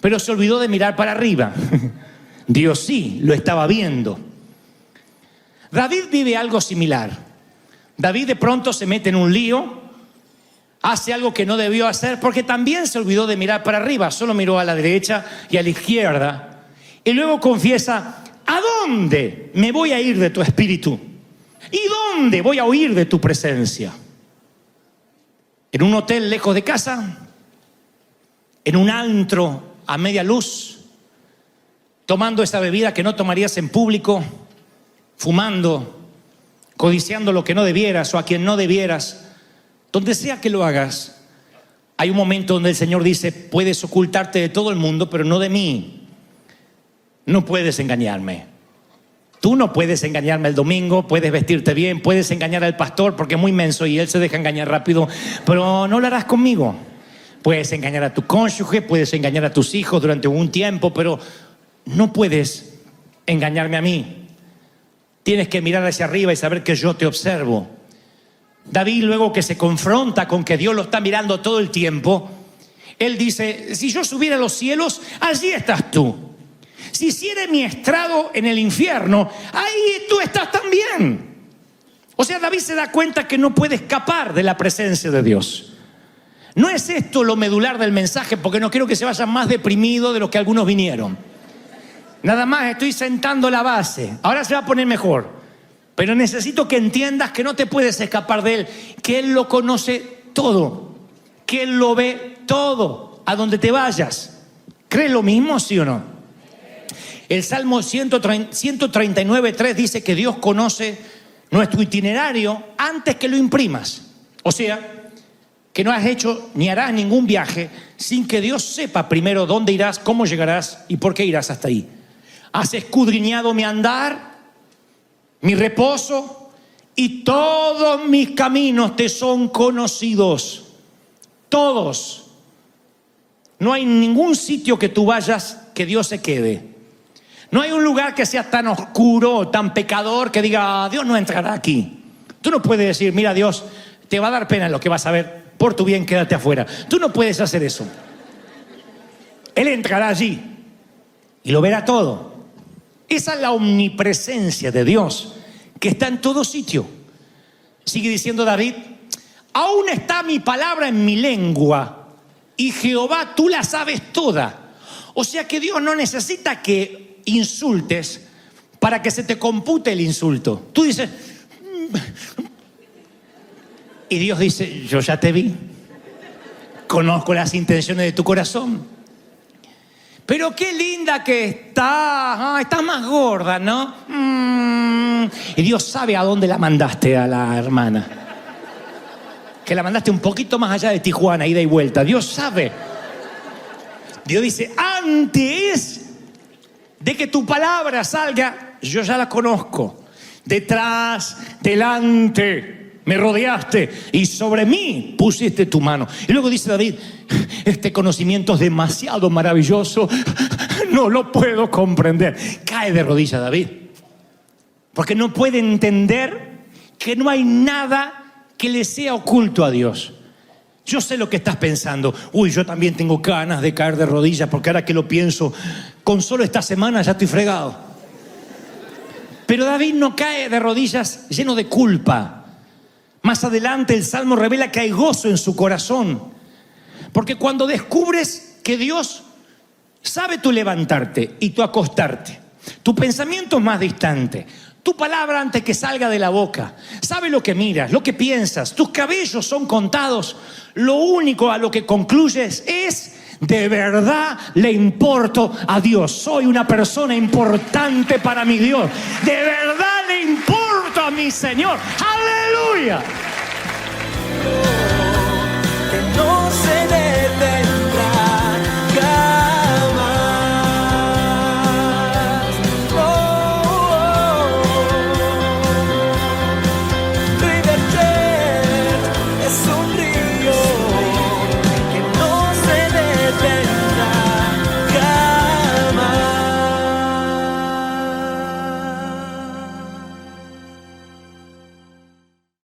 Pero se olvidó de mirar para arriba. Dios sí lo estaba viendo. David vive algo similar. David de pronto se mete en un lío, hace algo que no debió hacer porque también se olvidó de mirar para arriba, solo miró a la derecha y a la izquierda. Y luego confiesa: ¿a dónde me voy a ir de tu espíritu? ¿Y dónde voy a huir de tu presencia? ¿En un hotel lejos de casa? ¿En un antro a media luz? ¿Tomando esa bebida que no tomarías en público? ¿Fumando? ¿Codiciando lo que no debieras o a quien no debieras? Donde sea que lo hagas, hay un momento donde el Señor dice: puedes ocultarte de todo el mundo, pero no de mí. No puedes engañarme. Tú no puedes engañarme el domingo, puedes vestirte bien, puedes engañar al pastor porque es muy menso y él se deja engañar rápido, pero no lo harás conmigo. Puedes engañar a tu cónyuge, puedes engañar a tus hijos durante un tiempo, pero no puedes engañarme a mí. Tienes que mirar hacia arriba y saber que yo te observo. David, luego que se confronta con que Dios lo está mirando todo el tiempo, él dice: si yo subiera a los cielos, allí estás tú. Si hiciere mi estrado en el infierno, ahí tú estás también. O sea, David se da cuenta que no puede escapar de la presencia de Dios. No es esto lo medular del mensaje, porque no quiero que se vayan más deprimidos de lo que algunos vinieron. Nada más estoy sentando la base. Ahora se va a poner mejor. Pero necesito que entiendas que no te puedes escapar de Él, que Él lo conoce todo, que Él lo ve todo, a donde te vayas. ¿Crees lo mismo, sí o no? El Salmo 139:3 dice que Dios conoce nuestro itinerario antes que lo imprimas. O sea, que no has hecho ni harás ningún viaje sin que Dios sepa primero dónde irás, cómo llegarás y por qué irás hasta ahí. Has escudriñado mi andar, mi reposo, y todos mis caminos te son conocidos. Todos. No hay ningún sitio que tú vayas que Dios se quede. No hay un lugar que sea tan oscuro, tan pecador, que diga: Dios no entrará aquí. Tú no puedes decir: mira, Dios, te va a dar pena lo que vas a ver, por tu bien quédate afuera. Tú no puedes hacer eso. Él entrará allí y lo verá todo. Esa es la omnipresencia de Dios, que está en todo sitio. Sigue diciendo David: aún está mi palabra en mi lengua, y Jehová, tú la sabes toda. O sea que Dios no necesita que insultes para que se te compute el insulto. Tú dices, y Dios dice: yo ya te vi, conozco las intenciones de tu corazón. Pero qué linda que estás, estás más gorda, ¿no? Y Dios sabe a dónde la mandaste a la hermana, que la mandaste un poquito más allá de Tijuana, ida y vuelta. Dios sabe. Dios dice: antes de que tu palabra salga, yo ya la conozco. Detrás, delante, me rodeaste y sobre mí pusiste tu mano. Y luego dice David: este conocimiento es demasiado maravilloso, no lo puedo comprender. Cae de rodillas David, porque no puede entender que no hay nada que le sea oculto a Dios. Yo sé lo que estás pensando. Uy, yo también tengo ganas de caer de rodillas, porque ahora que lo pienso, con solo esta semana ya estoy fregado. Pero David no cae de rodillas lleno de culpa. Más adelante el Salmo revela que hay gozo en su corazón. Porque cuando descubres que Dios sabe tu levantarte y tu acostarte, tu pensamiento más distante, tu palabra antes que salga de la boca, sabe lo que miras, lo que piensas, tus cabellos son contados, lo único a lo que concluyes es: de verdad le importo a Dios. Soy una persona importante para mi Dios. De verdad le importo a mi Señor. ¡Aleluya!